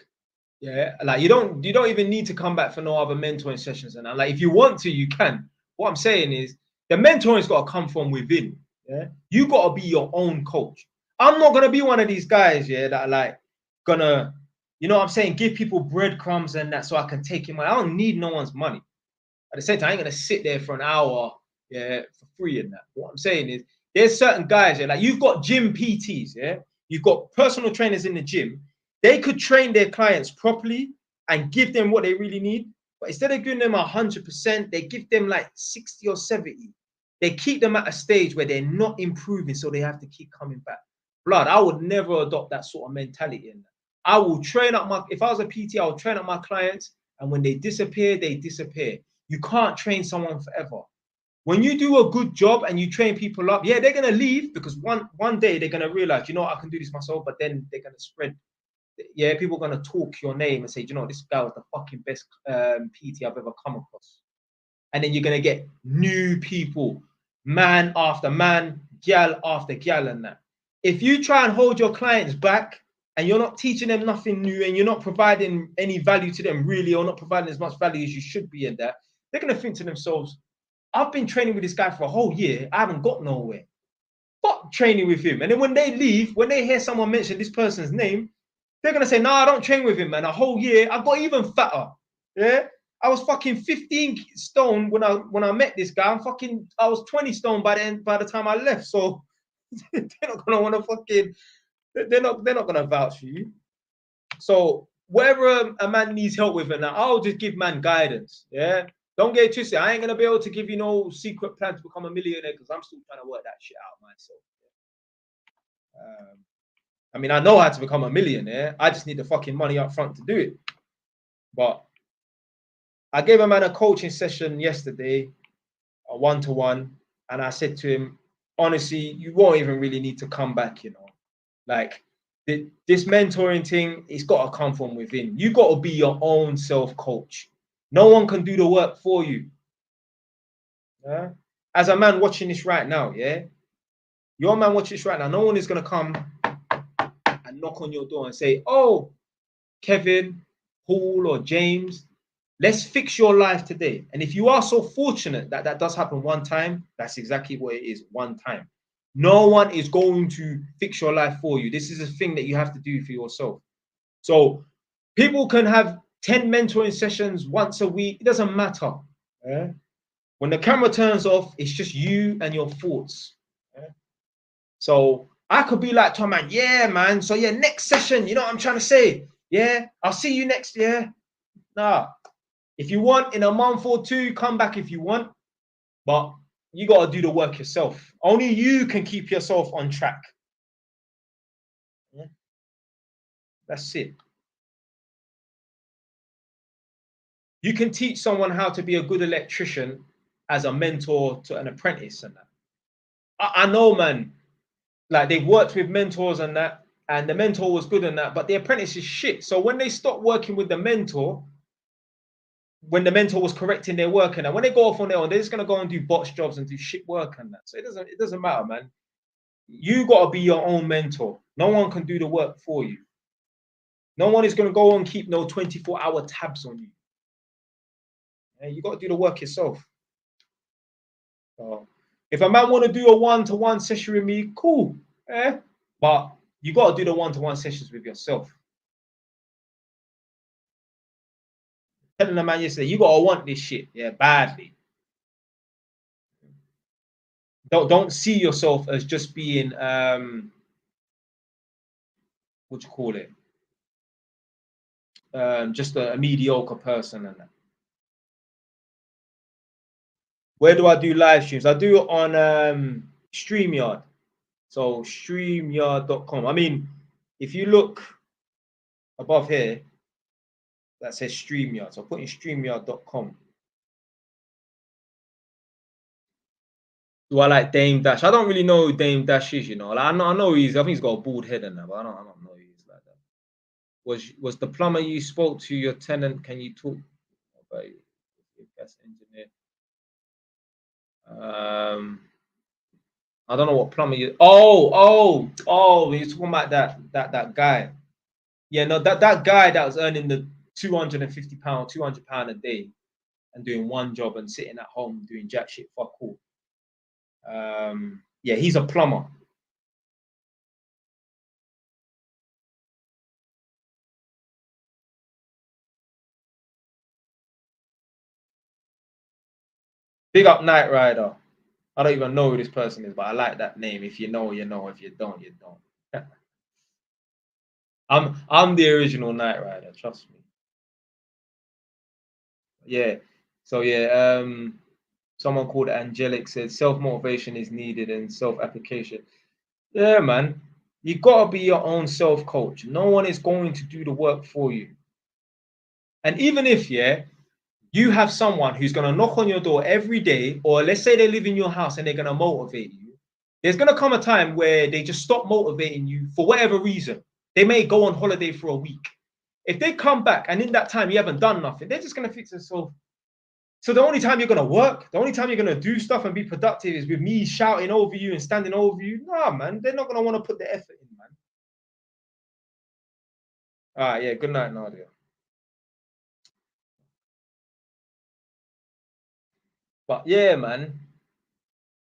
Yeah, like you don't even need to come back for no other mentoring sessions and that. Like if you want to, you can. What I'm saying is the mentoring's got to come from within. Yeah, you got to be your own coach. I'm not gonna be one of these guys, yeah, that are like gonna, you know what I'm saying, give people breadcrumbs and that so I can take him. I don't need no one's money. At the same time, I ain't gonna sit there for an hour, yeah, for free and that. What I'm saying is there's certain guys, yeah, like you've got gym PTs, yeah, you've got personal trainers in the gym. They could train their clients properly and give them what they really need. But instead of giving them 100%, they give them like 60 or 70. They keep them at a stage where they're not improving, so they have to keep coming back. Blood, I would never adopt that sort of mentality in that. I will train up if I was a PT, I would train up my clients, and when they disappear, they disappear. You can't train someone forever. When you do a good job and you train people up, yeah, they're gonna leave because one day they're gonna realize, you know what, I can do this myself, but then they're gonna spread. Yeah, people are going to talk your name and say, you know, this guy was the fucking best PT I've ever come across. And then you're going to get new people, man after man, gal after gal and that. If you try and hold your clients back and you're not teaching them nothing new and you're not providing any value to them really, or not providing as much value as you should be in that, they're going to think to themselves, I've been training with this guy for a whole year. I haven't got nowhere. Fuck training with him. And then when they leave, when they hear someone mention this person's name, they're gonna say, no, I don't train with him, man. A whole year, I got even fatter. Yeah, I was fucking 15 stone when I met this guy. I was 20 stone by the time I left. So they're not gonna want to fucking. They're not gonna vouch for you. So whatever a man needs help with, and I'll just give man guidance. Yeah, don't get twisted. I ain't gonna be able to give you no secret plan to become a millionaire because I'm still trying to work that shit out myself. I mean, I know how to become a millionaire. I just need the fucking money up front to do it. But I gave a man a coaching session yesterday, a one-to-one, and I said to him, honestly, you won't even really need to come back, you know. Like, this mentoring thing, it's got to come from within. You got to be your own self-coach. No one can do the work for you. Yeah? As a man watching this right now, yeah? Your man watching this right now, no one is going to come and knock on your door and say, oh, Kevin, Paul, or James, let's fix your life today. And if you are so fortunate that that does happen one time, that's exactly what it is, one time. No one is going to fix your life for you. This is a thing that you have to do for yourself. So people can have 10 mentoring sessions once a week. It doesn't matter. Yeah? When the camera turns off, it's just you and your thoughts. Yeah? So I could be like, Tom, man, yeah, man. So yeah, next session, you know what I'm trying to say? Yeah, I'll see you next year. Nah, if you want, in a month or two, come back if you want. But you got to do the work yourself. Only you can keep yourself on track. Yeah? That's it. You can teach someone how to be a good electrician as a mentor to an apprentice and that. I know, man, like they've worked with mentors and that, and the mentor was good and that, but the apprentice is shit. So when they stop working with the mentor, when the mentor was correcting their work and that, when they go off on their own, they're just gonna go and do botch jobs and do shit work and that. So it doesn't matter, man. You gotta be your own mentor. No one can do the work for you. No one is gonna go and keep no 24-hour tabs on you. Yeah, you gotta do the work yourself. So if a man want to do a one-to-one session with me, cool. But you got to do the one-to-one sessions with yourself. Telling the man yesterday, you got to want this shit, yeah, badly. Don't see yourself as just being what you call it, just a mediocre person and that. Where do I do live streams? I do it on StreamYard. So StreamYard.com. I mean, if you look above here, that says StreamYard. So put in StreamYard.com. Do I like Dame Dash? I don't really know who Dame Dash is, you know. Like, I know I think he's got a bald head and that, but I don't know who he is like that. Was the plumber you spoke to your tenant? Can you talk about your gas engineer? I don't know what plumber you. Oh! You're talking about that guy. Yeah, no, that guy that was earning the £250, £200 a day, and doing one job and sitting at home doing jack shit. Fuck all. Yeah, he's a plumber. Big up Knight Rider. I don't even know who this person is, but I like that name. If you know, you know. If you don't, you don't. I'm the original Knight Rider, trust me. Yeah. So yeah, someone called Angelic said self-motivation is needed and self-application. Yeah, man. You gotta be your own self-coach. No one is going to do the work for you. And even if, yeah, you have someone who's gonna knock on your door every day, or let's say they live in your house and they're gonna motivate you, there's gonna come a time where they just stop motivating you for whatever reason. They may go on holiday for a week. If they come back and in that time you haven't done nothing, they're just gonna fix themselves. So the only time you're gonna work, the only time you're gonna do stuff and be productive is with me shouting over you and standing over you. Nah, man, they're not gonna want to put the effort in, man. All right, yeah. Good night, Nadia. But yeah, man,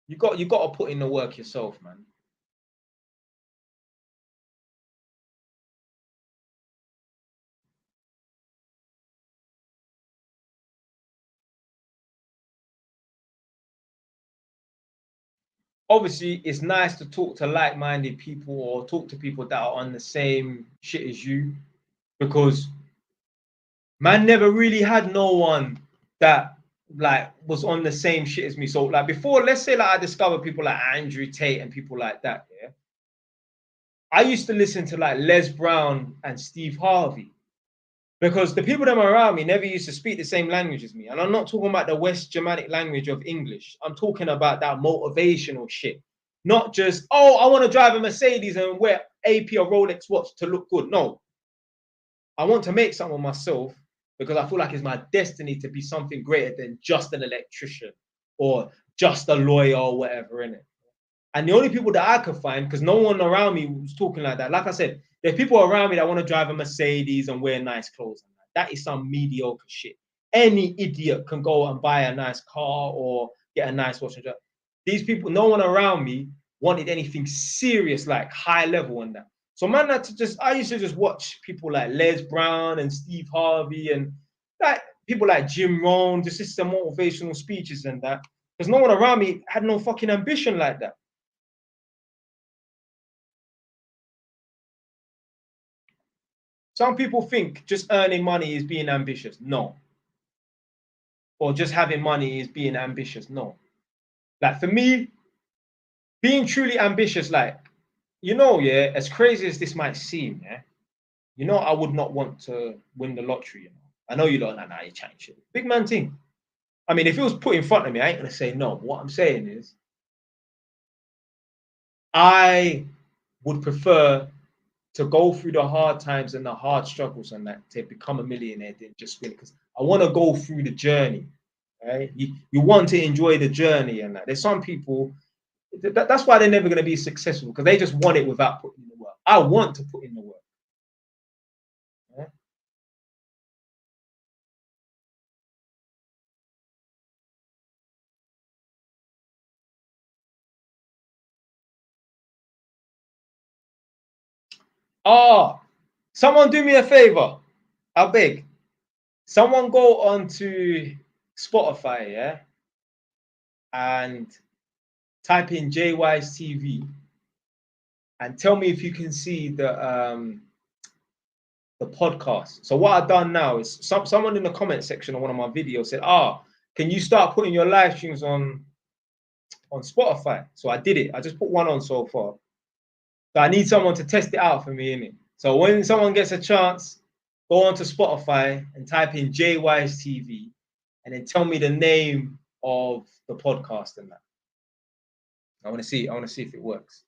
you got to put in the work yourself, man. Obviously, it's nice to talk to like-minded people or talk to people that are on the same shit as you, because man never really had no one that like was on the same shit as me. So like before, let's say like I discovered people like Andrew Tate and people like that, yeah. I used to listen to like Les Brown and Steve Harvey, because the people that were around me never used to speak the same language as me. And I'm not talking about the West Germanic language of English. I'm talking about that motivational shit. Not just, oh, I want to drive a Mercedes and wear AP or Rolex watch to look good. No. I want to make something of myself because I feel like it's my destiny to be something greater than just an electrician or just a lawyer or whatever, innit? And the only people that I could find, because no one around me was talking like that. Like I said, there's people around me that want to drive a Mercedes and wear nice clothes. That is some mediocre shit. Any idiot can go and buy a nice car or get a nice watch and drive. These people, no one around me wanted anything serious, like high level and that. So man, I used to just watch people like Les Brown and Steve Harvey and like people like Jim Rohn, just listen to motivational speeches and that. Because no one around me had no fucking ambition like that. Some people think just earning money is being ambitious. No. Or just having money is being ambitious. No. Like for me, being truly ambitious, like, yeah, as crazy as this might seem, yeah, I would not want to win the lottery. I know you don't know, you're chatting shit. Big man thing. I mean, if it was put in front of me, I ain't gonna say no. What I'm saying is, I would prefer to go through the hard times and the hard struggles and that to become a millionaire than just win, because I want to go through the journey. Right? You want to enjoy the journey and that. There's some people that's why they're never going to be successful, because they just want it without putting in the work. I want to put in the work. Yeah? Oh, someone do me a favor. I beg. Someone go on to Spotify, yeah, and type in JY's TV and tell me if you can see the podcast. So what I've done now is someone in the comment section of one of my videos said, can you start putting your live streams on Spotify? So I did it. I just put one on so far. So I need someone to test it out for me, innit? So when someone gets a chance, go onto Spotify and type in JY's TV and then tell me the name of the podcast and that. I want to see if it works.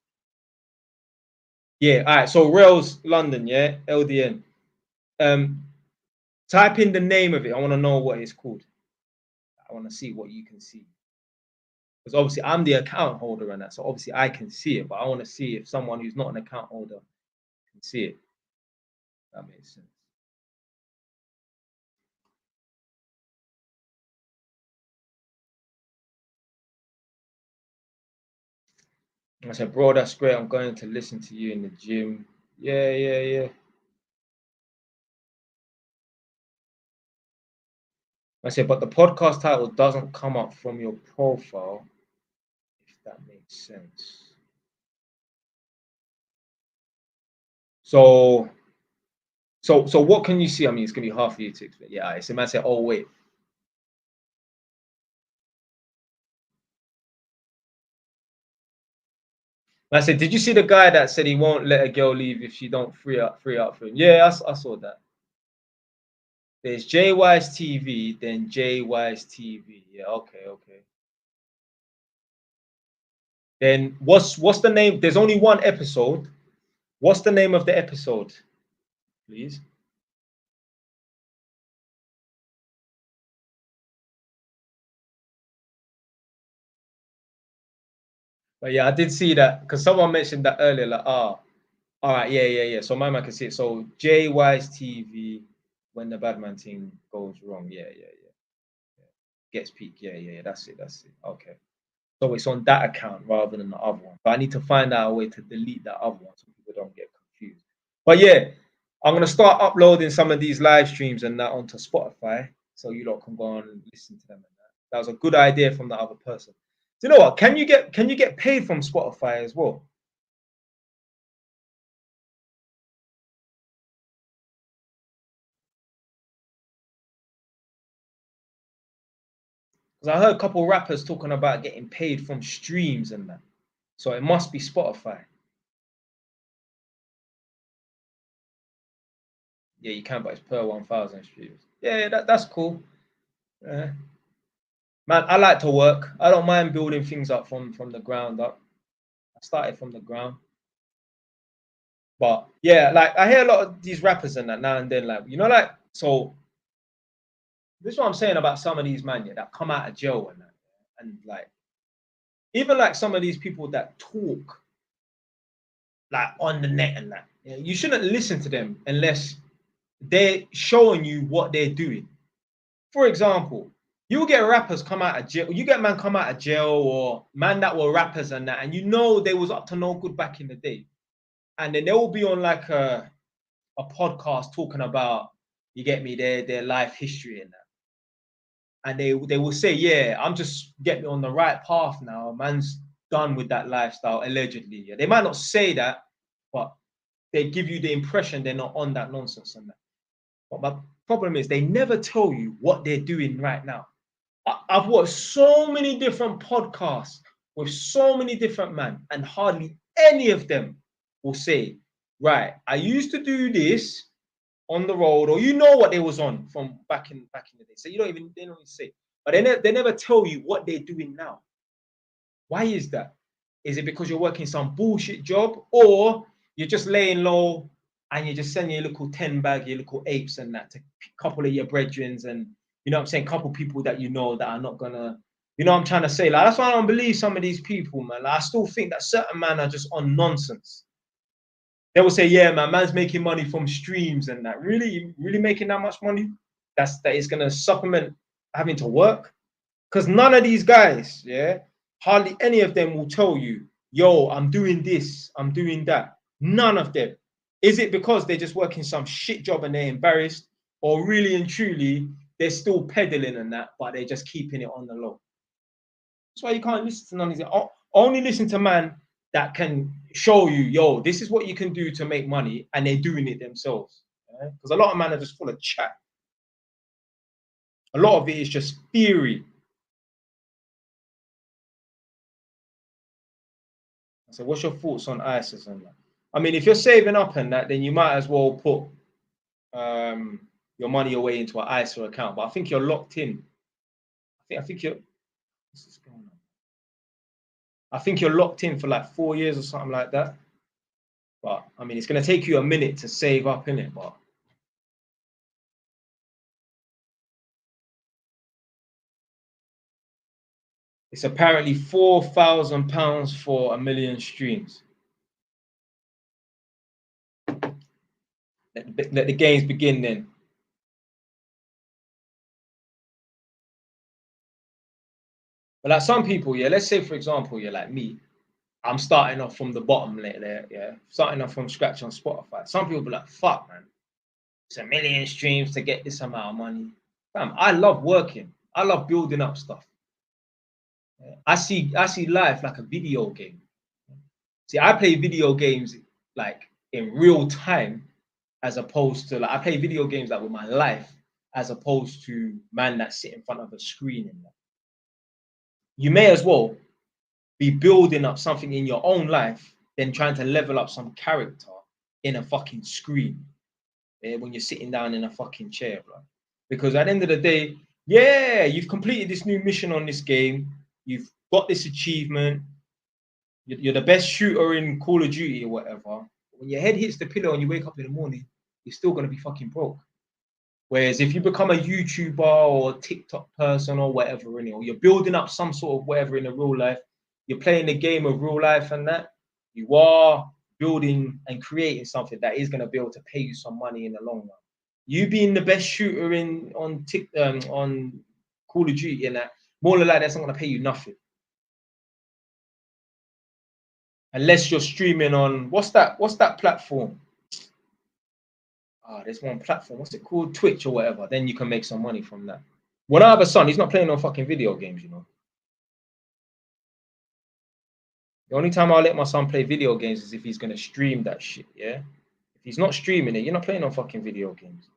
Yeah, all right. So Rails London, yeah, LDN. Type in the name of it. I want to know what it's called. I want to see what you can see. Because obviously I'm the account holder and that, so obviously I can see it, but I want to see if someone who's not an account holder can see it. That makes sense. I said, bro, that's great. I'm going to listen to you in the gym. Yeah. I said, but the podcast title doesn't come up from your profile, if that makes sense. So what can you see? I mean, it's gonna be hard for you to explain. Yeah, I might say, oh wait. I said, did you see the guy that said he won't let a girl leave if she don't free up for him? Yeah, I saw that. There's JY's TV, then JY's TV. Yeah, okay. Then what's the name? There's only one episode. What's the name of the episode, please? But yeah, I did see that because someone mentioned that earlier. Like, all right, yeah. So my man can see it. So JY's TV, when the bad man thing goes wrong. Yeah. Gets peak. Yeah. That's it. Okay. So it's on that account rather than the other one. But I need to find out a way to delete that other one so people don't get confused. But yeah, I'm gonna start uploading some of these live streams and that onto Spotify, so you lot can go and listen to them. And that was a good idea from the other person. Do you know what? Can you get paid from Spotify as well? Because I heard a couple of rappers talking about getting paid from streams and that. So it must be Spotify. Yeah, you can, but it's per 1,000 streams. Yeah, that's cool. Yeah. Man, I like to work. I don't mind building things up from the ground up. I started from the ground. But yeah, like I hear a lot of these rappers and that now and then, like, like, so this is what I'm saying about some of these men, yeah, that come out of jail and that, and like, even like some of these people that talk like on the net and that, you shouldn't listen to them unless they're showing you what they're doing. For example, you'll get rappers come out of jail, you get man come out of jail, or man that were rappers and that, and you know they was up to no good back in the day. And then they will be on like a podcast talking about, you get me, their life history and that. And they will say, yeah, I'm just getting on the right path now. Man's done with that lifestyle, allegedly. Yeah. They might not say that, but they give you the impression they're not on that nonsense and that. But my problem is they never tell you what they're doing right now. I've watched so many different podcasts with so many different men, and hardly any of them will say, right, I used to do this on the road, or you know what they was on from back in the day. So they don't even say, but they never tell you what they're doing now. Why is that? Is it because you're working some bullshit job, or you're just laying low and you're just sending your little 10 bag, your little apes and that to a couple of your brethrens, and you know what I'm saying, couple people that you know that are not gonna, you know what I'm trying to say? Like, that's why I don't believe some of these people, man. Like, I still think that certain men are just on nonsense. They will say, yeah, man, man's making money from streams and that. Really making that much money? That is gonna supplement having to work? Because none of these guys, yeah, hardly any of them will tell you, yo, I'm doing this, I'm doing that. None of them. Is it because they're just working some shit job and they're embarrassed? Or really and truly, they're still peddling and that, but they're just keeping it on the low? That's why you can't listen to none of these. Only listen to man that can show you, yo, this is what you can do to make money, and they're doing it themselves. Because a lot of men are just full of chat. A lot of it is just theory. So what's your thoughts on ISIS and that? I mean, if you're saving up and that, then you might as well put your money away into an ISA account. But I think you're locked in. I think you're. What's this going on? I think you're locked in for like 4 years or something like that. But I mean, it's going to take you a minute to save up in it. But it's apparently £4,000 for 1 million streams. Let the games begin then. But like some people, yeah, let's say for example, you're like me, I'm starting off from the bottom there, yeah, starting off from scratch on Spotify. Some people be like, fuck, man, it's 1 million streams to get this amount of money. Fam, I love working. I love building up stuff. Yeah. I see life like a video game. See, I play video games like in real time, as opposed to like I play video games like with my life, as opposed to man that sit in front of a screen and that. You may as well be building up something in your own life than trying to level up some character in a fucking screen, when you're sitting down in a fucking chair, bro. Because at the end of the day, yeah, you've completed this new mission on this game, you've got this achievement, you're the best shooter in Call of Duty or whatever. When your head hits the pillow and you wake up in the morning, you're still gonna be fucking broke. Whereas if you become a YouTuber or a TikTok person or whatever, or you're building up some sort of whatever in the real life, you're playing the game of real life and that, you are building and creating something that is going to be able to pay you some money in the long run. You being the best shooter on Call of Duty and that, more than that, that's not going to pay you nothing. Unless you're streaming on, what's that platform? There's one platform, what's it called? Twitch or whatever. Then you can make some money from that. When I have a son, he's not playing on fucking video games, you know. The only time I'll let my son play video games is if he's going to stream that shit, yeah? If he's not streaming it, you're not playing on fucking video games.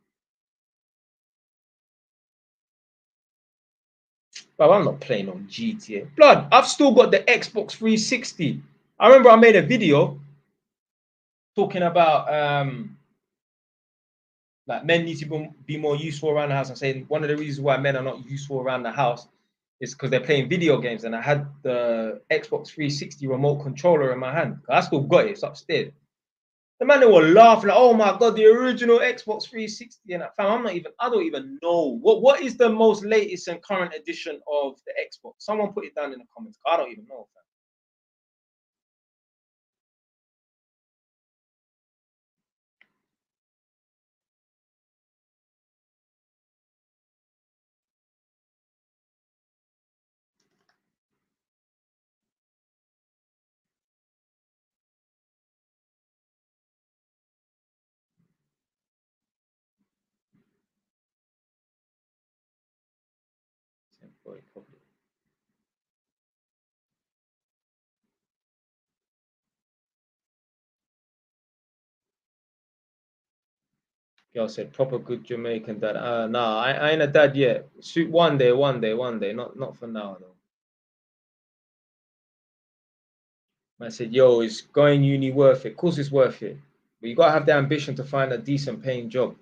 Bro, I'm not playing on GTA. Blood, I've still got the Xbox 360. I remember I made a video talking about like men need to be more useful around the house, and saying one of the reasons why men are not useful around the house is because they're playing video games. And I had the Xbox 360 remote controller in my hand. I still got it, it's upstairs. The man, they were laughing like, oh my god, the original Xbox 360. And fam, I don't even know what is the most latest and current edition of the Xbox. Someone put it down in the comments. I don't even know, fam. Probably. Girl said, proper good Jamaican dad. Nah, I ain't a dad yet. Shoot, one day. Not for now, though. I said, yo, is going uni worth it? Of course it's worth it. But you got to have the ambition to find a decent paying job.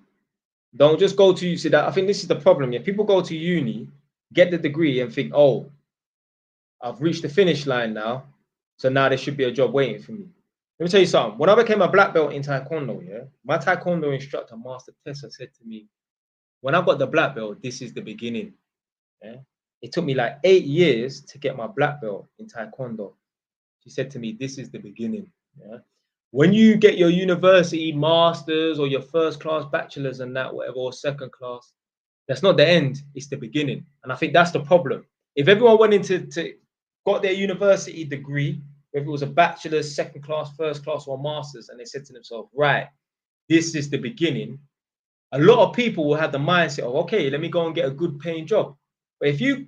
Don't just go to, see that, I think this is the problem. Yeah, people go to uni, get the degree and think, oh, I've reached the finish line now. So now there should be a job waiting for me. Let me tell you something. When I became a black belt in Taekwondo, yeah, my Taekwondo instructor, Master Tessa, said to me, when I got the black belt, this is the beginning. Yeah? It took me like 8 years to get my black belt in Taekwondo. She said to me, this is the beginning. Yeah? When you get your university masters or your first class bachelors and that, whatever, or second class, that's not the end, it's the beginning. And I think that's the problem. If everyone went into got their university degree, whether it was a bachelor's, second class, first class, or master's, and they said to themselves, right, this is the beginning, a lot of people will have the mindset of, okay, let me go and get a good paying job. But if you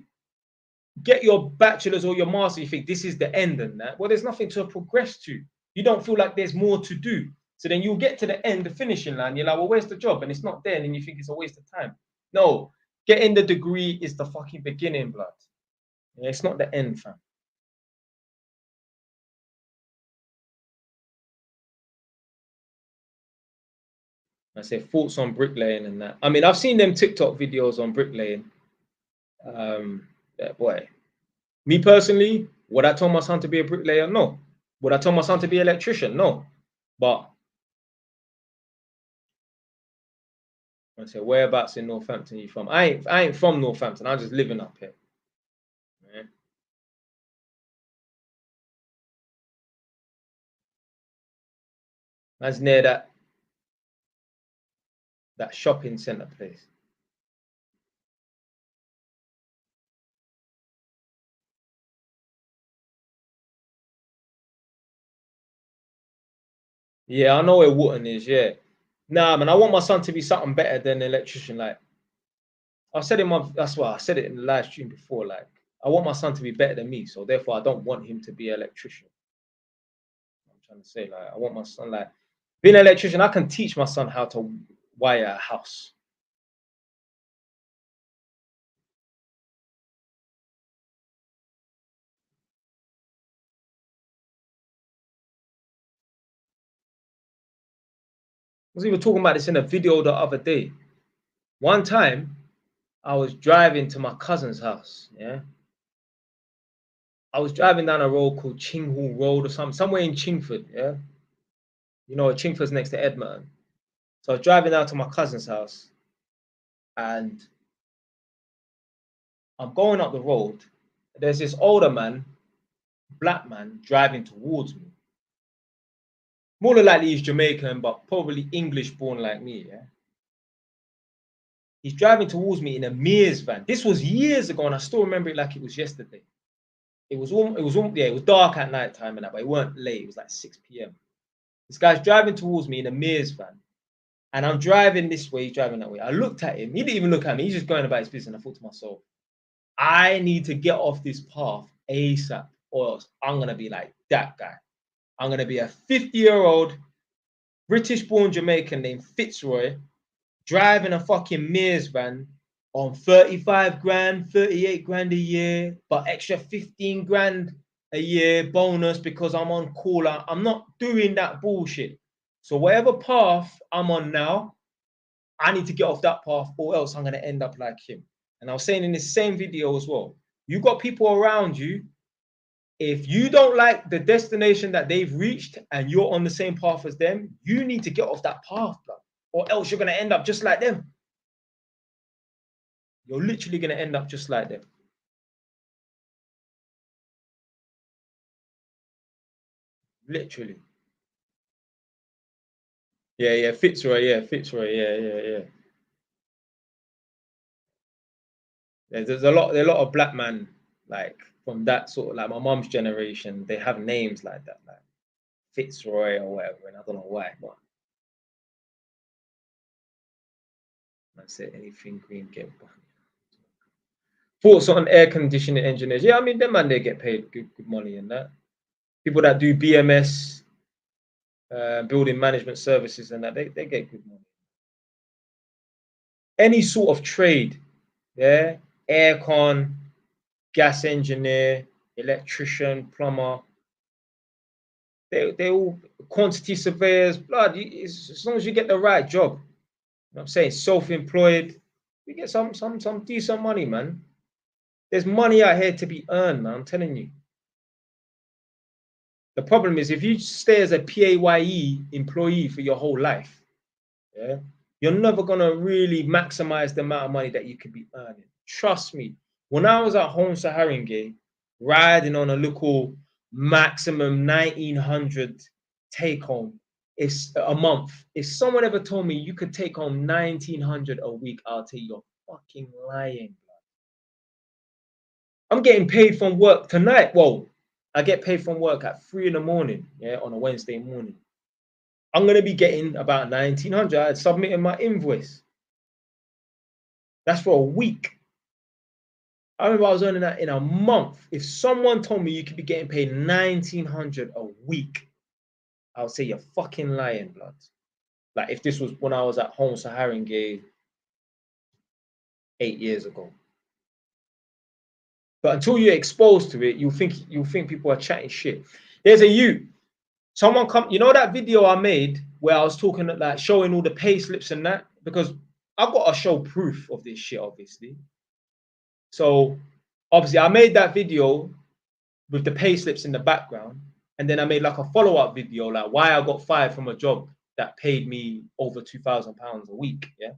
get your bachelor's or your master's, you think this is the end and that, well, there's nothing to progress to. You don't feel like there's more to do. So then you'll get to the end, the finishing line. You're like, well, where's the job? And it's not there. And you think it's a waste of time. No, getting the degree is the fucking beginning, blood. Yeah, it's not the end, fam. I say thoughts on bricklaying and that. I mean, I've seen them TikTok videos on bricklaying. Yeah, boy. Me personally, would I tell my son to be a bricklayer? No. Would I tell my son to be an electrician? No. But I say, whereabouts in Northampton are you from? I ain't from Northampton. I'm just living up here. Yeah. That's near that shopping centre place. Yeah, I know where Wootton is. Yeah. Nah, man, I want my son to be something better than an electrician. Like I said in my, that's why I said it in the live stream before. Like I want my son to be better than me, so therefore I don't want him to be an electrician. I'm trying to say, like, I want my son, like, being an electrician, I can teach my son how to wire a house. I was even talking about this in a video the other day. One time, I was driving to my cousin's house. Yeah, I was driving down a road called Chinghall Road or something, somewhere in Chingford. Yeah, you know, Chingford's next to Edmonton. So I was driving down to my cousin's house, and I'm going up the road. There's this older man, black man, driving towards me. More than likely, he's Jamaican, but probably English born like me. Yeah, he's driving towards me in a Mears van. This was years ago, and I still remember it like it was yesterday. It was yeah, it was dark at night time and that, but it weren't late. It was like 6 p.m. This guy's driving towards me in a Mears van, and I'm driving this way, he's driving that way. I looked at him. He didn't even look at me. He's just going about his business. I thought to myself, I need to get off this path ASAP, or else I'm gonna be like that guy. I'm gonna be a 50-year-old British-born Jamaican named Fitzroy driving a fucking Mears van on 35 grand, 38 grand a year, but extra 15 grand a year bonus because I'm on call. I'm not doing that bullshit. So whatever path I'm on now, I need to get off that path or else I'm going to end up like him. And I was saying in this same video as well, you got people around you. If you don't like the destination that they've reached and you're on the same path as them, you need to get off that path, bro, or else you're going to end up just like them. You're literally going to end up just like them. Literally. Yeah, Fitzroy, yeah. There's a lot of black men like from that sort of like my mom's generation. They have names like that, like Fitzroy or whatever, and I don't know why, but I say anything green get. Thoughts on air conditioning engineers? Yeah, I mean, them man, they get paid good money and that. People that do BMS, building management services and that, they get good money. Any sort of trade, yeah, aircon, gas engineer, electrician, plumber, they all quantity surveyors, blood. As long as you get the right job, you know what I'm saying, self-employed, you get some decent money, man. There's money out here to be earned, man. I'm telling you. The problem is if you stay as a PAYE employee for your whole life, yeah, you're never gonna really maximize the amount of money that you could be earning. Trust me. When I was at home Saharange, riding on a little maximum 1900 take home, it's a month. If someone ever told me you could take home 1900 a week, I'll tell you you're fucking lying. I'm getting paid from work tonight. Well, I get paid from work at 3 in the morning, yeah, on a Wednesday morning. I'm gonna be getting about 1900. I submitted my invoice. That's for a week. I remember I was earning that in a month. If someone told me you could be getting paid 1900 a week, I would say you're fucking lying, blood. Like if this was when I was at home Saharange 8 years ago. But until you're exposed to it, you'll think people are chatting shit. There's a youth. Someone you know that video I made where I was talking like showing all the pay slips and that? Because I've got to show proof of this shit, obviously. So obviously I made that video with the pay slips in the background, and then I made like a follow-up video, like why I got fired from a job that paid me over £2,000 a week. Yeah.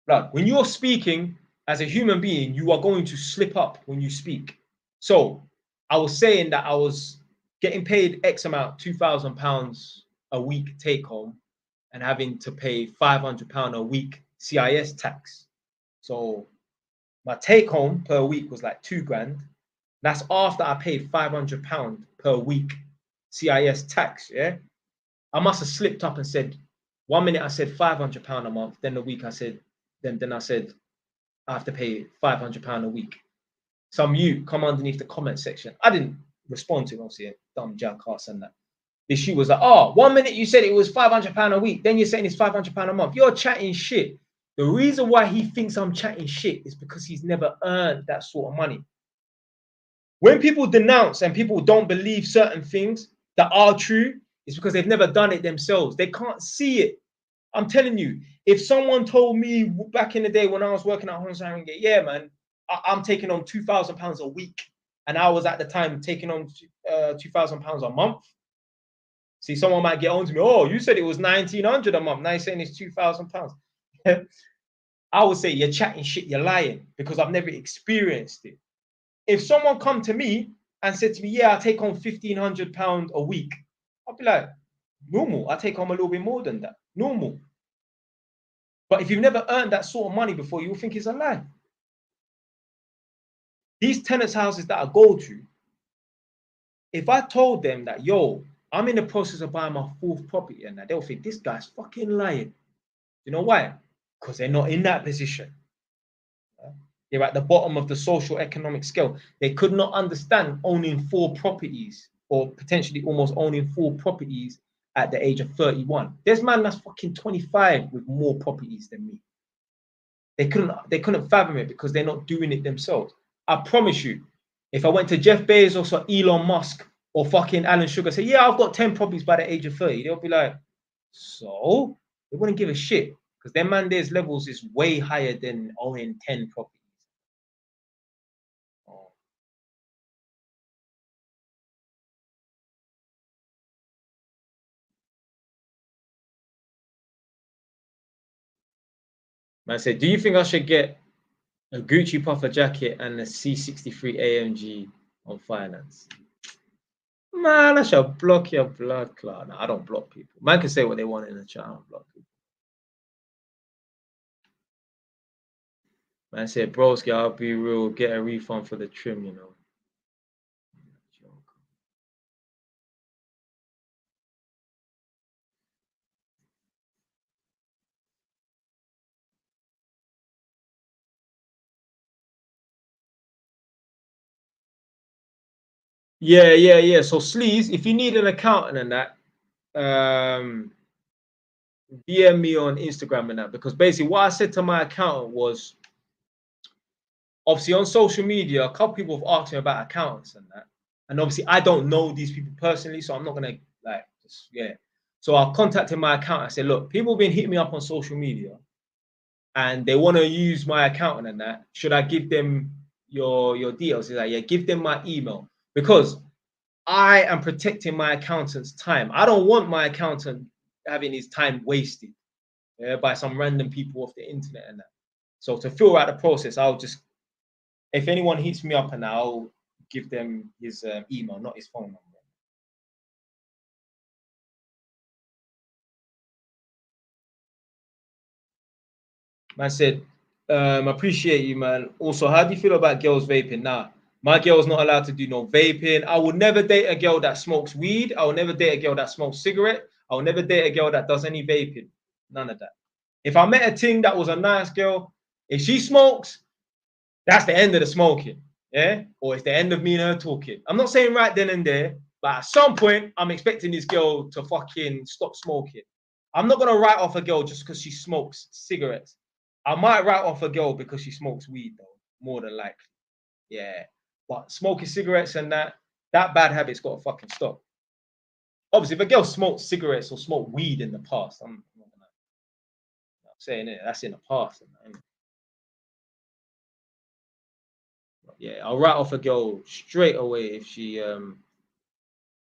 Like when you're speaking as a human being, you are going to slip up when you speak. So I was saying that I was getting paid X amount, £2,000 a week take home, and having to pay £500 a week CIS tax. So my take home per week was like 2 grand. That's after I paid £500 per week CIS tax. Yeah, I must have slipped up and said 1 minute I said £500 a month, then the week I said then I said I have to pay £500 a week. Some you come underneath the comment section. I didn't respond to it, obviously, a dumb jackass and that. This you was like, oh, 1 minute you said it was £500 a week, then you're saying it's £500 a month. You're chatting shit. The reason why he thinks I'm chatting shit is because he's never earned that sort of money. When people denounce and people don't believe certain things that are true, it's because they've never done it themselves. They can't see it. I'm telling you, if someone told me back in the day when I was working at Home Saharange, yeah, man, I'm taking on £2,000 a week, and I was at the time taking on £2,000 a month. See, someone might get on to me, oh, you said it was 1900 a month. Now you're saying it's £2,000. I would say you're chatting shit, you're lying, because I've never experienced it. If someone come to me and said to me, yeah, I take on £1,500 a week, I'll be like, normal. I take home a little bit more than that. Normal. But if you've never earned that sort of money before, you'll think it's a lie. These tenants' houses that I go to, if I told them that, yo, I'm in the process of buying my 4th property, and that, they'll think this guy's fucking lying. You know why? Because they're not in that position. They're at the bottom of the social economic scale. They could not understand owning 4 properties, or potentially almost owning 4 properties at the age of 31. There's man that's fucking 25 with more properties than me. They couldn't fathom it because they're not doing it themselves. I promise you, if I went to Jeff Bezos or Elon Musk or fucking Alan Sugar, say, yeah, I've got 10 properties by the age of 30, they'll be like, so? They wouldn't give a shit because their man there's levels is way higher than owning 10 properties. Oh. Man said, do you think I should get a Gucci puffer jacket and a C63 AMG on finance? Man, I shall block your blood clot. No, I don't block people. Man can say what they want in the chat. I don't block people. Man said, broski, I'll be real, get a refund for the trim, you know. Yeah. So Sleaze, if you need an accountant and that, DM me on Instagram and that, because basically what I said to my accountant was, obviously on social media, a couple people have asked me about accountants and that, and obviously I don't know these people personally, so I'm not gonna like just, yeah. So I contacted my accountant. I said, look, people have been hitting me up on social media, and they want to use my accountant and that. Should I give them your details? He's like, yeah, give them my email, because I am protecting my accountant's time. I don't want my accountant having his time wasted, yeah, by some random people off the internet and that. So to fill out the process, I'll just, if anyone hits me up and I'll give them his email, not his phone number. Man said, appreciate you, man. Also, how do you feel about girls vaping? Nah, my girl's not allowed to do no vaping. I will never date a girl that smokes weed. I will never date a girl that smokes cigarette. I will never date a girl that does any vaping. None of that. If I met a ting that was a nice girl, if she smokes, that's the end of the smoking. Yeah? Or it's the end of me and her talking. I'm not saying right then and there, but at some point, I'm expecting this girl to fucking stop smoking. I'm not gonna write off a girl just because she smokes cigarettes. I might write off a girl because she smokes weed, though, more than likely. Yeah. But smoking cigarettes and that bad habit's got to fucking stop. Obviously, if a girl smoked cigarettes or smoked weed in the past, I'm not gonna, I'm saying it, that's in the past. Yeah, I'll write off a girl straight away if she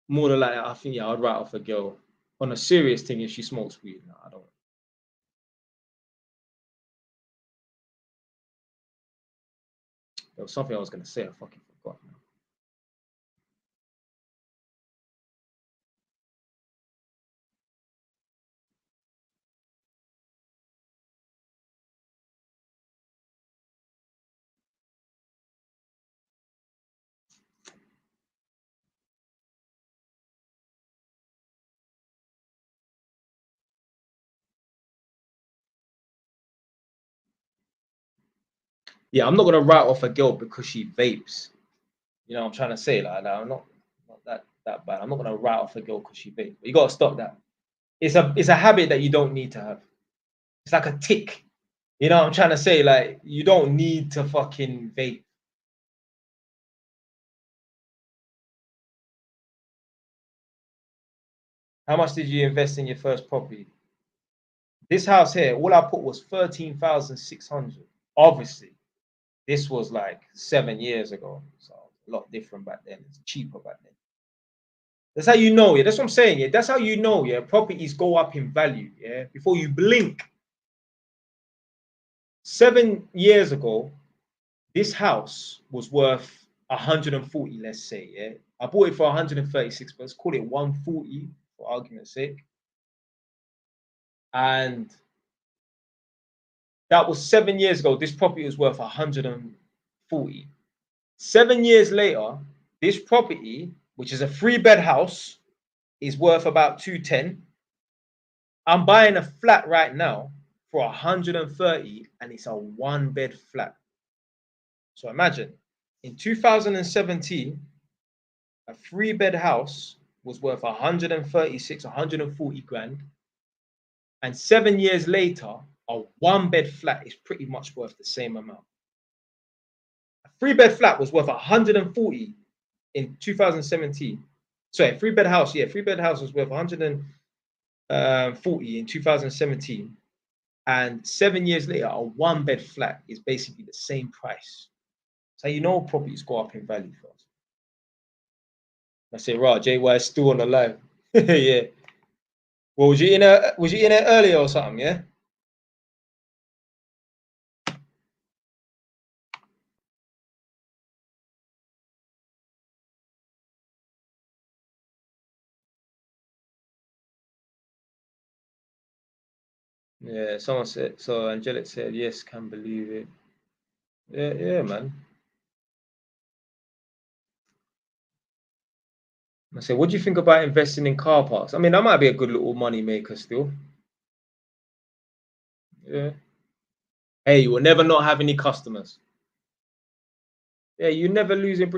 more than likely, I think, yeah, I'd write off a girl on a serious thing if she smokes weed. No, I don't. There was something I was gonna say, I fucking forgot now. Yeah, I'm not gonna write off a girl because she vapes. You know what I'm trying to say? Like I'm not that bad. I'm not gonna write off a girl because she vapes. But you gotta stop that. It's a habit that you don't need to have. It's like a tick. You know what I'm trying to say? Like you don't need to fucking vape. How much did you invest in your first property? This house here, all I put was 13,600. Obviously, this was like 7 years ago, so a lot different back then. It's cheaper back then. That's how you know, yeah. That's what I'm saying, yeah. That's how you know, yeah. Properties go up in value, yeah. Before you blink. 7 years ago, this house was worth 140, let's say, yeah. I bought it for 136, but let's call it 140 for argument's sake. And that was 7 years ago. This property was worth 140. 7 years later, this property, which is a 3-bed house, is worth about 210. I'm buying a flat right now for 130, and it's a 1-bed flat. So imagine in 2017, a 3-bed house was worth 136, 140 grand. And 7 years later, a 1-bed flat is pretty much worth the same amount. A 3-bed flat was worth 140 in 2017. Sorry, 3-bed house, yeah, 3-bed house was worth 140 in 2017. And 7 years later, a 1-bed flat is basically the same price. So you know properties go up in value for us. I say, right, JY is still on the line. Yeah. Well, was you in it earlier or something? Yeah. Yeah. Someone said so. Angelic said yes, can believe it. Yeah, man. I said, what do you think about investing in car parks? I mean, that might be a good little money maker still. Yeah. Hey, you will never not have any customers. Yeah, you never lose in.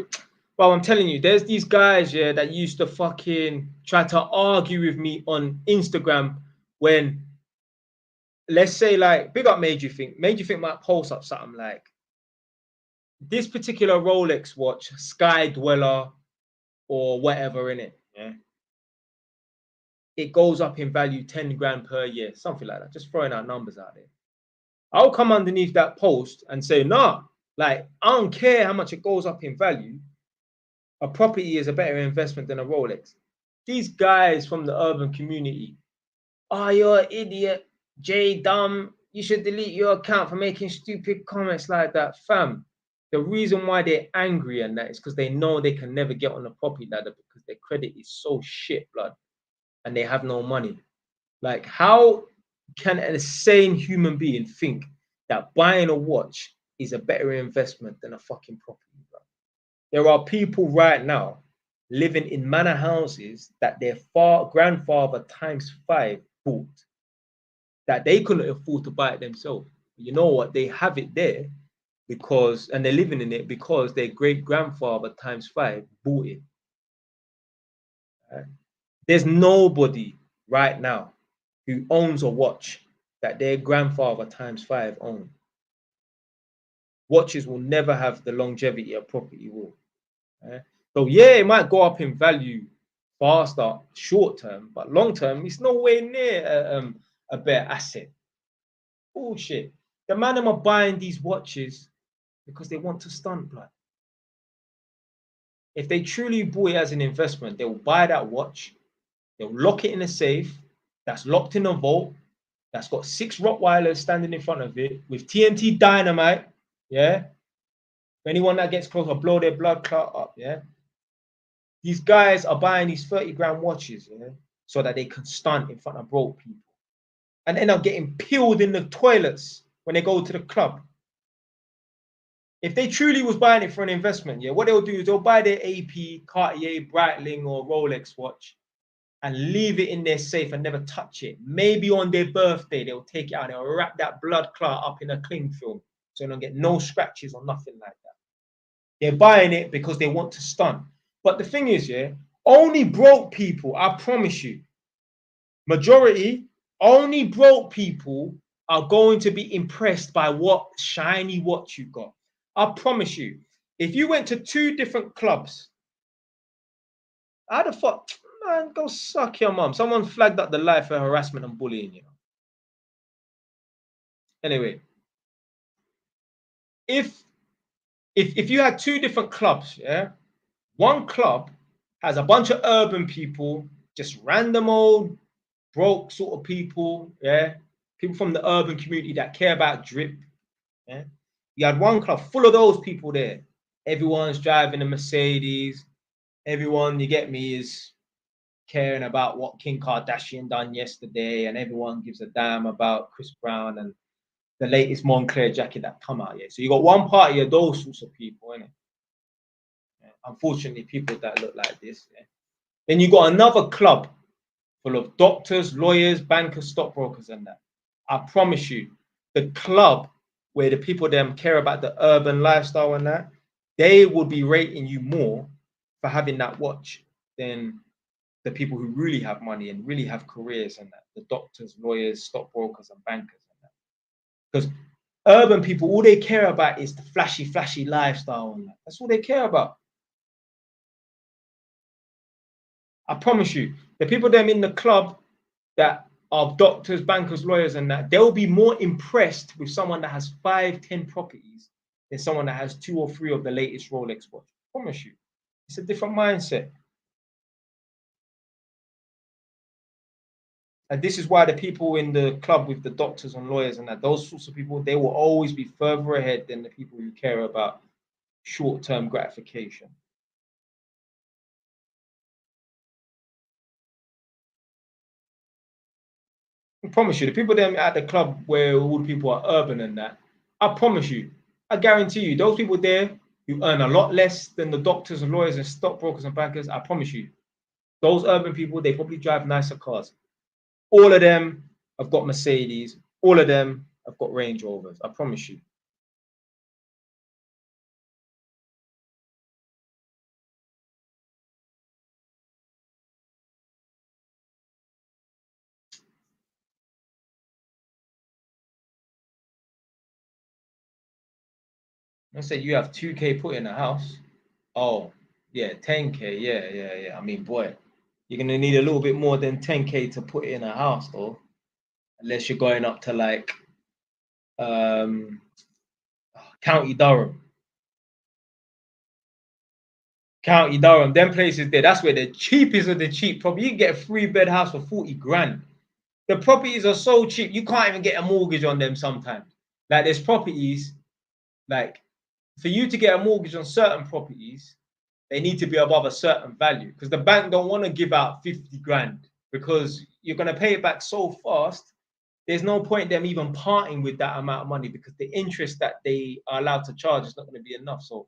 Well, I'm telling you, there's these guys, yeah, that used to fucking try to argue with me on Instagram when, let's say, like, big up Made You Think. Made You Think might post up something like, this particular Rolex watch, Sky Dweller or whatever in it, yeah, it goes up in value 10 grand per year, something like that. Just throwing out numbers out there. I'll come underneath that post and say, nah, like, I don't care how much it goes up in value. A property is a better investment than a Rolex. These guys from the urban community, oh, you're an idiot, Jay dumb, you should delete your account for making stupid comments like that. Fam, the reason why they're angry and that is because they know they can never get on the property ladder because their credit is so shit, blood, and they have no money. Like, how can a sane human being think that buying a watch is a better investment than a fucking property, bro? There are people right now living in manor houses that their grandfather ×5 bought, that they couldn't afford to buy it themselves. You know what? They have it there because, and they're living in it because their great grandfather ×5 bought it. Right? There's nobody right now who owns a watch that their grandfather ×5 owned. Watches will never have the longevity a property will. Right? So yeah, it might go up in value faster short term, but long term, it's nowhere near a better asset. Bullshit. The man them are buying these watches because they want to stunt, blood. If they truly bought it as an investment, they will buy that watch, they'll lock it in a safe that's locked in a vault, that's got 6 Rottweilers standing in front of it with TNT dynamite. Yeah. Anyone that gets close will blow their blood clot up. Yeah. These guys are buying these 30 grand watches, yeah, so that they can stunt in front of broke people and end up getting peeled in the toilets when they go to the club. If they truly was buying it for an investment, yeah, what they'll do is they'll buy their AP, Cartier, Breitling, or Rolex watch and leave it in their safe and never touch it. Maybe on their birthday, they'll take it out and they'll wrap that blood clot up in a cling film so they don't get no scratches or nothing like that. They're buying it because they want to stunt. But the thing is, yeah, only broke people, I promise you, majority, only broke people are going to be impressed by what shiny watch you got. I promise you, if you went to 2 different clubs, how the fuck, man, go suck your mum. Someone flagged up the life for harassment and bullying, you know. Anyway, if you had 2 different clubs, yeah, one club has a bunch of urban people, just random old broke sort of people, yeah, people from the urban community that care about drip, yeah. You had one club full of those people there. Everyone's driving a Mercedes. Everyone, you get me, is caring about what Kim Kardashian done yesterday, and everyone gives a damn about Chris Brown and the latest Moncler jacket that come out. Yeah, so you got one party of those sorts of people, innit? Yeah. Unfortunately, people that look like this. Yeah. Then you got another club full of doctors, lawyers, bankers, stockbrokers, and that. I promise you, the club where the people them care about the urban lifestyle and that, they will be rating you more for having that watch than the people who really have money and really have careers and that. The doctors, lawyers, stockbrokers, and bankers and that. Because urban people, all they care about is the flashy, flashy lifestyle and that. That's all they care about. I promise you, the people them in the club that are doctors, bankers, lawyers, and that, they'll be more impressed with someone that has 5, 10 properties than someone that has 2 or 3 of the latest Rolex watch. I promise you. It's a different mindset. And this is why the people in the club with the doctors and lawyers and that, those sorts of people, they will always be further ahead than the people who care about short-term gratification. I promise you, the people them at the club where all the people are urban and that, I promise you, I guarantee you, those people there who earn a lot less than the doctors and lawyers and stockbrokers and bankers, I promise you, those urban people, they probably drive nicer cars. All of them have got Mercedes. All of them have got Range Rovers. I promise you. Let's say you have 2K put in a house. Oh, yeah, 10K. Yeah. I mean, boy, you're gonna need a little bit more than 10K to put in a house, though, unless you're going up to like um, County Durham. County Durham, them places there, that's where the cheapest of the cheap property. You can get a 3-bed house for 40 grand. The properties are so cheap, you can't even get a mortgage on them sometimes. Like there's properties, like for you to get a mortgage on certain properties, they need to be above a certain value because the bank don't want to give out 50 grand because you're going to pay it back so fast. There's no point them even parting with that amount of money because the interest that they are allowed to charge is not going to be enough. So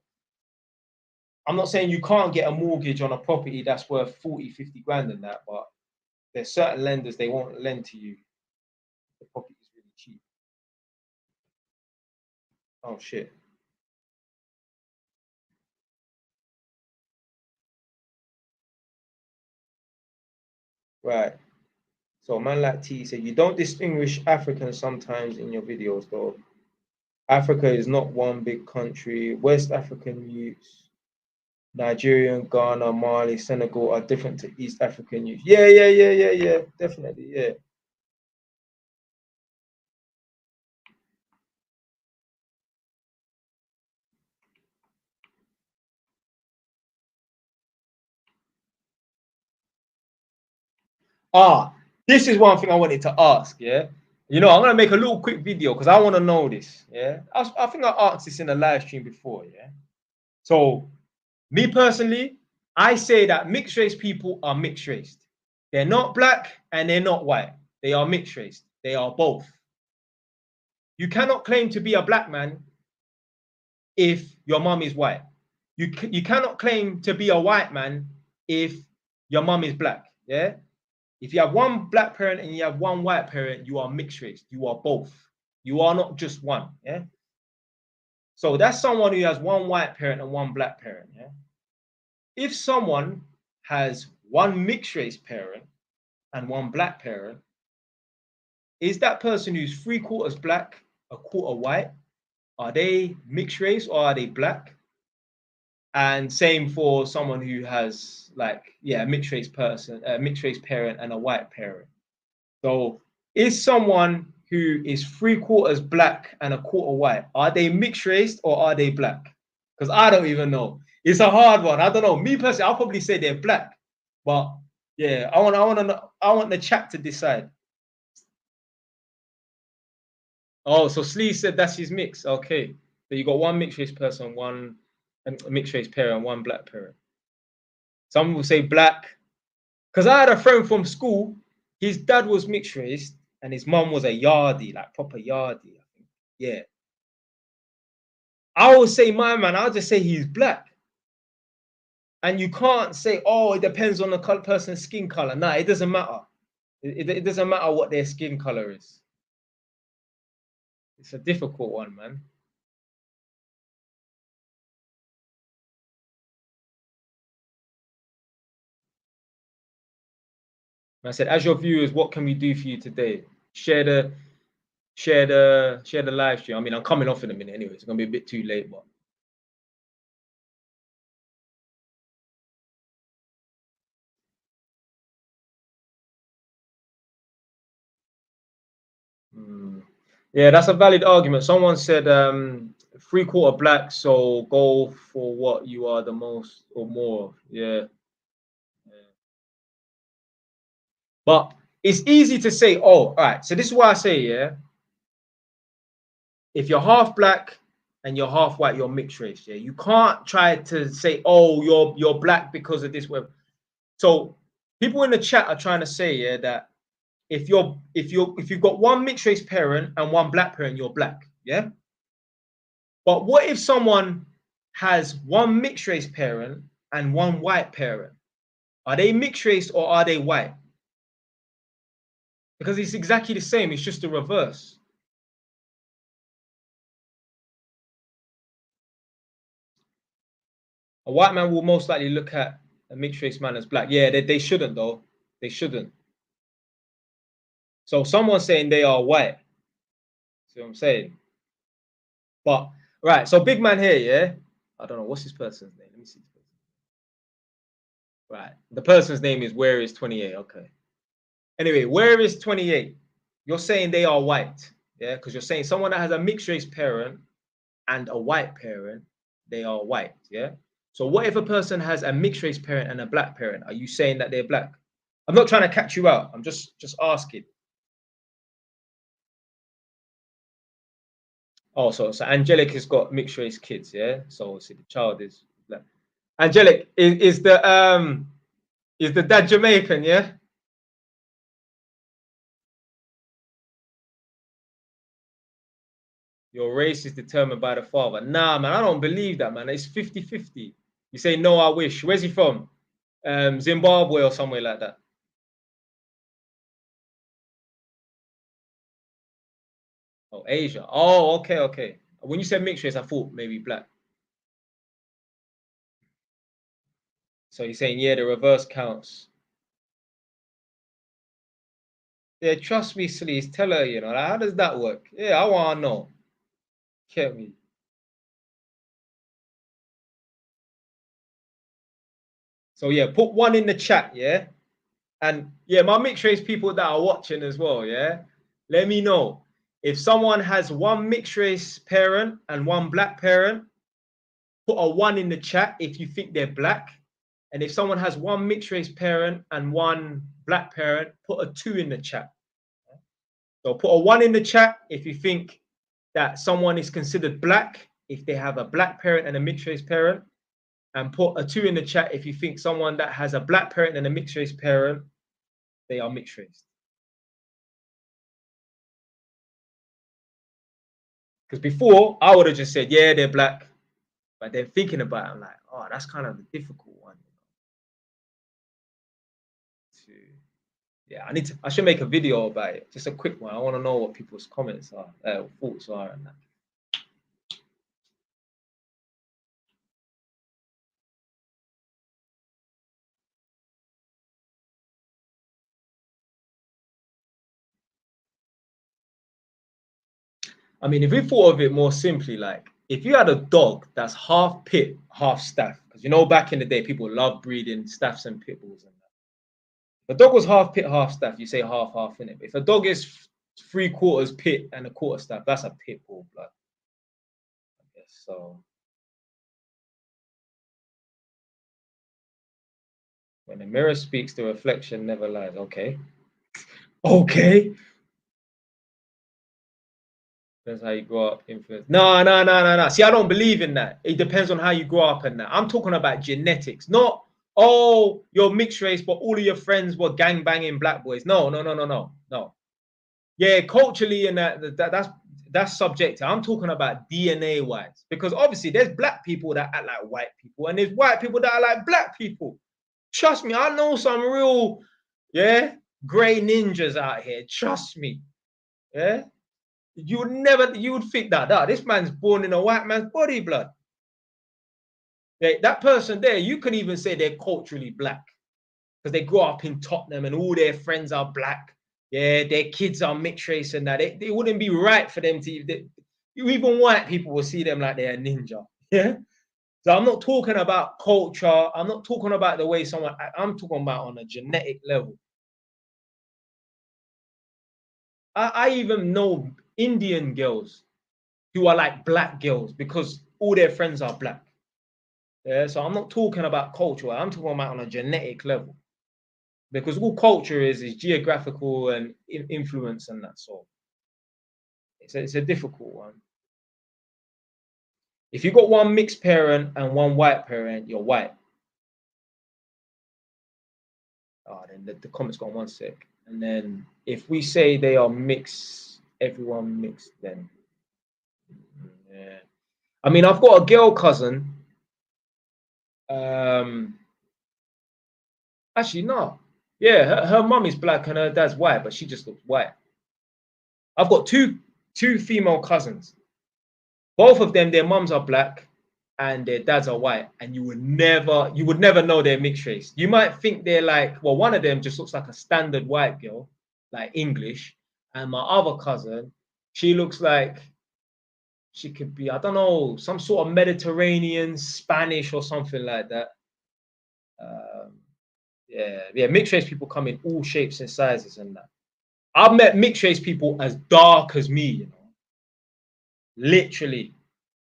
I'm not saying you can't get a mortgage on a property that's worth 40, 50 grand and that, but there's certain lenders, they won't lend to you. The property is really cheap. Oh, shit. Right. So man like T said, you don't distinguish Africans sometimes in your videos, though. Africa is not one big country. West African youths, Nigerian, Ghana, Mali, Senegal are different to East African youth. Yeah. Definitely, yeah. This is one thing I wanted to ask, yeah? You know, I'm going to make a little quick video because I want to know this, yeah? I think I asked this in a live stream before, yeah? So, me personally, I say that mixed race people are mixed raced. They're not black and they're not white. They are mixed raced. They are both. You cannot claim to be a black man if your mum is white. You cannot claim to be a white man if your mum is black, yeah? If you have one black parent and you have one white parent, you are mixed race. You are both. You are not just one. Yeah. So that's someone who has one white parent and one black parent. Yeah. If someone has one mixed race parent and one black parent, is that person who's 3/4 black, a quarter white? Are they mixed race or are they black? And same for someone who has like, yeah, a mixed race person, a mixed race parent and a white parent. So is someone who is 3/4 black and a quarter white, are they mixed race or are they black? Because I don't even know. It's a hard one. I don't know. Me personally, I'll probably say they're black. But yeah, I want the chat to decide. Oh, so Slee said that's his mix. Okay. So you got one mixed race person, one mixed race parent, one black parent. Some will say black. Because I had a friend from school, his dad was mixed race and his mom was a yardie, like proper yardie. I think. Yeah. I will say my man, I'll just say he's black. And you can't say, oh, it depends on the person's skin color. Nah, it doesn't matter. It doesn't matter what their skin color is. It's a difficult one, man. And I said, as your viewers, what can we do for you today? Share the live stream. I mean, I'm coming off in a minute anyway. It's gonna be a bit too late, but yeah, that's a valid argument. Someone said 3/4 black, so go for what you are the most or more. Yeah. But it's easy to say, oh, all right. So this is why I say, yeah, if you're half black and you're half white, you're mixed race. Yeah, you can't try to say, oh, you're black because of this. So people in the chat are trying to say, yeah, that if you've got one mixed race parent and one black parent, you're black. Yeah. But what if someone has one mixed race parent and one white parent? Are they mixed race or are they white? Because it's exactly the same. It's just the reverse. A white man will most likely look at a mixed race man as black. Yeah, they shouldn't though. They shouldn't. So someone's saying they are white. See what I'm saying? But Right. So big man here, yeah. I don't know what's this person's name. Let me see. Right. The person's name is Where is 28. Okay. Anyway, Where is 28? You're saying they are white, yeah? Because you're saying someone that has a mixed race parent and a white parent, they are white, yeah? So what if a person has a mixed race parent and a black parent? Are you saying that they're black? I'm not trying to catch you out. I'm just asking. Oh, so Angelic has got mixed race kids, yeah? So see the child is black. Angelic, is the dad Jamaican, yeah? Your race is determined by the father. Nah, man, I don't believe that, man. It's 50-50. You say, no, I wish. Where's he from? Zimbabwe or somewhere like that. Oh, Asia. Oh, okay, okay. When you said mixed race, I thought maybe black. So you're saying, yeah, the reverse counts. Yeah, trust me, Sleaze. Tell her, you know, like, how does that work? Yeah, I want to know. Get me. So yeah, put one in the chat, yeah? And yeah, my mixed race people that are watching as well, yeah? Let me know. If someone has one mixed race parent and one black parent, put a one in the chat if you think they're black. And if someone has one mixed race parent and one black parent, put a two in the chat. So put a one in the chat if you think that someone is considered black, if they have a black parent and a mixed race parent, and put a two in the chat if you think someone that has a black parent and a mixed race parent, they are mixed race. Because before I would have just said, yeah, they're black. But then thinking about it, I'm like, oh, that's kind of a difficult one. To, yeah, I should make a video about it. Just a quick one. I want to know what people's comments are, thoughts are, and that. I mean, if we thought of it more simply, like if you had a dog that's half pit, half staff, because you know back in the day people love breeding staffs and pit bulls and that. If a dog was half pit, half staff, you say half half in it. If a dog is 3/4 pit and a quarter staff, that's a pit bull blood. I guess so. When the mirror speaks, the reflection never lies. Okay. Okay. That's how you grow up, influence. No, no, no, no, no. See, I don't believe in that. It depends on how you grow up and that. I'm talking about genetics, not, oh, you're mixed race, but all of your friends were gang banging black boys. No, no, no, no, no, no. Yeah, culturally and that's subjective. I'm talking about DNA wise, because obviously there's black people that act like white people, and there's white people that are like black people. Trust me, I know some real, yeah, gray ninjas out here. Trust me. Yeah. You would think that this man's born in a white man's body, blood. Yeah, that person there, you can even say they're culturally black because they grew up in Tottenham and all their friends are black. Yeah, their kids are mixed race and that. It wouldn't be right for them to even white people will see them like they're a ninja. Yeah. So I'm not talking about culture. I'm not talking about the way someone. I'm talking about on a genetic level. I even know Indian girls who are like black girls because all their friends are black. Yeah, so I'm not talking about culture. I'm talking about on a genetic level because all culture is geographical and influence and that sort. It's a difficult one. If you got one mixed parent and one white parent, you're white. Oh, then the comments got 1 sec. And then if we say they are mixed, everyone mixed, then yeah. I mean, I've got a girl cousin. Actually, no. Yeah, her mum is black and her dad's white, but she just looks white. I've got two female cousins. Both of them, their mums are black and their dads are white, and you would never know they're mixed race. You might think they're like, well, one of them just looks like a standard white girl, like English, and my other cousin, she looks like She could be, I don't know, some sort of Mediterranean, Spanish or something like that. Yeah, mixed race people come in all shapes and sizes and that. I've met mixed race people as dark as me, you know, literally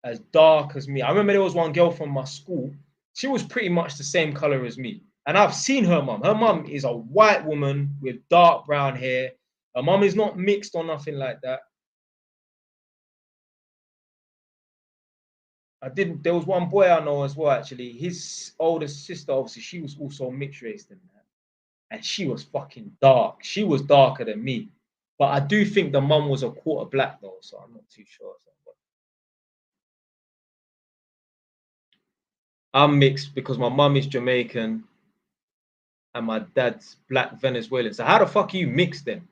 as dark as me. I remember there was one girl from my school. She was pretty much the same color as me. And I've seen her mum. Her mum is a white woman with dark brown hair. Her mum is not mixed or nothing like that. There was one boy I know as well, actually. His older sister, obviously, she was also mixed race than that. And she was fucking dark. She was darker than me. But I do think the mum was a quarter black though, so I'm not too sure. I'm mixed because my mum is Jamaican and my dad's black Venezuelan. So how the fuck are you mixed then?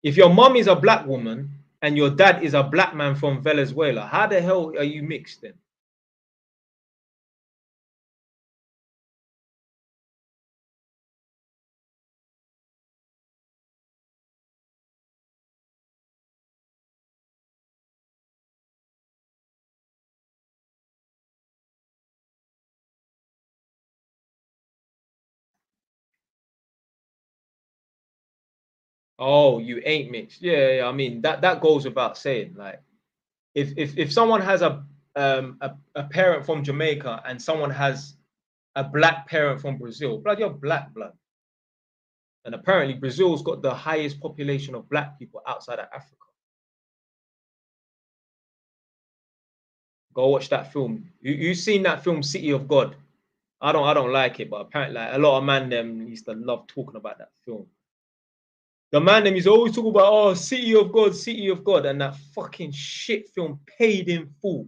If your mum is a black woman and your dad is a black man from Venezuela, how the hell are you mixed then? Oh, you ain't mixed. Yeah, I mean that goes without saying. Like if someone has a parent from Jamaica and someone has a black parent from Brazil, blood, you're black blood. And apparently Brazil's got the highest population of black people outside of Africa. Go watch that film. You've seen that film City of God. I don't like it, but apparently like, a lot of man them used to love talking about that film. The man them is always talking about, oh, City of God, City of God, and that fucking shit film paid in full.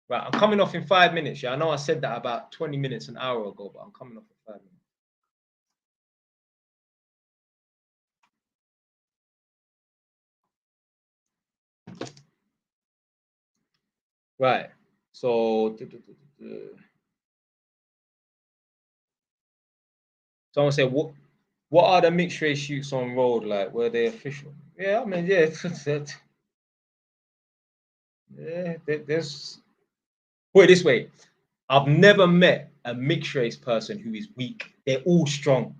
Right, I'm coming off in 5 minutes. Yeah, I know I said that about 20 minutes, an hour ago, but I'm coming off in 5 minutes. Right. So someone said, what are the mixed race shoots on road like? Were they official? Yeah, I mean, yeah, yeah, there's put it this way. I've never met a mixed race person who is weak. They're all strong.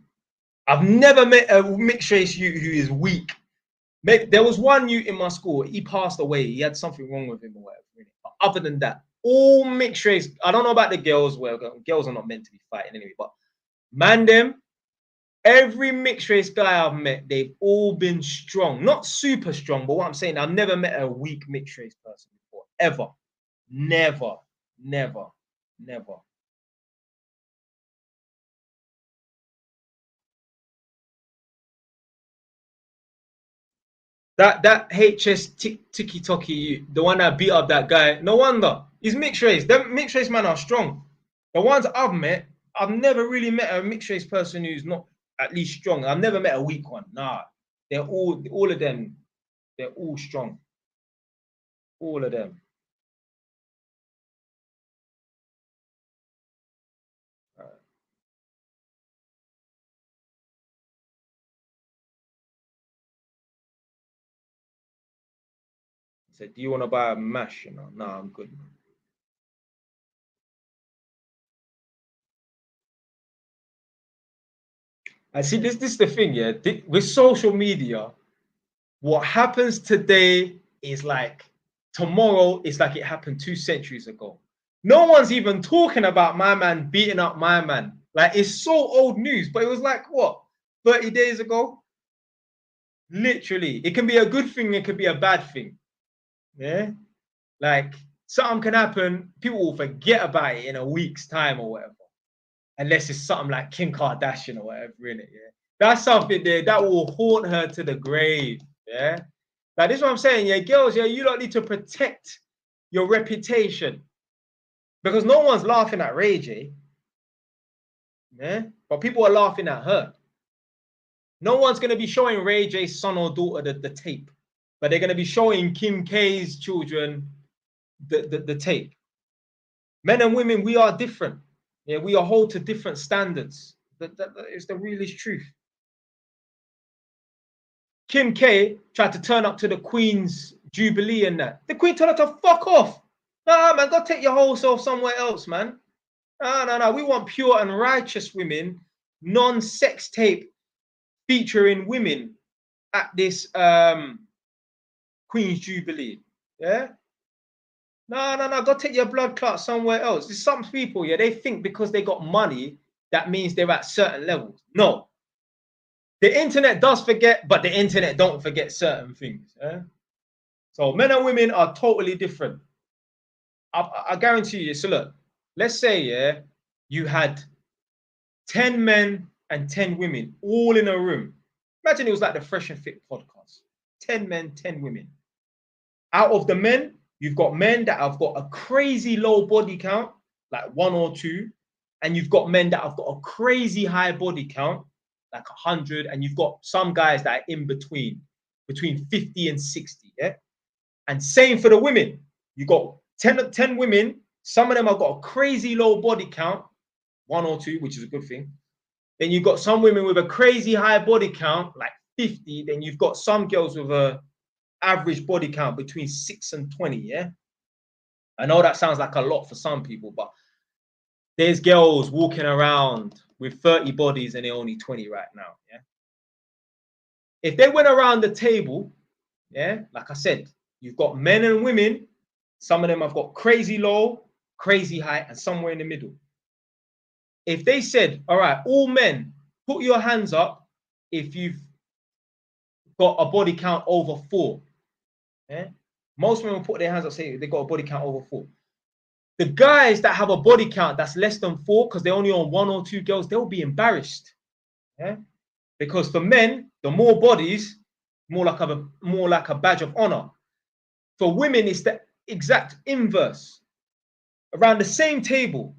I've never met a mixed race youth who is weak. There was one youth in my school. He passed away. He had something wrong with him or whatever. But other than that, all mixed race. I don't know about the girls. Well, girls are not meant to be fighting anyway. But man, them every mixed race guy I've met, they've all been strong. Not super strong, but what I'm saying, I've never met a weak mixed race person before. Ever. Never. Never. Never. That HS Tiki Toki, the one that beat up that guy, no wonder. He's mixed race. Them mixed race men are strong. The ones I've met, I've never really met a mixed race person who's not at least strong. I've never met a weak one. Nah. They're all of them, they're all strong. All of them. He said, do you want to buy a mash? You know, no, I'm good. I see this is the thing, yeah. With social media, what happens today is like tomorrow is like it happened 2 centuries ago. No one's even talking about my man beating up my man. Like it's so old news, but it was like what 30 days ago? Literally, it can be a good thing, it could be a bad thing. Yeah, like something can happen, people will forget about it in a week's time or whatever, unless it's something like Kim Kardashian or whatever in it. Yeah, that's something there that will haunt her to the grave. Yeah, like this is what I'm saying. Yeah, girls, yeah, you don't need to protect your reputation because no one's laughing at Ray J. Yeah, but people are laughing at her. No one's gonna be showing Ray J's son or daughter the tape, but they're gonna be showing Kim K's children the tape. Men and women, we are different. Yeah, we are hold to different standards. That is the realest truth. Kim K tried to turn up to the Queen's Jubilee and that. The Queen told her to fuck off. Nah, man, go take your whole self somewhere else, man. No. We want pure and righteous women, non-sex tape featuring women at this Queen's Jubilee. Yeah? No. Go take your blood clot somewhere else. There's some people, yeah, they think because they got money, that means they're at certain levels. No. The internet does forget, but the internet don't forget certain things. Yeah? So men and women are totally different. I guarantee you. So look, let's say, yeah, you had 10 men and 10 women all in a room. Imagine it was like the Fresh and Fit podcast. 10 men, 10 women. Out of the men, you've got men that have got a crazy low body count, like 1 or 2. And you've got men that have got a crazy high body count, like 100. And you've got some guys that are in between 50 and 60. Yeah. And same for the women. You got 10 women. Some of them have got a crazy low body count, 1 or 2, which is a good thing. Then you've got some women with a crazy high body count, like 50. Then you've got some girls with a average body count between 6 and 20. Yeah. I know that sounds like a lot for some people, but there's girls walking around with 30 bodies and they're only 20 right now. Yeah. If they went around the table, yeah, like I said, you've got men and women. Some of them have got crazy low, crazy high, and somewhere in the middle. If they said, all right, all men, put your hands up if you've got a body count over 4. Yeah? Most men will put their hands up, say they got a body count over 4. The guys that have a body count that's less than 4, because they're only on 1 or 2 girls, they'll be embarrassed. Yeah? Because for men, the more bodies, more like a badge of honor. For women, it's the exact inverse. Around the same table,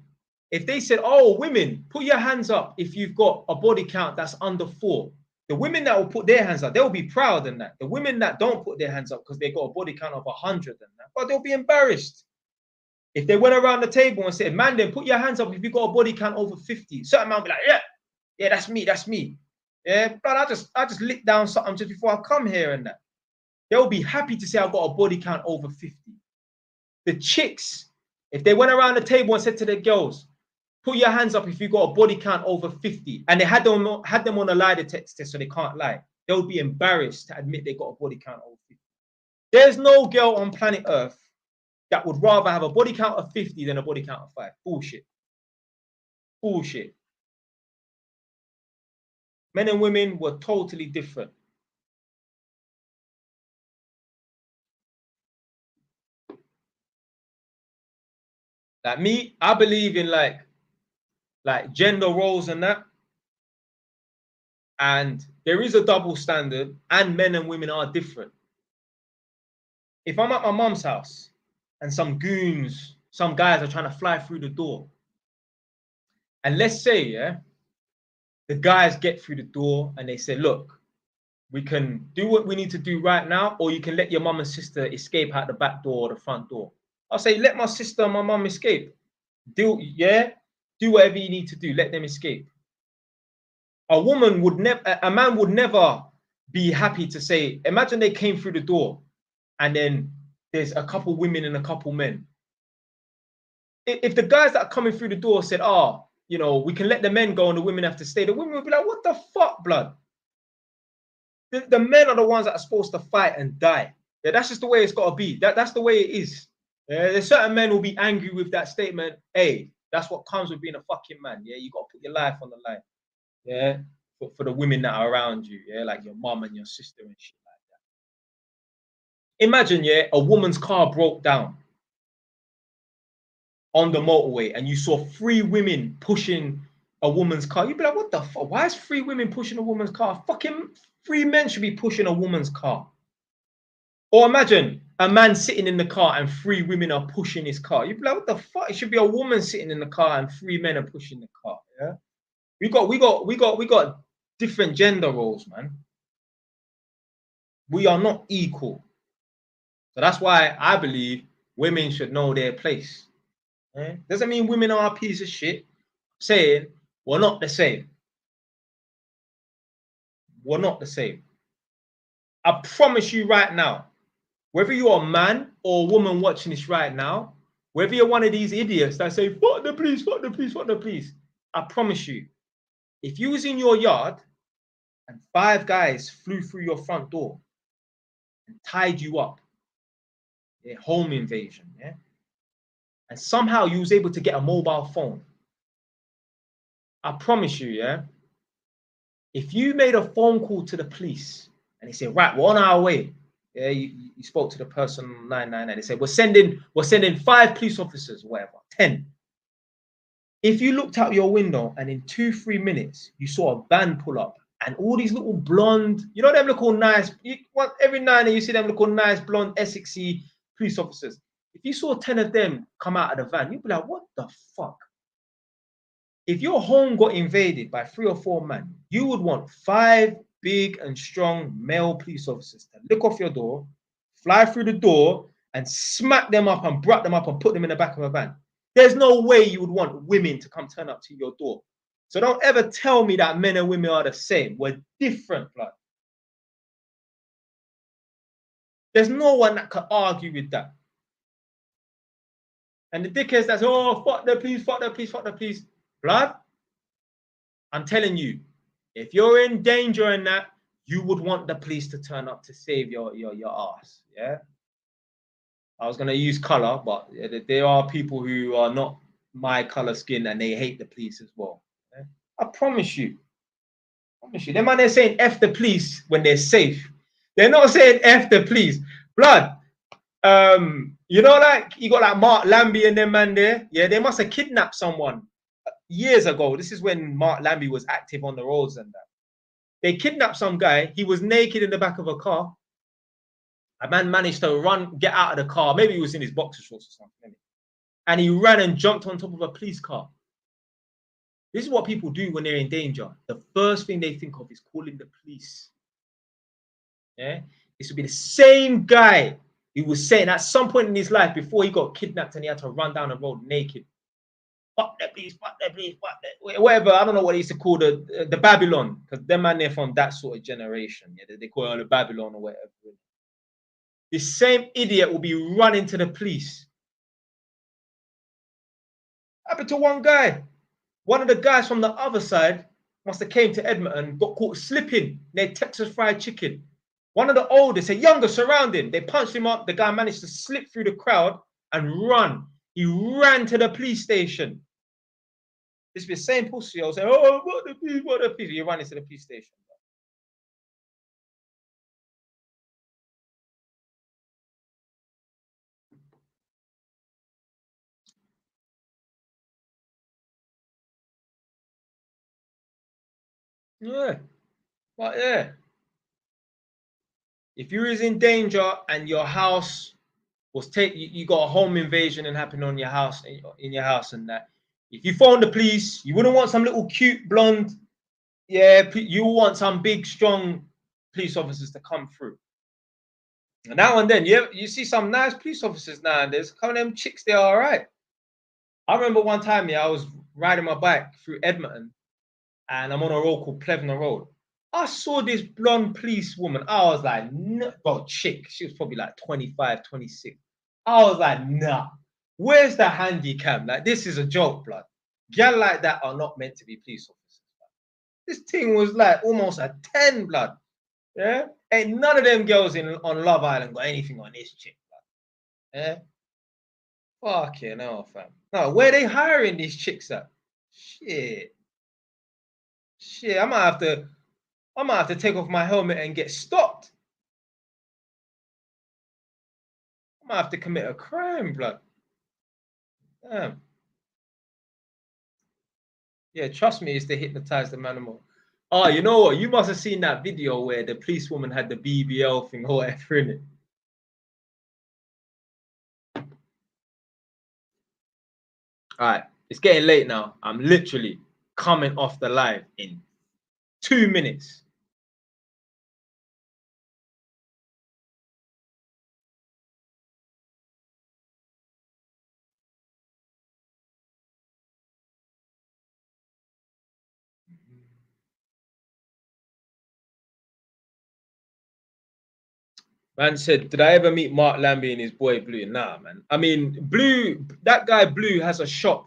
if they said, oh, women, put your hands up if you've got a body count that's under 4. The women that will put their hands up, they'll be proud in that. The women that don't put their hands up because they got a body count of 100 and that, but they'll be embarrassed. If they went around the table and said, man, then put your hands up if you got a body count over 50. Certain man will be like, yeah, that's me. Yeah, but I just licked down something just before I come here and that. They'll be happy to say I've got a body count over 50. The chicks, if they went around the table and said to the girls, put your hands up if you got a body count over 50, and they had them on a lie detector so they can't lie, they'll be embarrassed to admit they got a body count over 50. There's no girl on planet Earth that would rather have a body count of 50 than a body count of 5. Bullshit. Men and women were totally different. Like me, I believe in like gender roles and that. And there is a double standard, and men and women are different. If I'm at my mum's house and some goons, some guys are trying to fly through the door, and let's say, yeah, the guys get through the door and they say, look, we can do what we need to do right now, or you can let your mum and sister escape out the back door or the front door. I'll say, let my sister and my mum escape. Do whatever you need to do. Let them escape. A man would never be happy to say, imagine they came through the door and then there's a couple women and a couple men. If the guys that are coming through the door said, we can let the men go and the women have to stay, the women would be like, what the fuck, blood? The men are the ones that are supposed to fight and die. Yeah, that's just the way it's got to be. That's the way it is. Yeah, there's certain men will be angry with that statement. Hey, that's what comes with being a fucking man. Yeah, you got to put your life on the line. Yeah, for the women that are around you. Yeah, like your mum and your sister and shit like that. Imagine, yeah, a woman's car broke down on the motorway and you saw 3 women pushing a woman's car. You'd be like, what the fuck? Why is 3 women pushing a woman's car? Fucking 3 men should be pushing a woman's car. Or imagine a man sitting in the car and 3 women are pushing his car. You'd be like, what the fuck? It should be a woman sitting in the car and 3 men are pushing the car. Yeah. We got different gender roles, man. We are not equal. So that's why I believe women should know their place. Yeah? Doesn't mean women are a piece of shit. I'm saying we're not the same. We're not the same. I promise you right now, whether you're a man or a woman watching this right now, whether you're one of these idiots that say, fuck the police, fuck the police, fuck the police, I promise you, if you was in your yard and 5 guys flew through your front door and tied you up, a home invasion, yeah, and somehow you was able to get a mobile phone, I promise you, yeah, if you made a phone call to the police and they said, right, we're on our way, yeah, you spoke to the person on 999, they said, we're sending 5 police officers, whatever, 10. If you looked out your window and in 2-3 minutes you saw a van pull up and all these little blonde, you know them little nice, every night you see them little nice blonde Essexy police officers. If you saw 10 of them come out of the van, you'd be like, what the fuck? If your home got invaded by 3 or 4 men, you would want 5 big and strong male police officers to lick off your door, fly through the door, and smack them up and brat them up and put them in the back of a van. There's no way you would want women to come turn up to your door. So don't ever tell me that men and women are the same. We're different, blood. There's no one that could argue with that. And the dickheads that's, oh, fuck the police, fuck the police, fuck the police. Blood, I'm telling you, if you're in danger in that, you would want the police to turn up to save your ass. Yeah. I was gonna use color, but there are people who are not my color skin and they hate the police as well. Yeah? I promise you. Them man, they're saying F the police when they're safe. They're not saying F the police. Blood. You know, like you got like Mark Lambie and them man there. Yeah, they must have kidnapped someone years ago. This is when Mark Lambie was active on the roads and that. They kidnapped some guy. He was naked in the back of a car. A man managed to get out of the car. Maybe he was in his boxer shorts or something. And he ran and jumped on top of a police car. This is what people do when they're in danger. The first thing they think of is calling the police. Yeah, this would be the same guy who was saying at some point in his life before he got kidnapped and he had to run down the road naked. Fuck the police, fuck the police, fuck the, whatever. I don't know what they used to call the Babylon, because them man, they're from that sort of generation. Yeah, they call it the Babylon or whatever. This same idiot will be running to the police. Happened to one guy. One of the guys from the other side must have came to Edmonton, got caught slipping near Texas Fried Chicken. One of the oldest, a younger, surrounding. They punched him up. The guy managed to slip through the crowd and run. He ran to the police station. This be the same pussy. I was saying, oh, what the police, what the police? You're running to the police station. Yeah, but yeah. If you was in danger and your house was you got a home invasion and happened on your house, in your house and that. If you phone the police, you wouldn't want some little cute blonde. Yeah, you want some big, strong police officers to come through. And now and then, you see some nice police officers nowadays. Some of them chicks, they're all right. I remember one time, I was riding my bike through Edmonton, and I'm on a road called Plevna Road. I saw this blonde police woman. I was like, no, well, chick. She was probably like 25, 26. I was like, nah, where's the handicap? Like, this is a joke, blood. Girl like that are not meant to be police officers. This thing was like almost a 10, blood. Yeah? Ain't none of them girls on Love Island got anything on this chick, blood. Yeah? Fucking hell, fam. No, where they hiring these chicks at? Shit. Shit, I might have to take off my helmet and get stopped. I might have to commit a crime, blood. Damn. Yeah, trust me, it's to hypnotize the animal. Oh, you know what? You must have seen that video where the policewoman had the BBL thing or whatever in it. All right, it's getting late now. I'm literally coming off the live in 2 minutes. Man said, did I ever meet Mark Lambie and his boy Blue? Nah, man. I mean, Blue, that guy Blue has a shop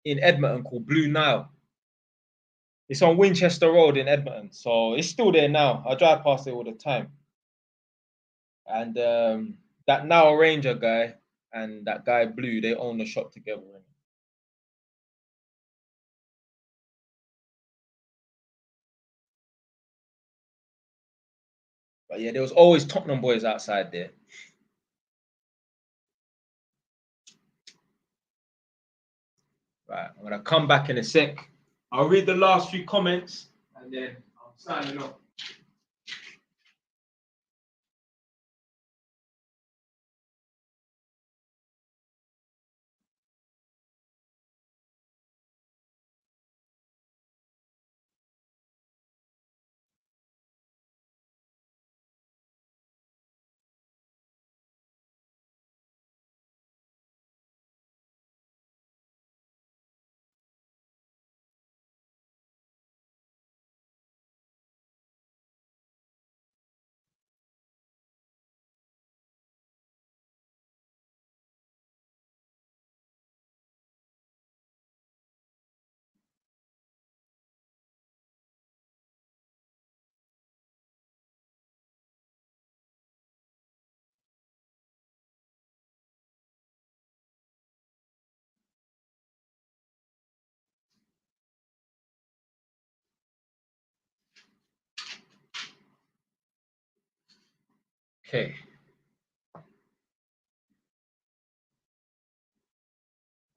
in Edmonton called Blue Nile. It's on Winchester Road in Edmonton. So it's still there now. I drive past it all the time. And that Nile Ranger guy and that guy Blue, they own the shop together. But yeah, there was always Tottenham boys outside there. Right, I'm gonna come back in a sec. I'll read the last few comments and then I'm signing off. Okay.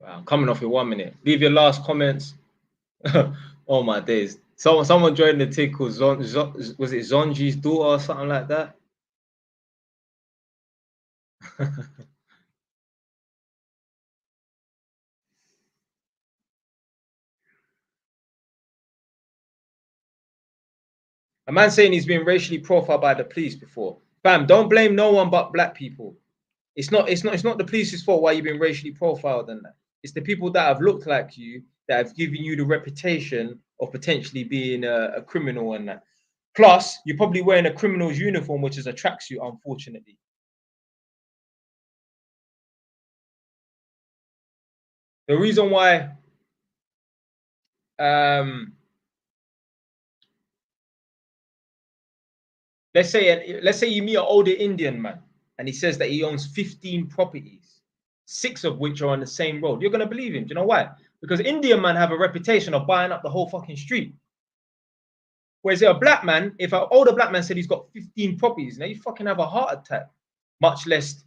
Wow, I'm coming off in 1 minute. Leave your last comments. Oh my days. Someone joined the tickle. Was it Zonji's daughter or something like that? A man saying he's been racially profiled by the police before. Fam, don't blame no one but black people. It's not the police's fault why you've been racially profiled and that. It's the people that have looked like you that have given you the reputation of potentially being a criminal and that. Plus, you're probably wearing a criminal's uniform, which is a tracksuit, unfortunately. The reason why let's say you meet an older Indian man and he says that he owns 15 properties, 6 of which are on the same road. You're gonna believe him. Do you know why? Because Indian men have a reputation of buying up the whole fucking street. Whereas a black man, if an older black man said he's got 15 properties, now you fucking have a heart attack, much less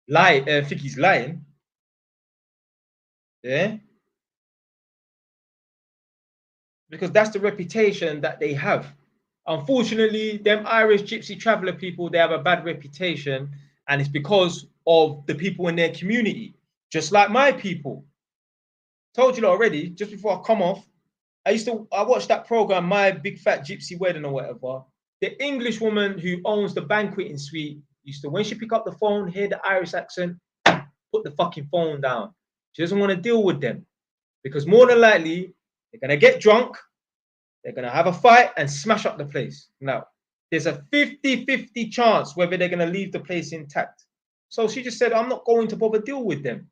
think he's lying. Yeah. Because that's the reputation that they have. Unfortunately, them Irish gypsy traveler people, they have a bad reputation, and it's because of the people in their community. Just like my people. Told you already, just before I come off, I watched that program, My Big Fat Gypsy Wedding or whatever. The English woman who owns the banqueting suite used to, when she pick up the phone, hear the Irish accent, put the fucking phone down. She doesn't want to deal with them because more than likely they're gonna get drunk, they're gonna have a fight and smash up the place. Now, there's a 50-50 chance whether they're gonna leave the place intact. So she just said, I'm not going to bother deal with them.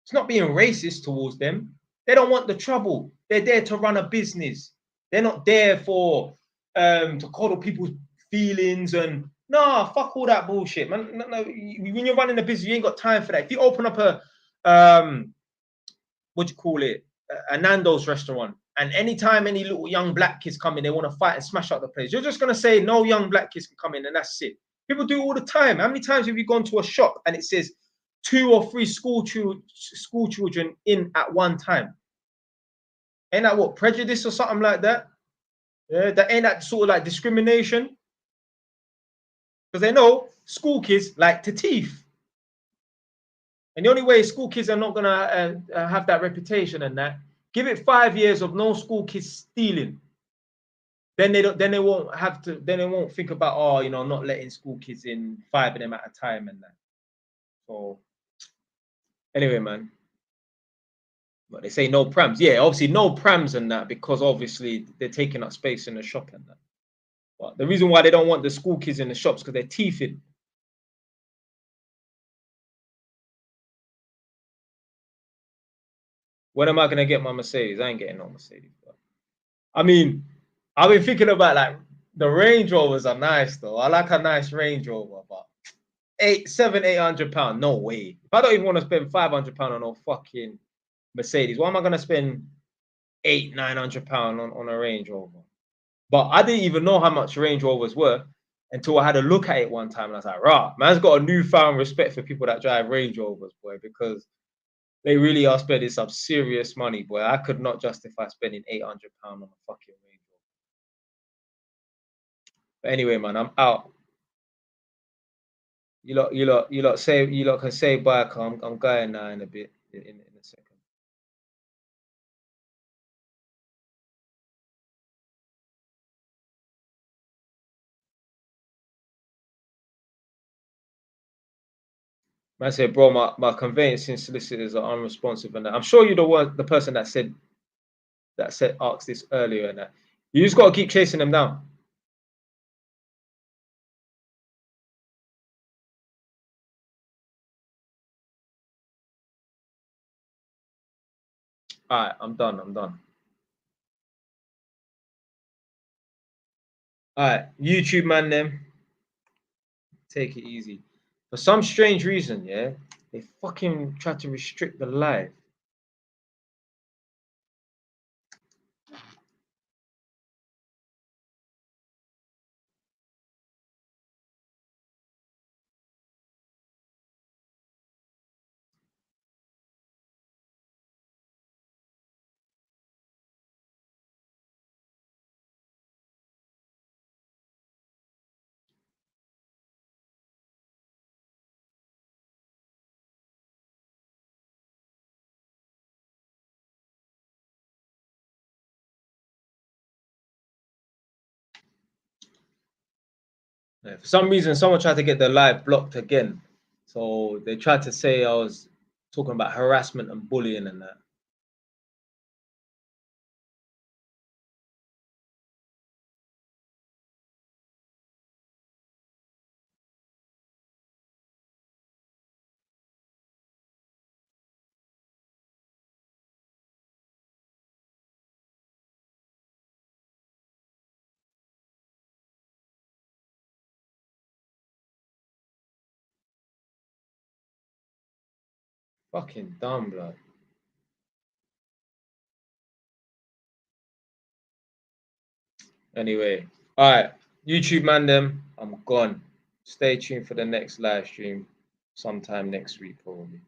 It's not being racist towards them. They don't want the trouble. They're there to run a business. They're not there for to coddle people's feelings and nah, fuck all that bullshit, man. No, when you're running a business, you ain't got time for that. If you open up a what do you call it, a Nando's restaurant, and anytime any little young black kids come in, they want to fight and smash up the place. You're just gonna say no young black kids can come in, and that's it. People do it all the time. How many times have you gone to a shop and it says 2 or 3 school children in at one time? Ain't that what, prejudice or something like that? Yeah, that ain't that sort of like discrimination? Because they know school kids like to thief. And the only way school kids are not gonna have that reputation and that, give it 5 years of no school kids stealing. Then they won't think about, oh, you know, not letting school kids in, 5 of them at a time and that. So anyway, man. But they say no prams. Yeah, obviously no prams and that, because obviously they're taking up space in the shop and that. But the reason why they don't want the school kids in the shops because they're thieving. When am I gonna get my Mercedes? I ain't getting no Mercedes, bro. I mean, I've been thinking about like the Range Rovers are nice though. I like a nice Range Rover, but 800 pounds, no way. If I don't even want to spend 500 pounds on no fucking Mercedes, why am I gonna spend 900 pounds on a Range Rover? But I didn't even know how much Range Rovers were until I had a look at it one time, and I was like, rah, man's got a newfound respect for people that drive Range Rovers, boy, because they really are spending some serious money, boy. I could not justify spending 800 pounds on a fucking Range Rover. But anyway, man, I'm out. You lot can say bye. I'm going now in a bit, in a second. Man said, bro, my conveyancing solicitors are unresponsive, and that. I'm sure you're the person that said asked this earlier, and that you just got to keep chasing them down. All right, I'm done. All right, YouTube man, them take it easy. For some strange reason, yeah, they fucking try to restrict the live. Yeah, for some reason, someone tried to get the live blocked again. So they tried to say I was talking about harassment and bullying and that. Fucking dumb, blood. Anyway, all right, YouTube man, them, I'm gone. Stay tuned for the next live stream sometime next week, probably.